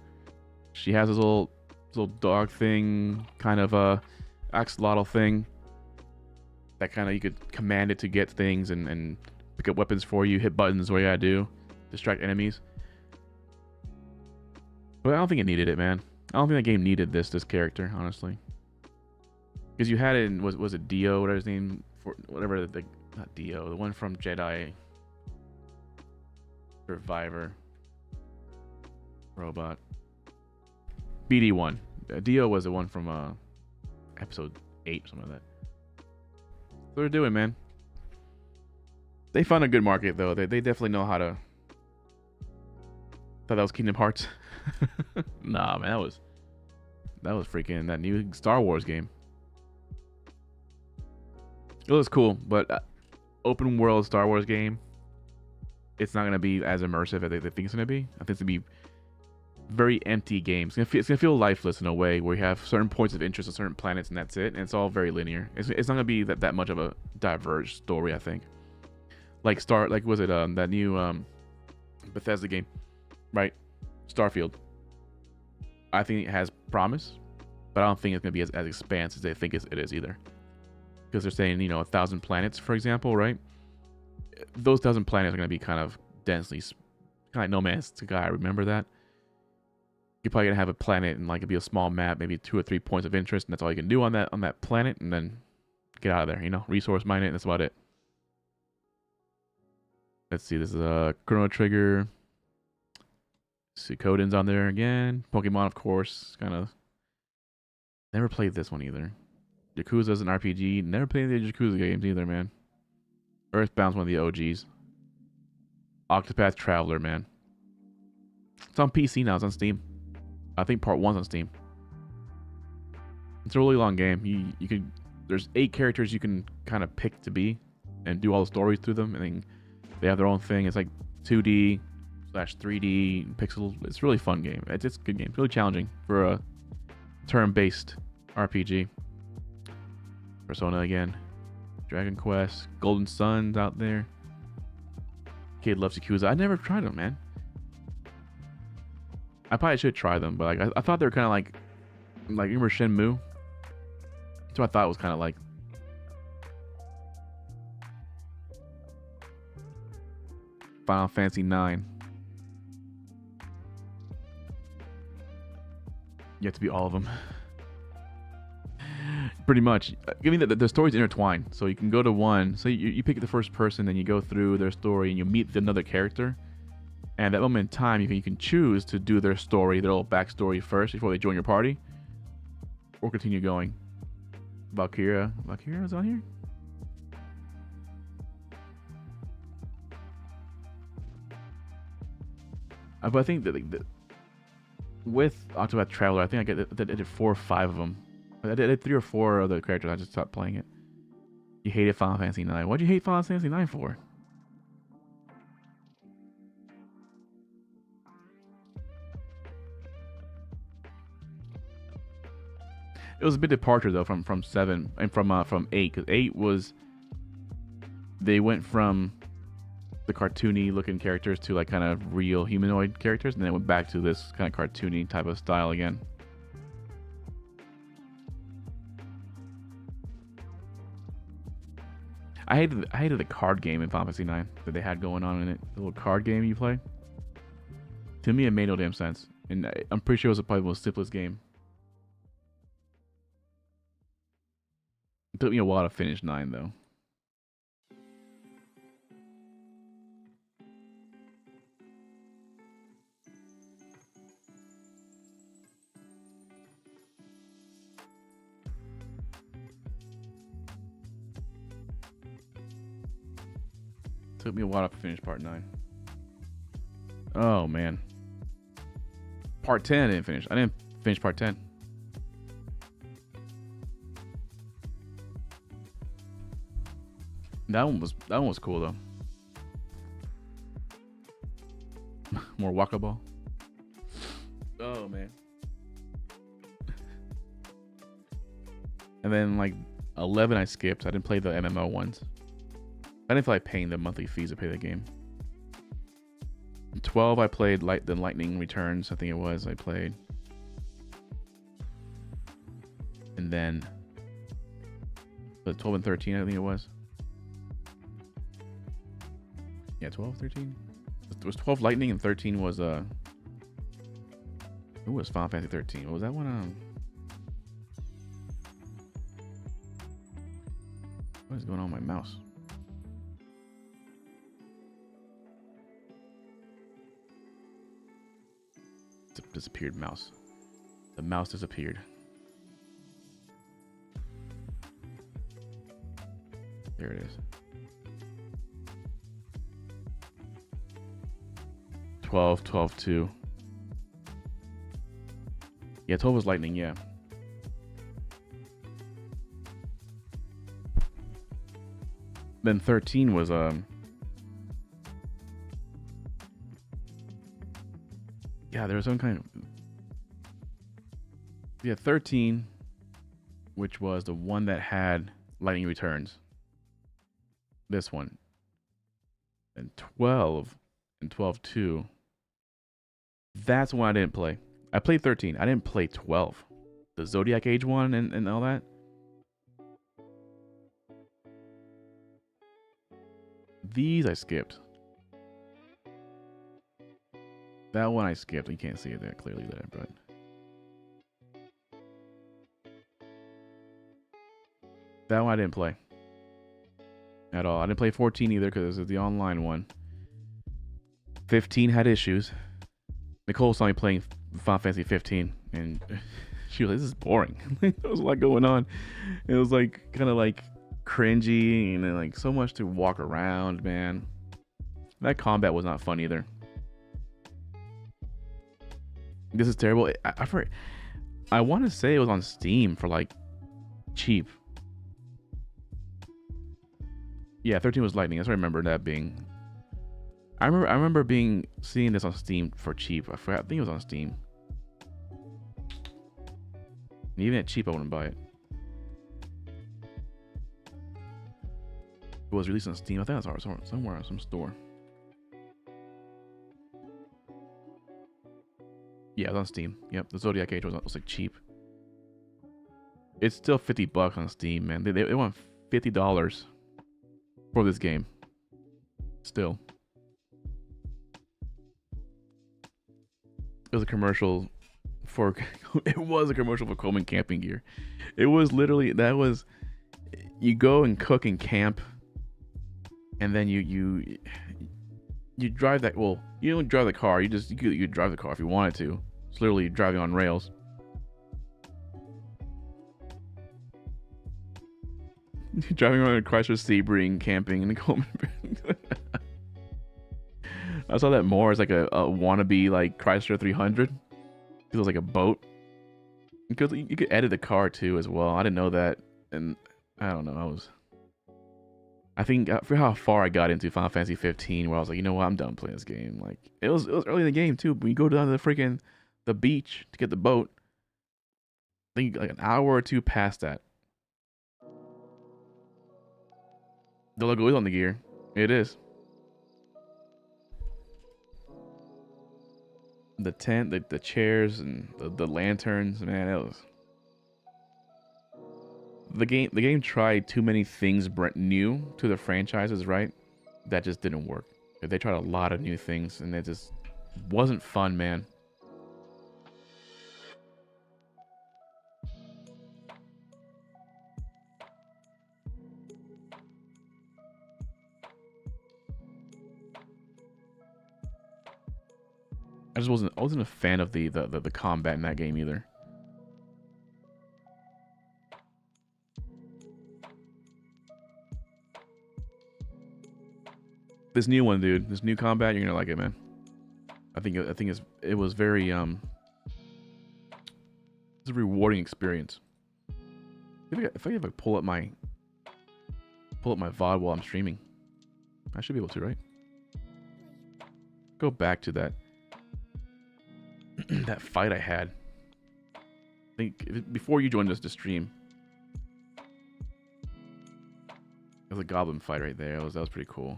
A: She has this little dog thing, kind of a axolotl thing. That kind of, you could command it to get things and pick up weapons for you, hit buttons, what you gotta do, distract enemies. But I don't think it needed it, man. I don't think that game needed this character, honestly. Because you had it in, was it Dio, whatever his name, whatever not Dio, the one from Jedi Survivor Robot. BD1. Dio was the one from episode 8, something like that. What they're doing, man. They found a good market though. They definitely know how to. Thought that was Kingdom Hearts. Nah, man, that was freaking that new Star Wars game. It was cool, but open world Star Wars game, it's not gonna be as immersive as they think it's gonna be. I think it's gonna be very empty game. It's gonna feel lifeless in a way where you have certain points of interest on certain planets and that's it. And it's all very linear. It's not gonna be that much of a diverged story, I think. Like was it that new Bethesda game, right? Starfield. I think it has promise, but I don't think it's gonna be as expansive as they think it is either. Because they're saying, 1,000 planets, for example, right? Those 1,000 planets are gonna be kind of densely, kind of like No Man's Sky. Remember that? You're probably gonna have a planet and like it'd be a small map, maybe 2 or 3 points of interest, and that's all you can do on that planet, and then get out of there. Resource mine it. And that's about it. Let's see. This is Chrono Trigger. Suikoden's on there again. Pokemon, of course. Kind of. Never played this one either. Yakuza's an RPG. Never played the Yakuza games either, man. Earthbound's one of the OGs. Octopath Traveler, man. It's on PC now. It's on Steam. I think part 1's on Steam. It's a really long game. You can. There's 8 characters you can kind of pick to be, and do all the stories through them. And then they have their own thing. It's like 2D/3D pixel. It's a really fun game. It's a good game. It's really challenging for a turn-based RPG. Persona again. Dragon Quest. Golden Sun's out there. Kid loves Yakuza. I never tried them, man. I probably should try them, but I thought they were kind of like remember Shenmue? That's what I thought it was kind of like. Final Fantasy 9. You have to be all of them. Pretty much. I mean, the stories intertwine. So you can go to one. So you pick the first person, then you go through their story, and you meet another character. And at that moment in time, you can choose to do their story, their little backstory first before they join your party, or continue going. Valkyria's on here. But I think that with Octopath Traveler, I think I did 4 or 5 of them. I did 3 or 4 other characters. I just stopped playing it. You hated Final Fantasy 9. Why'd you hate Final Fantasy 9 for? It was a bit departure though from 7 and from 8, because 8 was, they went from the cartoony looking characters to like kind of real humanoid characters, and then it went back to this kind of cartoony type of style again. I hated the card game in Final Fantasy 9 that they had going on in it. The little card game you play. To me, it made no damn sense, and I'm pretty sure it was probably the most simplest game. It took me a while to finish 9 though. Took me a while to finish part 9. Oh man. Part 10 I didn't finish. I didn't finish part 10. That one was cool though. More Waka Ball. Oh man. And then like 11 I skipped. I didn't play the MMO ones. I didn't feel like paying the monthly fees to play the game. 12 I played the Lightning Returns, I think it was, I played. And then the 12 and 13 I think it was. Yeah, 12, 13. It was 12 Lightning and 13 was who was Final Fantasy 13? What was that one? What is going on with my mouse? Disappeared mouse. The mouse disappeared. There it is. 12, 12, 2. Yeah, 12 was Lightning, yeah. Then 13 was yeah, there was some kind of... Yeah, 13, which was the one that had Lightning Returns. This one. And 12 and 12-2. That's one I didn't play. I played 13. I didn't play 12. The Zodiac Age one and all that. These I skipped. That one I skipped. You can't see it there clearly there, but that one I didn't play at all. I didn't play 14 either because this is the online one. 15 had issues. Nicole saw me playing Final Fantasy 15 and she was like, "This is boring." There was a lot going on. It was like kind of like cringy and then like so much to walk around, man. That combat was not fun either. This is terrible. I want to say it was on Steam for like cheap. Yeah, 13 was Lightning. That's what I remember that being. I remember seeing this on Steam for cheap. I think it was on Steam. And even at cheap, I wouldn't buy it. It was released on Steam. I think it was somewhere, some store. Yeah, it was on Steam. Yep, the Zodiac Age was like cheap. It's still $50 on Steam, man. They want $50 for this game. Still. It was a commercial for it was a commercial for Coleman camping gear. It was literally you go and cook and camp, and then you drive that. Well, you don't drive the car. You drive the car if you wanted to. It's literally driving on rails. Driving around a Chrysler Sebring, camping in the Coleman. I saw that more as like a wannabe like Chrysler 300. It was like a boat. Because you could edit the car too as well. I didn't know that, and I don't know. I think for how far I got into Final Fantasy 15, where I was like, you know what, I'm done playing this game. Like it was early in the game too. When you go down to the beach to get the boat, think like an hour or two past that. The logo is on the gear. It is. The tent, the chairs, and the lanterns, man, it was. The game tried too many things new to the franchises, right? That just didn't work. They tried a lot of new things, and it just wasn't fun, man. I wasn't a fan of the combat in that game either. This new one, dude, this new combat, you're gonna like it, man. I think it was very it's a rewarding experience. If I pull up my VOD while I'm streaming, I should be able to, right? Go back to that that fight I had. I think before you joined us to stream. There's a goblin fight right there. That was pretty cool.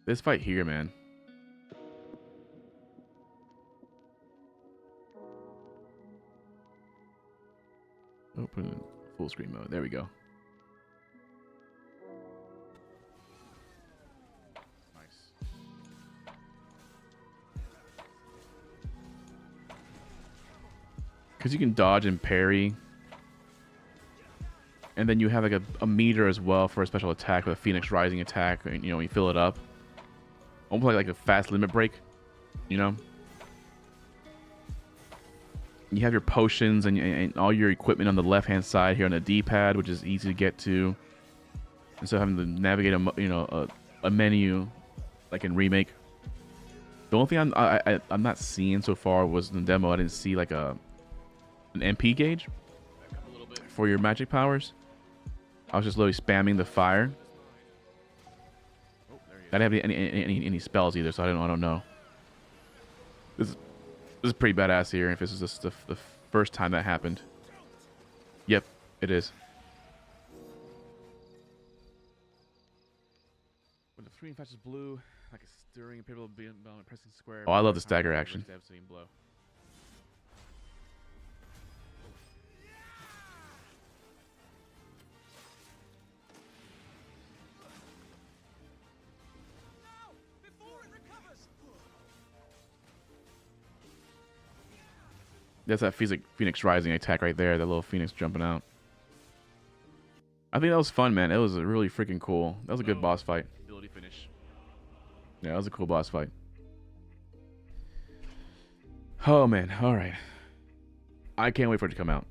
A: This fight here, man. Open in full screen mode. There we go. Because you can dodge and parry. And then you have like a meter as well for a special attack with a Phoenix Rising attack. And, you know, you fill it up. Almost like a fast limit break. You know? You have your potions and all your equipment on the left-hand side here on the D-pad, which is easy to get to. Instead of having to navigate a menu like in Remake. The only thing I'm not seeing so far was in the demo. I didn't see like an MP gauge for your magic powers. I was just literally spamming the fire. I didn't have any spells either, so I don't know. This is pretty badass here. If this is just the first time that happened. Yep, it is. When the screen flashes blue, like a stirring people being pressing square. Oh, I love the stagger action. That's that Phoenix Rising attack right there. That little Phoenix jumping out. I think that was fun, man. It was really freaking cool. That was a good boss fight. Ability finish. Yeah, that was a cool boss fight. Oh, man. All right. I can't wait for it to come out.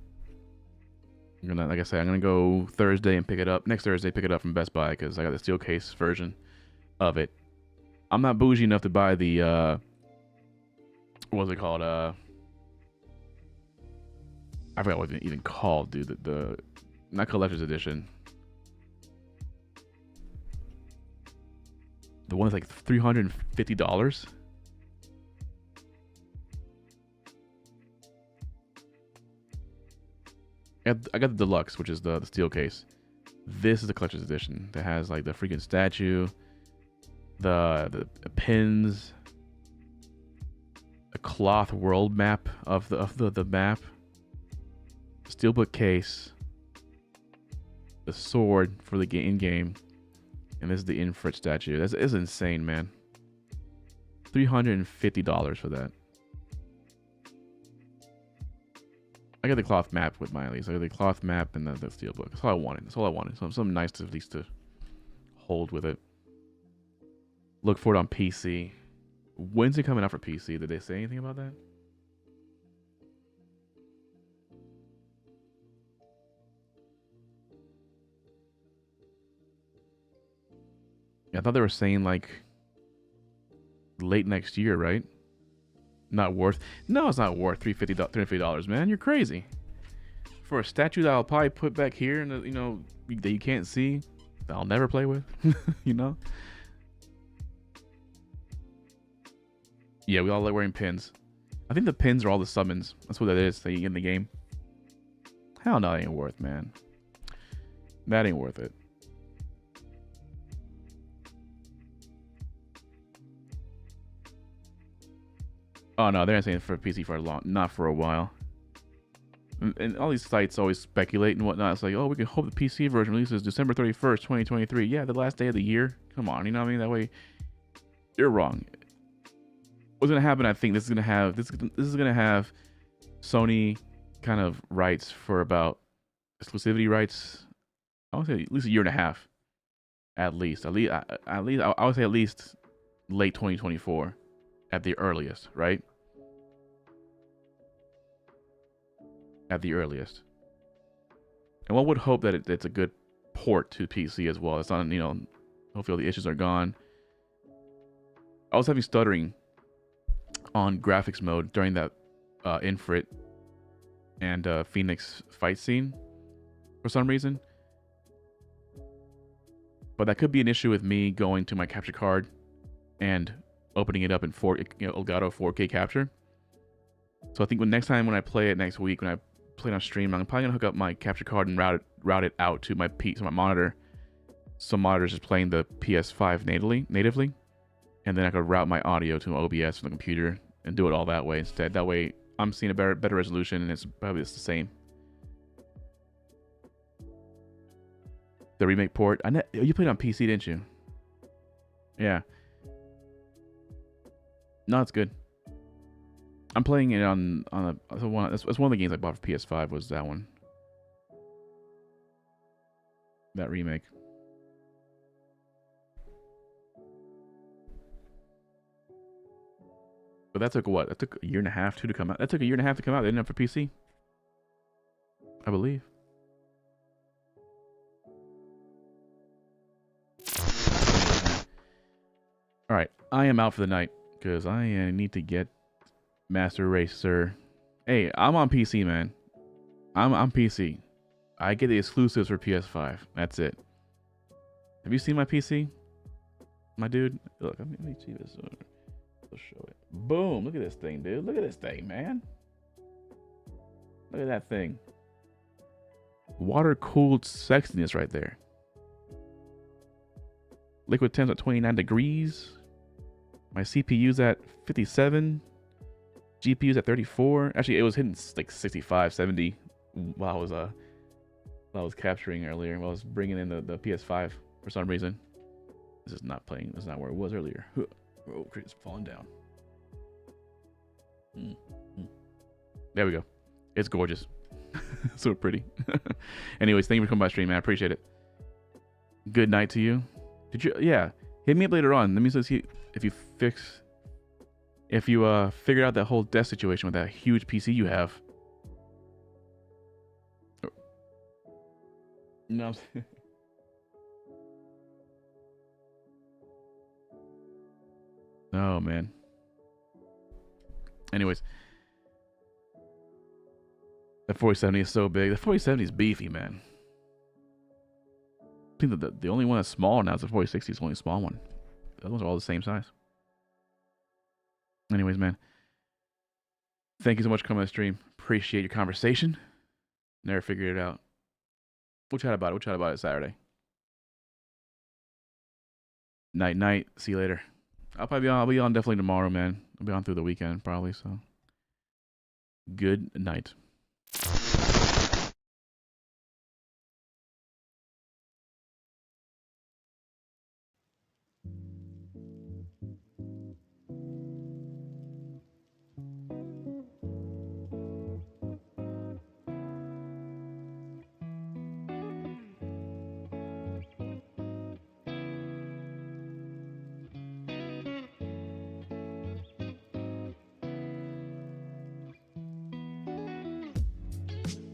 A: Like I said, I'm going to go Thursday and pick it up. Next Thursday, pick it up from Best Buy because I got the steel case version of it. I'm not bougie enough to buy the, what's it called? I forgot what it's even called, dude. The not collector's edition. The one is like $350. I got the deluxe, which is the steel case. This is the collector's edition that has like the freaking statue, the pins, a cloth world map of the map. Steelbook case, the sword for the in-game, and this is the Infrit statue. That's insane, man. $350 for that. I got the cloth map with mine at least. I got the cloth map and the steelbook. That's all I wanted. That's all I wanted. Something nice to at least to hold with it. Look for it on PC. When's it coming out for PC? Did they say anything about that? I thought they were saying like late next year, right? Not worth. No, it's not worth $350, man. You're crazy. For a statue that I'll probably put back here and you know that you can't see, that I'll never play with, you know. Yeah, we all like wearing pins. I think the pins are all the summons. That's what that is that you get in the game. Hell no, that ain't worth, man. That ain't worth it. Oh no, they're not saying for PC for not for a while. And all these sites always speculate and whatnot. It's like, oh, we can hope the PC version releases December 31st, 2023. Yeah, the last day of the year. Come on, you know what I mean? That way, you're wrong. What's gonna happen? I think this is gonna have Sony kind of rights for about exclusivity rights. I would say at least a year and a half, at least. I would say at least late 2024, at the earliest, right? At the earliest. And one would hope that it's a good port to PC as well. It's not, you know, hopefully all the issues are gone. I was having stuttering on graphics mode during that Infrit and Phoenix fight scene for some reason. But that could be an issue with me going to my capture card and opening it up in Elgato 4K capture. So I think next time when I play it next week, when I play it on stream, I'm probably gonna hook up my capture card and route it out to my monitor. So monitor's just playing the PS5 natively, and then I could route my audio to OBS from the computer and do it all that way instead. That way I'm seeing a better resolution, and it's probably just the same. The remake port. You played it on PC, didn't you? Yeah. No, it's good. I'm playing it on that's one of the games I bought for PS5 was that one. That remake. But that took what? That took a year and a half to come out. That took a year and a half to come out. They didn't have for PC, I believe. All right, I am out for the night because I need to get Master Racer. Hey, I'm on PC, man. I'm PC. I get the exclusives for PS5. That's it. Have you seen my PC, my dude? Look, let me see this. I'll show it. Boom! Look at this thing, dude. Look at this thing, man. Look at that thing. Water-cooled sexiness right there. Liquid temps at 29 degrees. My CPU's at 57. GPU's at 34. Actually, it was hitting like 65, 70 while I was capturing earlier. While I was bringing in the PS5 for some reason. This is not playing. This is not where it was earlier. Oh, it's falling down. There we go. It's gorgeous. So pretty. Anyways, thank you for coming by stream, man. I appreciate it. Good night to you. Did you? Yeah. Hit me up later on. Let me see if you figured out that whole desk situation with that huge PC you have. No. Oh man. Anyways, the 4070 is so big. The 4070 is beefy, man. I think that the only one that's small now is the 4060. It's the only small one. The other ones are all the same size. Anyways, man. Thank you so much for coming on the stream. Appreciate your conversation. Never figured it out. We'll chat about it. We'll chat about it Saturday. Night. See you later. I'll be on definitely tomorrow, man. I'll be on through the weekend probably, so. Good night.